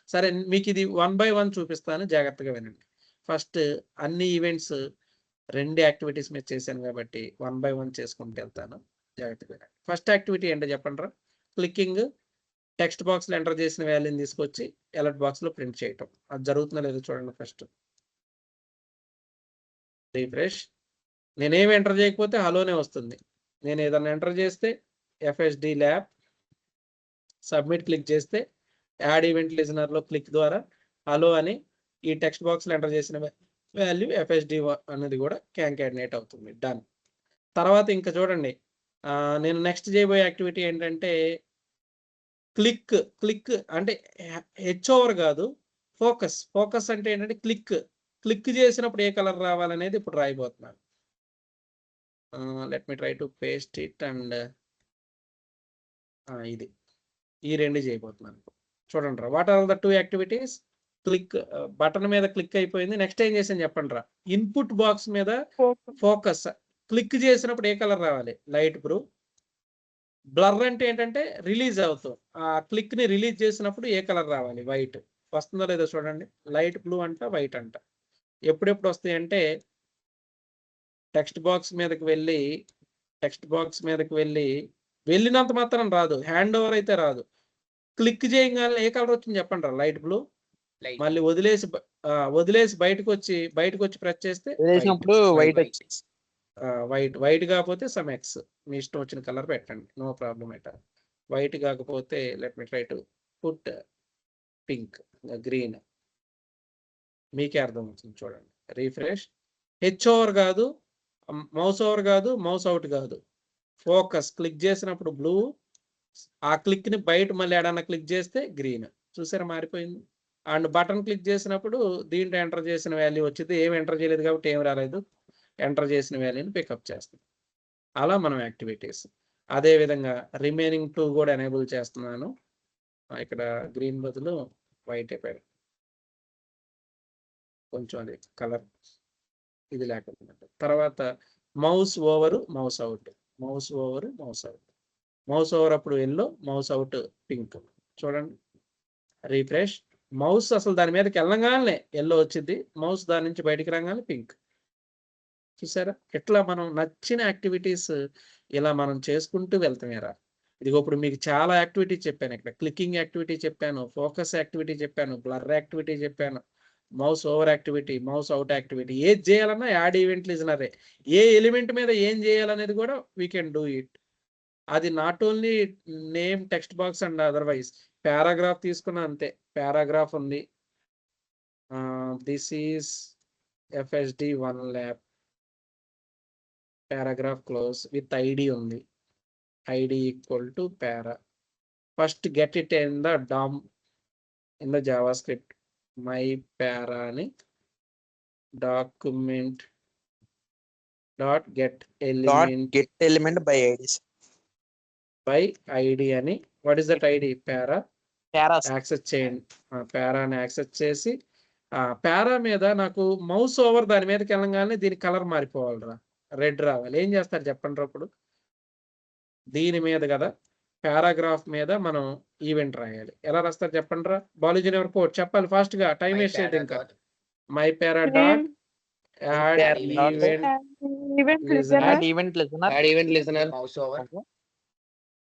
సరే మీకు ఇది 1 by 1 చూపిస్తాను, జాగ్రత్తగా వినండి. ఫస్ట్ అన్ని ఈవెంట్స్ 2 యాక్టివిటీస్ మీద చేశాను కాబట్టి 1 by 1 చేసుకుంటూ వెళ్తాను, జాగ్రత్తగా వినండి. ఫస్ట్ యాక్టివిటీ ఏంటో చెప్పండి రా, క్లిక్కింగ్ టెక్స్ట్ బాక్స్ లో ఎంటర్ చేసిన వాల్యూని తీసుకొచ్చి అలర్ట్ బాక్స్ లో ప్రింట్ చేయటం. అది జరుగుతుందో లేదో చూడండి. First refresh. నేనేమి ఎంటర్ చేయకపోతే హలోనే వస్తుంది. నేను ఏదన్నా ఎంటర్ చేస్తే FSD ల్యాబ్ సబ్మిట్ క్లిక్ చేస్తే యాడ్ ఈవెంట్ లిజనర్ లో క్లిక్ ద్వారా హలో అని ఈ టెక్స్ట్ బాక్స్ లో ఎంటర్ చేసిన వాల్యూ FSD అనేది కూడా కాంకాటినేట్ అవుతుంది. డన్. తర్వాత ఇంకా చూడండి, నేను నెక్స్ట్ చేయబోయే యాక్టివిటీ ఏంటంటే క్లిక్ అంటే హెచ్ ఓవర్ కాదు, ఫోకస్ అంటే ఏంటంటే క్లిక్ చేసినప్పుడు ఏ కలర్ రావాలనేది ఇప్పుడు రాయబోతున్నాను. Let me try to paste it and ఇది ఈ 2 చేయబోతున్నాను. చూడండి రా, what are the 2 activities? Button మీద క్లిక్ అయిపోయింది. నెక్స్ట్ ఏం చేసాను చెప్పండి రా, ఇన్పుట్ బాక్స్ మీద ఫోకస్ క్లిక్ చేసినప్పుడు ఏ కలర్ రావాలి, లైట్ బ్లూ. బ్లర్ అంటే ఏంటంటే రిలీజ్ అవుతాం, ఆ క్లిక్ ని రిలీజ్ చేసినప్పుడు ఏ కలర్ రావాలి, వైట్. వస్తుందో లేదో చూడండి, లైట్ బ్లూ అంట, వైట్ అంట. ఎప్పుడెప్పుడు వస్తాయి అంటే టెక్స్ట్ బాక్స్ మీదకి వెళ్ళినంత మాత్రం రాదు, హ్యాండ్ ఓవర్ అయితే రాదు. క్లిక్ చేయగానే ఏ కలర్ వచ్చింది చెప్పండి రా, లైట్ బ్లూ. మళ్ళీ వదిలేసి బయటకు వచ్చి ప్రెస్ చేస్తే వేసినప్పుడు వైట్ వచ్చింది. వైట్ కాకపోతే సమ్ ఎక్స్, మీ ఇష్టం వచ్చిన కలర్ పెట్టండి, నో ప్రాబ్లం ఎట. వైట్ కాకపోతే let me try to put pink, green. మీకే అర్థం అవుతుంది చూడండి. రీఫ్రెష్. హెచ్ ఓవర్ కాదు, మౌస్ ఓవర్ కాదు, మౌస్ అవుట్ కాదు. ఫోకస్ క్లిక్ చేసినప్పుడు బ్లూ, ఆ క్లిక్ ని బయట మళ్ళీ ఏడన్నా క్లిక్ చేస్తే గ్రీన్. చూసారా మారిపోయింది. అండ్ బటన్ క్లిక్ చేసినప్పుడు దీంట్లో ఎంటర్ చేసిన వాల్యూ వచ్చింది. ఏం ఎంటర్ చేయలేదు కాబట్టి ఏం రాలేదు. ఎంటర్ చేసిన వాల్యూని పికప్ చేస్తుంది. అలా మనం యాక్టివిటీస్. అదే విధంగా రిమైనింగ్ 2 కూడా ఎనేబుల్ చేస్తున్నాను. ఇక్కడ గ్రీన్ బదులు వైట్ అయిపోయాడు. కొంచెం అది కలర్ ఇది లేకుండా. తర్వాత mouse over mouse out. Mouse over mouse out. Mouse over అప్పుడు ఎల్లో, మౌస్ అవుట్ పింక్. చూడండి రీఫ్రెష్. మౌస్ అసలు దాని మీదకి వెళ్ళగానే ఎల్లో వచ్చింది. మౌస్ దాని నుంచి బయటికి రాగానే పింక్. చూసారా ఎట్లా మనం నచ్చిన యాక్టివిటీస్ ఇలా మనం చేసుకుంటూ వెళ్తామేరా. ఇదిగో ఇప్పుడు మీకు చాలా యాక్టివిటీస్ చెప్పాను. ఇక్కడ క్లికింగ్ యాక్టివిటీ చెప్పాను, ఫోకస్ యాక్టివిటీ చెప్పాను, బ్లర్ యాక్టివిటీ చెప్పాను, mouse over activity, mouse out activity. ఏది చేయాలన్నా యాడ్ ఈవెంట్ లిజనరే. ఏ ఎలిమెంట్ మీద ఏం చేయాలనేది కూడా వీ కెన్ డూ ఇట్. అది not only name, text box and otherwise. Paragraph తీసుకున్నా అంతే. పారాగ్రాఫ్ ఉంది. This is FSD1 lab. Paragraph close with ID ఉంది. ID equal to para. First get it in the DOM in the Java script. My para అని document dot get element by ID. By ID అని. What is that ID? Para. Para access చేయండి. పారాని యాక్సెస్ చేసి పారా మీద నాకు మౌస్ ఓవర్ దాని మీదకి వెళ్ళగానే దీని కలర్ మారిపోవాలిరా, రెడ్ రావాలి. ఏం చేస్తారు చెప్పండి అప్పుడు? దీని మీద కదా పారాగ్రాఫ్ మీద మనం ఈవెంట్ రాయాలి. ఎలా రాస్తారు చెప్పండి రా. బాలాజీ ఎవరు కోడ్ చెప్పాలి ఫాస్ట్ గా, టైం వేస్ట్ చేయదు ఇంకా. My para dot add event event listener. Add event listener. Mouse over.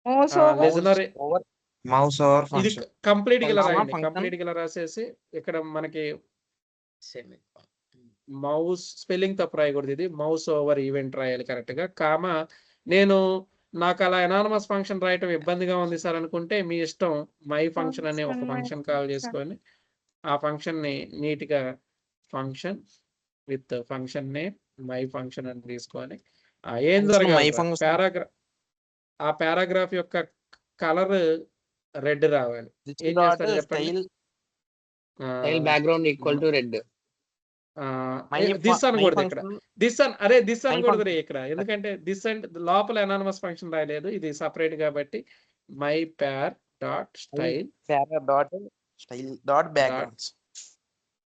Mouse over listener. Mouse over ఇది ఫంక్షన్. కంప్లీట్ గా ఇలా Function. రాయండి. Function. కంప్లీట్ గా ఇలా రాసేసి ఇక్కడ మనకి సెమీ. మౌస్ స్పెల్లింగ్ తప్పు రాయకూడదు. ఇది మౌస్ ఓవర్ ఈవెంట్ రాయాలి కరెక్ట్ గా. కామా నాకు అలా ఎనానమస్ ఫంక్షన్ రాయటం ఇబ్బందిగా ఉంది సార్ అనుకుంటే మీ ఇష్టం. మై ఫంక్షన్ అనే ఒక ఫంక్షన్ కాల్ చేసుకొని ఆ ఫంక్షన్ ని నీట్ గా function with function name my function అని తీసుకొని ఏం Function జరగాలి? my function. ఆ పారాగ్రాఫ్ యొక్క కలర్ రెడ్ రావాలి. ఏం చేస్తారు చెప్పండి? Style background equal to red. This అనకూడదు ఇక్కడ. దిస్ అనకూడదు రే ఇక్కడ. ఎందుకంటే దిస్ అండ్ లోపల ఎనానమస్ ఫంక్షన్ రాయలేదు, ఇది సపరేట్ కాబట్టి మై పార్ dot style backgrounds.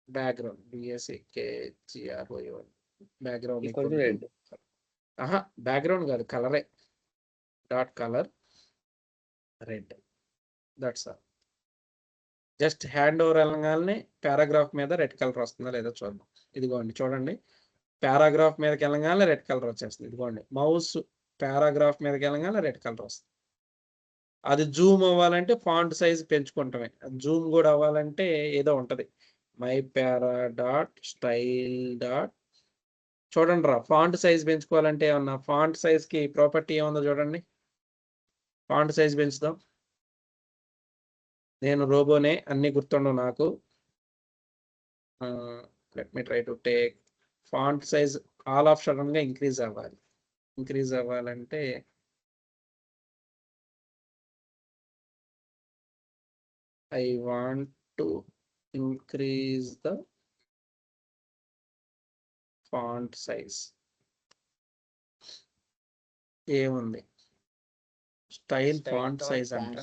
Background BSEKGROUND background equal to red. Background కాదు, కలరే. Dot colour red. That's all. Just hand over వెళ్ళగానే పారాగ్రాఫ్ మీద రెడ్ కలర్ వస్తుందా లేదా చూద్దాం. ఇదిగోండి చూడండి, పారాగ్రాఫ్ మీదకి వెళ్ళగానే రెడ్ కలర్ వచ్చేస్తుంది. ఇదిగోండి మౌస్ పారాగ్రాఫ్ మీదకి వెళ్ళగానే రెడ్ కలర్ వస్తుంది. అది జూమ్ అవ్వాలంటే ఫాంట్ సైజ్ పెంచుకుంటామే. జూమ్ కూడా అవ్వాలంటే ఏదో ఉంటది. My para dot style dot. చూడండి రా, ఫాంట్ సైజ్ పెంచుకోవాలంటే ఏమన్నా ఫాంట్ సైజ్ కి ప్రాపర్టీ ఏముందో చూడండి. ఫాంట్ సైజ్ పెంచుదాం. నేను రోబోనే, అన్ని గుర్తుండవు నాకు. Let me try to take font size all of sudden గా ఇంక్రీజ్ అవ్వాలి. ఇంక్రీజ్ అవ్వాలంటే I want to increase the font size. ఏముంది? స్టైల్ ఫాంట్ సైజ్ అంట.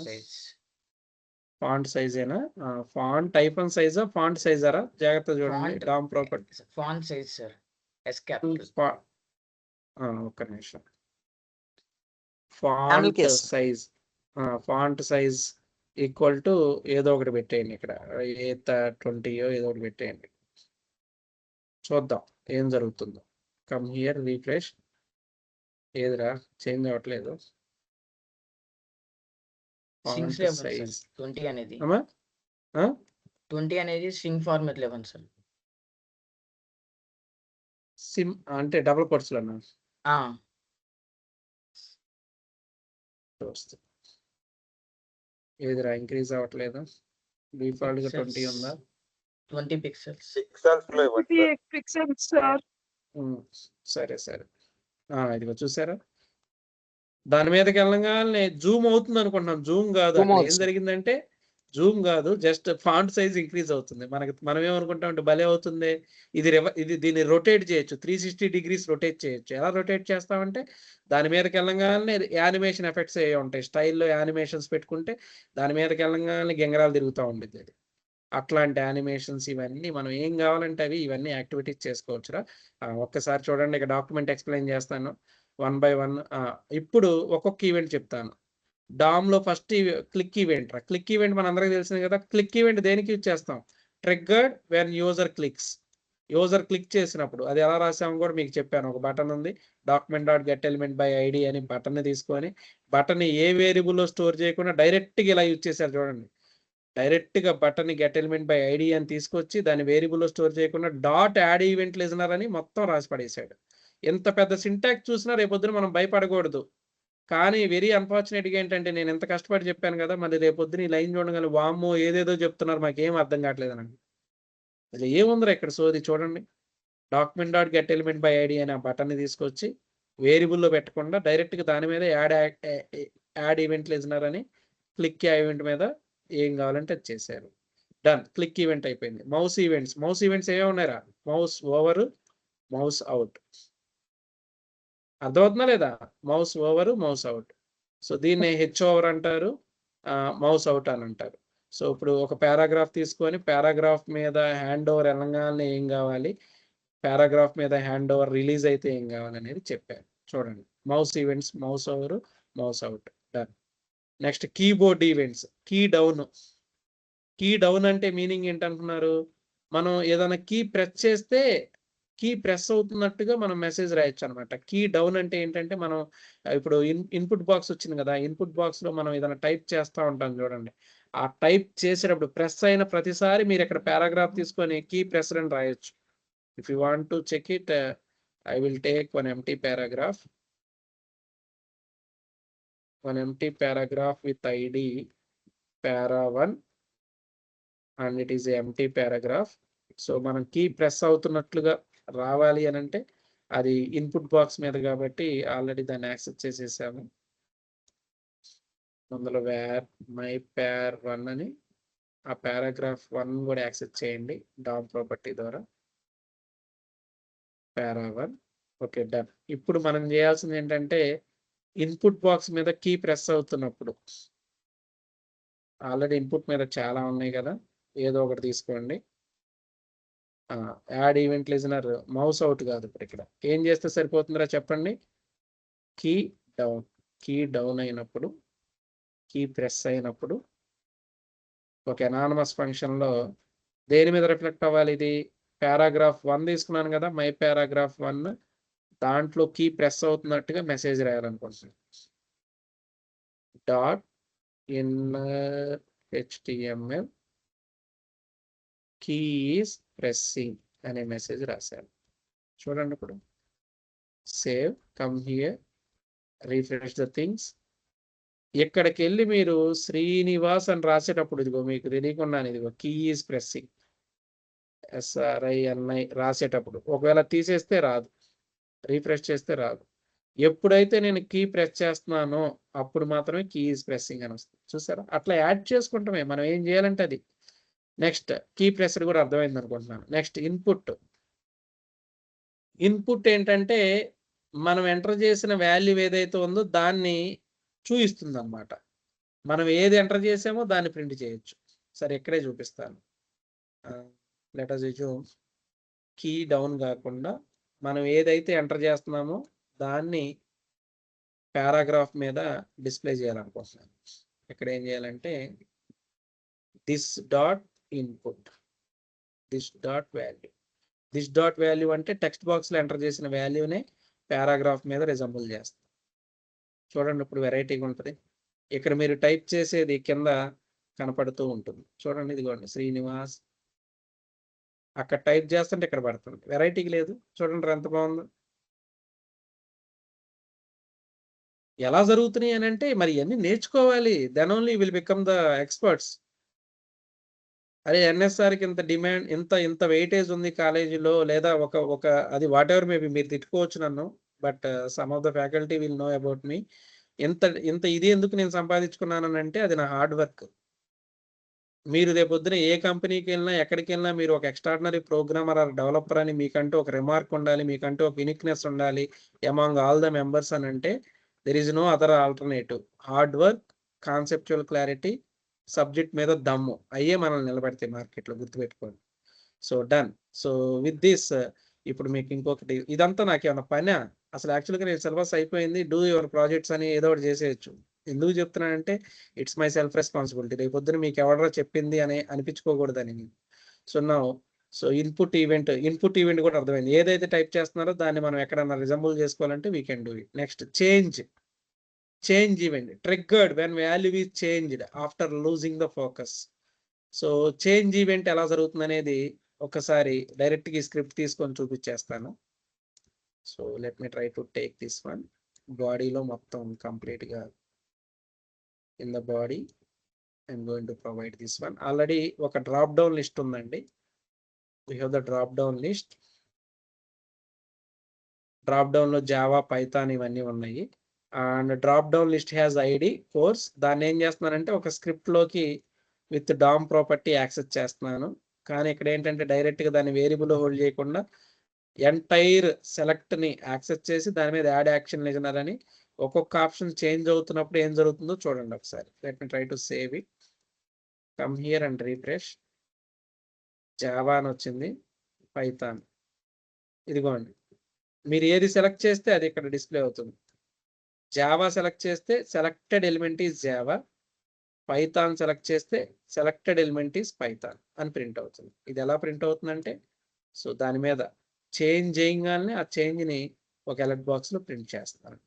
ఫాంట్ సైజ్ ఏనా? ఫాంట్ టైప్ అండ్ సైజా ఫాంట్ సైజరా? జాగ్రత్త చూడండి. DOM property font size sir. S capital. ఒక్క నిమిషం. Font size font size equal to ఏదో ఒకటి పెట్టేయండి. ఇక్కడ 20 ఏదో ఒకటి పెట్టేయండి. చూద్దాం ఏం జరుగుతుందో. Come here, refresh. ఏదిరా చేంజ్ అవ్వట్లేదు. స్ట్రింగ్స్ ఫాంట్ లెవెల్ సైజ్ 20 అనేది. అమ్మా 20 అనేది స్ట్రింగ్ ఫార్మాట్ 11 సార్. సిమ్ అంటే డబుల్ కోట్స్ లో వస్తుంది. ఏదిరా ఇంక్రీజ్ అవ్వట్లేదు. డిఫాల్ట్ గా 20 ఉందా? 20 పిక్సెల్స్. Pixels sir. సరే సరే. ఇదిగో చూసారా, దాని మీదకి వెళ్ళగానే జూమ్ అవుతుంది అనుకుంటున్నాం. జూమ్ కాదు. Zoom అక్కడ ఏం అవుతుంది. జరిగిందంటే జూమ్ కాదు, జస్ట్ ఫాంట్ సైజ్ ఇంక్రీజ్ అవుతుంది. మనం ఏమనుకుంటాం అంటే భలే అవుతుంది, ఇది దీన్ని రొటేట్ చేయొచ్చు, 360 డిగ్రీస్ రొటేట్ చేయొచ్చు. ఎలా రొటేట్ చేస్తామంటే దాని మీదకి వెళ్ళగానే యానిమేషన్ ఎఫెక్ట్స్ ఏ ఉంటాయి. స్టైల్లో యానిమేషన్స్ పెట్టుకుంటే దాని మీదకి వెళ్ళగానే గింగరాలు తిరుగుతూ ఉంటుంది. అది అట్లాంటి యానిమేషన్స్ ఇవన్నీ మనం ఏం కావాలంటే అవి ఇవన్నీ యాక్టివిటీస్ చేసుకోవచ్చురా. ఒక్కసారి చూడండి, ఇక డాక్యుమెంట్ ఎక్స్ప్లెయిన్ చేస్తాను 1 by 1. ఇప్పుడు ఒక్కొక్క ఈవెంట్ చెప్తాను. డామ్లో ఫస్ట్ క్లిక్ ఈవెంట్ రా. క్లిక్ ఈవెంట్ మన అందరికీ తెలిసింది కదా. క్లిక్ ఈవెంట్ దేనికి యూజ్ చేస్తాం? Triggered when user clicks. User click చేసినప్పుడు అది ఎలా రాసాము కూడా మీకు చెప్పాను. ఒక బటన్ ఉంది, document dot get element by ID అని బటన్ తీసుకొని బటన్ ఏ వేరియబుల్లో స్టోర్ చేయకుండా డైరెక్ట్గా ఇలా యూజ్ చేశారు చూడండి. డైరెక్ట్గా button get element by ID అని తీసుకొచ్చి దాన్ని వేరియబుల్లో స్టోర్ చేయకుండా డాట్ యాడ్ ఈవెంట్ లిజనర్ అని మొత్తం రాసి పడేశాడు. ఎంత పెద్ద సింటాక్స్ చూసినా రేపొద్దున మనం భయపడకూడదు. కానీ వెరీ అన్ఫార్చునేట్గా ఏంటంటే నేను ఎంత కష్టపడి చెప్పాను కదా, మరి రేపొద్దున ఈ లైన్ చూడగానే వామ్మో ఏదేదో చెప్తున్నారు, మాకేం అర్థం కావట్లేదు అనండి. అది ఏముందిరా ఇక్కడ సోది చూడండి. Document dot get element by ID అని ఆ బటన్ని తీసుకొచ్చి వేరియబుల్లో పెట్టకుండా డైరెక్ట్గా దాని మీద యాడ్ ఈవెంట్ లిజనర్ అని క్లిక్ ఈవెంట్ మీద ఏం కావాలంటే అది చేశారు. డన్. క్లిక్ ఈవెంట్ అయిపోయింది. మౌస్ ఈవెంట్స్ ఏమేమి ఉన్నాయరా? Mouse over, mouse out. అర్థమవుతుందా లేదా? Mouse over, mouse out. So దీన్ని హెచ్ ఓవర్ అంటారు, మౌస్ అవుట్ అని అంటారు. సో ఇప్పుడు ఒక పారాగ్రాఫ్ తీసుకొని పారాగ్రాఫ్ మీద హ్యాండ్ ఓవర్ వెళ్ళగానే ఏం కావాలి, పారాగ్రాఫ్ మీద హ్యాండ్ ఓవర్ రిలీజ్ అయితే ఏం కావాలనేది చెప్పారు. చూడండి, mouse events, mouse over, mouse out. Done. Next keyboard events. Key down అంటే మీనింగ్ ఏంటంటున్నారు? మనం ఏదైనా కీ ప్రెస్ చేస్తే కీ ప్రెస్ అవుతున్నట్టుగా మనం మెసేజ్ రాయొచ్చు అనమాట. కీ డౌన్ అంటే ఏంటంటే మనం ఇప్పుడు ఇన్పుట్ బాక్స్ వచ్చింది కదా, ఇన్పుట్ బాక్స్లో మనం ఏదైనా టైప్ చేస్తూ ఉంటాం చూడండి. ఆ టైప్ చేసేటప్పుడు ప్రెస్ అయిన ప్రతిసారి మీరు ఇక్కడ పారాగ్రాఫ్ తీసుకొని కీ ప్రెస్ అని రాయొచ్చు. If you want to check it, I will take one empty paragraph with ID para1 and it is a empty paragraph. So మనం కీ ప్రెస్ అవుతున్నట్లుగా రావాలి అని అంటే అది ఇన్పుట్ బాక్స్ మీద కాబట్టి ఆల్రెడీ దాన్ని యాక్సెప్ట్ చేసేసాము. అందులో వేర్ మై par1 అని ఆ పారాగ్రాఫ్ 1 కూడా యాక్సెప్ట్ చేయండి డామ్ ప్రాపర్టీ ద్వారా. para1. Okay, done. ఇప్పుడు మనం చేయాల్సింది ఏంటంటే ఇన్పుట్ బాక్స్ మీద కీ ప్రెస్ అవుతున్నప్పుడు, ఆల్రెడీ ఇన్పుట్ మీద చాలా ఉన్నాయి కదా, ఏదో ఒకటి తీసుకోండి. Add event listener mouse out కాదు. ఇప్పుడు ఇక్కడ ఏం చేస్తే సరిపోతుందిరా చెప్పండి? కీ డౌన్ అయినప్పుడు, కీ ప్రెస్ అయినప్పుడు ఒక ఎనానమస్ ఫంక్షన్లో దేని మీద రిఫ్లెక్ట్ అవ్వాలి? ఇది పారాగ్రాఫ్ 1 తీసుకున్నాను కదా, మై పారాగ్రాఫ్ 1, దాంట్లో కీ ప్రెస్ అవుతున్నట్టుగా మెసేజ్ రాయాలనుకుంటున్నాను. Dot inner HTML key is pressing అనే మెసేజ్ రాశాను. చూడండి, ఇప్పుడు save, come here, refresh the things. ఇక్కడికి వెళ్ళి మీరు శ్రీనివాస్ అని రాసేటప్పుడు ఇదిగో మీకు తెలియకున్నాను, ఇదిగో కీ ఈజ్ ప్రెస్సింగ్ SRINI రాసేటప్పుడు ఒకవేళ తీసేస్తే రాదు, రీఫ్రెష్ చేస్తే రాదు. ఎప్పుడైతే నేను కీ ప్రెస్ చేస్తున్నానో అప్పుడు మాత్రమే కీ ఈజ్ ప్రెస్సింగ్ అని వస్తుంది. చూసారా? అట్లా యాడ్ చేసుకుంటామే మనం ఏం చేయాలంటే అది. నెక్స్ట్ కీ ప్రెస్డ్ కూడా అర్థమైంది అనుకుంటున్నాను. నెక్స్ట్ ఇన్పుట్ ఏంటంటే మనం ఎంటర్ చేసిన వాల్యూ ఏదైతే ఉందో దాన్ని చూపిస్తుంది అనమాట. మనం ఏది ఎంటర్ చేసామో దాన్ని ప్రింట్ చేయొచ్చు. సరే, ఇక్కడే చూపిస్తాను. Let us assume key down కాకుండా మనం ఏదైతే ఎంటర్ చేస్తున్నామో దాన్ని పారాగ్రాఫ్ మీద డిస్ప్లే చేయాలనుకుంటున్నాను. ఇక్కడ ఏం చేయాలంటే this dot input, this dot value అంటే టెక్స్ట్ బాక్స్లో ఎంటర్ చేసిన వాల్యూనే పారాగ్రాఫ్ మీద రిజంబుల్ చేస్తాం. చూడండి, ఇప్పుడు వెరైటీగా ఉంటుంది. ఇక్కడ మీరు టైప్ చేసేది కింద కనపడుతూ ఉంటుంది. చూడండి, ఇదిగోండి శ్రీనివాస్. అక్కడ టైప్ చేస్తుంటే ఇక్కడ పడుతుంది. వెరైటీకి లేదు. చూడండి ఎంత బాగుందో. ఎలా జరుగుతున్నాయి అని అంటే మరి ఇవన్నీ నేర్చుకోవాలి. Then only will become the experts. అరే ఎన్ఎస్ఆర్కి ఇంత డిమాండ్, ఇంత వెయిటేజ్ ఉంది కాలేజీలో, లేదా ఒక అది వాట్ ఎవర్ మేబీ మీరు తిట్టుకోవచ్చు నన్ను, but some of the faculty will know about me. ఇంత ఇంత ఇది ఎందుకు నేను సంపాదించుకున్నానంటే అది నా హార్డ్ వర్క్. మీరు రేపొద్దున ఏ కంపెనీకి వెళ్ళినా ఎక్కడికి వెళ్ళినా మీరు ఒక ఎక్స్ట్రాడినరీ ప్రోగ్రామర్ ఆర్ డెవలపర్ అని మీకంటూ ఒక రిమార్క్ ఉండాలి, మీకంటూ ఒక యూనిక్నెస్ ఉండాలి అమాంగ్ ఆల్ ద మెంబర్స్ అని అంటే there is no other alternative. Hard work, conceptual clarity, subject మీద దమ్ము అయ్యే మనల్ని నిలబెడతాయి మార్కెట్లో, గుర్తుపెట్టుకోండి. So done. So with this ఇప్పుడు మీకు ఇంకొకటి, ఇదంతా నాకు ఏమైనా పనా? అసలు యాక్చువల్గా నేను సిలబస్ అయిపోయింది, డూ యువర్ ప్రాజెక్ట్స్ అని ఏదో ఒకటి చేసేయచ్చు. ఎందుకు చెప్తున్నానంటే ఇట్స్ మై సెల్ఫ్ రెస్పాన్సిబిలిటీ. రేపు పొద్దున మీకు ఎవడో చెప్పింది అని అనిపించుకోకూడదని. సో సో ఇన్పుట్ ఈవెంట్ కూడా అర్థమైంది. ఏదైతే టైప్ చేస్తున్నారో దాన్ని మనం ఎక్కడన్నా రిజంబుల్ చేసుకోవాలంటే we can do it. Next change event triggered when value is changed after losing the focus. So change event ఎలా జరుగుతుంది అనేది ఒకసారి డైరెక్ట్గా ఈ స్క్రిప్ట్ తీసుకొని చూపించేస్తాను. So let me try to take this one. బాడీలో మొత్తం కంప్లీట్గా in the body I'm going to provide this one. Already ఒక డ్రాప్ డౌన్ లిస్ట్ ఉందండి. We have the drop down list. Drop డౌన్లో జావా, పైథాన్ ఇవన్నీ ఉన్నాయి. And drop down list has ID course. దాన్ని ఏం చేస్తున్నానంటే ఒక స్క్రిప్ట్లోకి విత్ డామ్ ప్రాపర్టీ యాక్సెస్ చేస్తున్నాను. కానీ ఇక్కడ ఏంటంటే డైరెక్ట్గా దాన్ని వేరియబుల్ హోల్డ్ చేయకుండా ఎంటైర్ సెలెక్ట్ని యాక్సెస్ చేసి దాని మీద యాడ్ యాక్షన్ లిజనర్ అని ఒక్కొక్క ఆప్షన్ చేంజ్ అవుతున్నప్పుడు ఏం జరుగుతుందో చూడండి ఒకసారి. Let me try to save it. Come here and refresh. Java అని వచ్చింది, పైథాన్. ఇదిగోండి, మీరు ఏది సెలెక్ట్ చేస్తే అది ఇక్కడ డిస్ప్లే అవుతుంది. జావా సెలెక్ట్ చేస్తే selected element is Java, Python select చేస్తే సెలెక్టెడ్ ఎలిమెంట్ ఈజ్ పైథాన్ అని ప్రింట్ అవుతుంది. ఇది ఎలా ప్రింట్ అవుతుందంటే సో దాని మీద చేంజ్ చేయగానే ఆ చేంజ్ని ఒక అలర్ట్ బాక్స్లో ప్రింట్ చేస్తాను.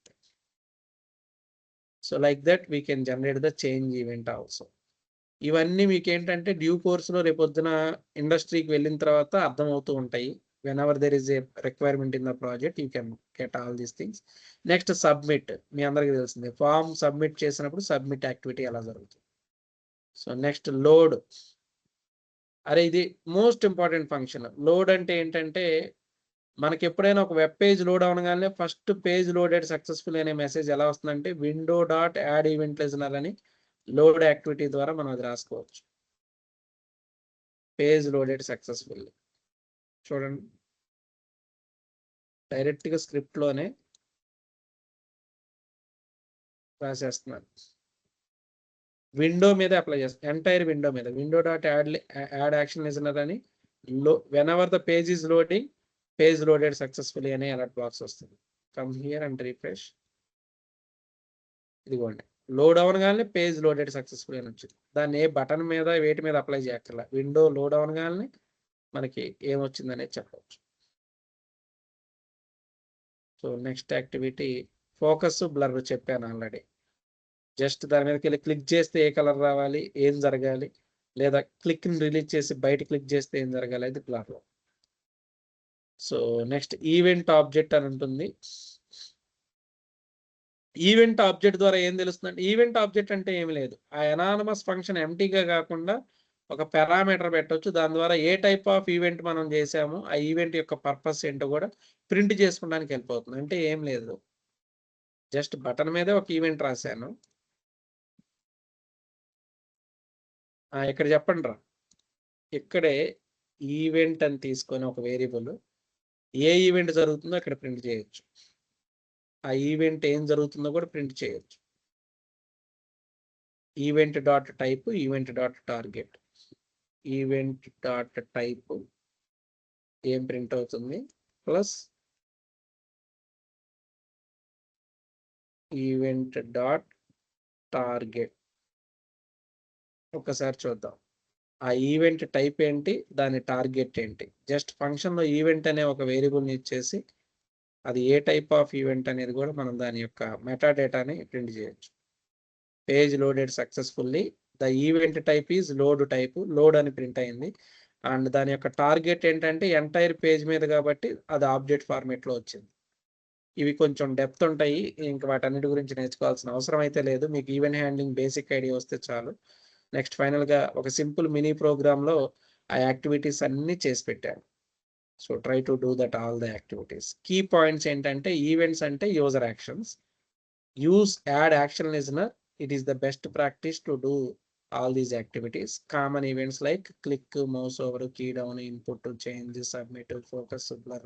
So like that we can generate the change event also. ఇవన్నీ మీకు ఏంటంటే డ్యూ కోర్స్లో రేపొద్దున ఇండస్ట్రీకి వెళ్ళిన తర్వాత అర్థమవుతూ ఉంటాయి. whenever there is a requirement in the project you can get all these things. Next submit. మీ అందరికీ తెలిసిందే ఫామ్ సబ్మిట్ చేసినప్పుడు సబ్మిట్ యాక్టివిటీ ఎలా జరుగుతుంది. So next load. అరే ఇది మోస్ట్ ఇంపార్టెంట్ ఫంక్షన్. లోడ్ అంటే ఏంటంటే మనకి ఎప్పుడైనా ఒక వెబ్ పేజ్ లోడ్ అవగానే ఫస్ట్ పేజ్ లోడెడ్ సక్సెస్ఫుల్ అనే మెసేజ్ ఎలా వస్తుందంటే window dot add event listener అని లోడ్ యాక్టివిటీ ద్వారా మనం అది రాసుకోవచ్చు. పేజ్ లోడెడ్ సక్సెస్ఫుల్ చూడండి, డైరెక్ట్గా స్క్రిప్ట్లోనే రాసేస్తున్నాను. విండో మీద అప్లై చేస్తాను, ఎంటైర్ విండో మీద window dot add action listener అని whenever the page is loading page loaded successfully అనే అలర్ట్ బాక్స్ వస్తుంది. Come here and refresh. ఇదిగోండి లోడ్ అవనగానే పేజ్ లోడెడ్ సక్సెస్ఫుల్ అని వచ్చింది. దాన్ని ఏ బటన్ మీద వేటి మీద అప్లై చేయక్కర్లా, విండో లోడ్ అవనగానే మనకి ఏమొచ్చింది అనేది చెప్పవచ్చు. So next activity focus blur చెప్పాను ఆల్రెడీ. జస్ట్ దాని మీదకి వెళ్ళి క్లిక్ చేస్తే ఏ కలర్ రావాలి, ఏం జరగాలి, లేదా క్లిక్ని రిలీజ్ చేసి బయట క్లిక్ చేస్తే ఏం జరగాలి అది బ్లర్లో. సో నెక్స్ట్ ఈవెంట్ ఆబ్జెక్ట్ అని ఉంటుంది. ఈవెంట్ ఆబ్జెక్ట్ ద్వారా ఏం తెలుస్తుందంటే ఈవెంట్ ఆబ్జెక్ట్ అంటే ఏమి లేదు, ఆ ఎనానమస్ ఫంక్షన్ ఎంటీగా కాకుండా ఒక పారామీటర్ పెట్టవచ్చు. దాని ద్వారా ఏ టైప్ ఆఫ్ ఈవెంట్ మనం చేసామో ఆ ఈవెంట్ యొక్క పర్పస్ ఏంటో కూడా ప్రింట్ చేసుకోవడానికి హెల్ప్ అవుతుంది. అంటే ఏం లేదు, జస్ట్ బటన్ మీదే ఒక ఈవెంట్ రాశాను. ఇక్కడ చెప్పండి రా, ఇక్కడే ఈవెంట్ అని తీసుకొని ఒక వేరియబుల్ ఏ ఈవెంట్ జరుగుతుందో అక్కడ ప్రింట్ చేయొచ్చు. ఆ ఈవెంట్ ఏం జరుగుతుందో కూడా ప్రింట్ చేయొచ్చు. Event dot type, event dot target. Event dot type ఏం ప్రింట్ అవుతుంది ప్లస్ ఈవెంట్ డాట్ టార్గెట్. ఒకసారి చూద్దాం ఆ ఈవెంట్ టైప్ ఏంటి, దాని టార్గెట్ ఏంటి. జస్ట్ ఫంక్షన్లో ఈవెంట్ అనే ఒక వేరియబుల్ని ఇచ్చేసి అది ఏ టైప్ ఆఫ్ ఈవెంట్ అనేది కూడా మనం దాని యొక్క మెటాడేటాని ప్రింట్ చేయొచ్చు. Page loaded successfully, the event type is load type, load అని ప్రింట్ అయింది. అండ్ దాని యొక్క టార్గెట్ ఏంటంటే ఎంటైర్ పేజ్ మీద కాబట్టి అది ఆబ్జెక్ట్ ఫార్మేట్లో వచ్చింది. ఇవి కొంచెం డెప్త్ ఉంటాయి, ఇంకా వాటన్నిటి గురించి నేర్చుకోవాల్సిన అవసరం అయితే లేదు. మీకు ఈవెంట్ హ్యాండ్లింగ్ బేసిక్ ఐడియా వస్తే చాలు. నెక్స్ట్ ఫైనల్గా ఒక సింపుల్ మినీ ప్రోగ్రామ్లో ఆ యాక్టివిటీస్ అన్నీ చేసి పెట్టాను. So try to do that all the activities. Key points ఏంటంటే ఈవెంట్స్ అంటే user actions, use add action listener. It is the best practice to do all these activities. Common events like click, mouse over, key down, input, change, submit, focus, blur,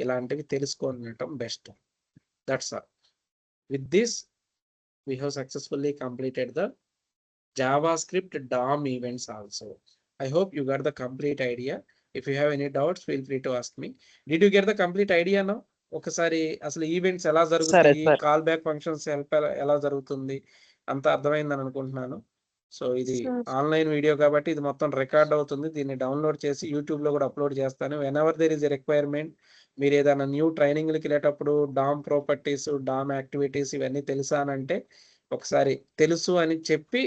ఇలాంటివి తెలుసుకోవడం best. That's all. With this, we have successfully completed the JavaScript DOM events also. I hope you got the complete idea. If you have any doubts, feel free to ask me. Did you get the complete idea now? ఒకసారి అసలు ఈవెంట్స్ ఎలా జరుగుతాయి, sir. కాల్ బ్యాక్ ఫంక్షన్స్ ఎలా జరుగుతుంది అంత అర్థమైందని అనుకుంటున్నాను. సో ఇది Sir. ఆన్లైన్ వీడియో కాబట్టి ఇది మొత్తం రికార్డ్ అవుతుంది. దీన్ని డౌన్లోడ్ చేసి యూట్యూబ్ లో కూడా అప్లోడ్ చేస్తాను. Whenever there is a requirement, మీరు ఏదైనా న్యూ ట్రైనింగ్లకి వెళ్ళేటప్పుడు డామ్ ప్రాపర్టీస్, డామ్ యాక్టివిటీస్ ఇవన్నీ తెలుసా అని అంటే ఒకసారి తెలుసు అని చెప్పి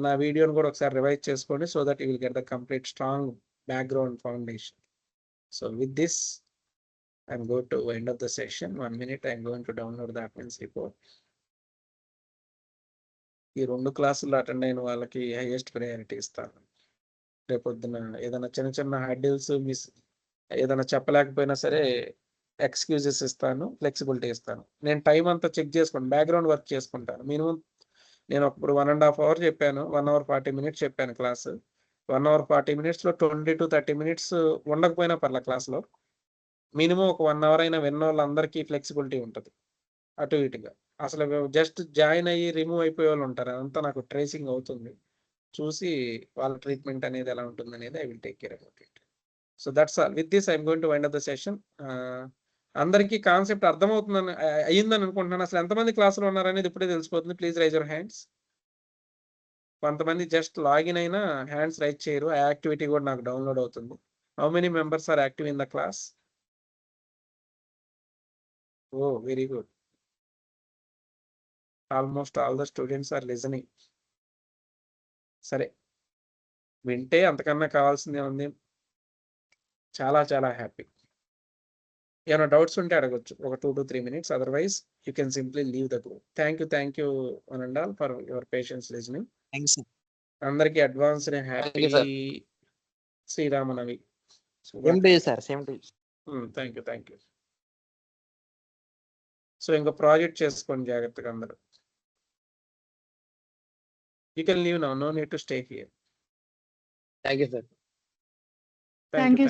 నా వీడియోని కూడా ఒకసారి రివైజ్ చేసుకోండి. So that you will get the complete strong background foundation. So with this I'm going to end of the session. 1 minute. I'm going to download the admins report. ఈ 2 క్లాసులు అటెండ్ అయిన వాళ్ళకి హైయెస్ట్ ప్రయారిటీ ఇస్తాను. రేపొద్దున ఏదైనా చిన్న చిన్న హ్యాడిల్స్ మిస్ ఏదైనా చెప్పలేకపోయినా సరే ఎక్స్క్యూజెస్ ఇస్తాను, ఫ్లెక్సిబిలిటీ ఇస్తాను. నేను టైం అంతా చెక్ చేసుకుంటాను, బ్యాక్గ్రౌండ్ వర్క్ చేసుకుంటాను. మినిమం నేను ఇప్పుడు 1.5 hour చెప్పాను, 1 hour 40 minutes చెప్పాను క్లాసు. 1 hour 40 minutes లో 20 to 30 minutes ఉండకపోయినా పర్ల క్లాస్లో. మినిమం ఒక 1 hour అయినా విన్న వాళ్ళందరికీ ఫ్లెక్సిబిలిటీ ఉంటుంది అటు ఇటుగా. అసలు జస్ట్ జాయిన్ అయ్యి రిమూవ్ అయిపోయే వాళ్ళు ఉంటారు. అదంతా నాకు ట్రేసింగ్ అవుతుంది. చూసి వాళ్ళ ట్రీట్మెంట్ అనేది ఎలా ఉంటుంది అనేది I will take care about it. So that's all. With this I'm going to wind up the session. అందరికీ కాన్సెప్ట్ అర్థమవుతుందని అయ్యిందని అనుకుంటున్నాను. అసలు ఎంతమంది క్లాసులో ఉన్నారనేది ఇప్పుడే తెలిసిపోతుంది. Please raise your hands. కొంతమంది జస్ట్ లాగిన్ అయినా హ్యాండ్స్ రైజ్ చేయరు. ఆ యాక్టివిటీ కూడా నాకు డౌన్లోడ్ అవుతుంది. How many members are active in the class? Oh, very good. Almost all the students are listening. సరే, వింటే అంతకన్నా కావాల్సిందే ఉంది. చాలా చాలా హ్యాపీ. ఏమైనా డౌట్స్ ఉంటే అడగొచ్చు ఒక 2 to 3 minutes. Otherwise you can simply leave the group. Thank you one and all for your patience listening. Thanks. అందరికీ advanced happy you, sir. Sri Rama Navami. Same to you sir, same to you. Thank you. So ఇంకా ప్రాజెక్ట్ చేసుకోండి జాగ్రత్తగా అందరూ. You can leave now, no need to stay here. Thank you, sir. Thank you.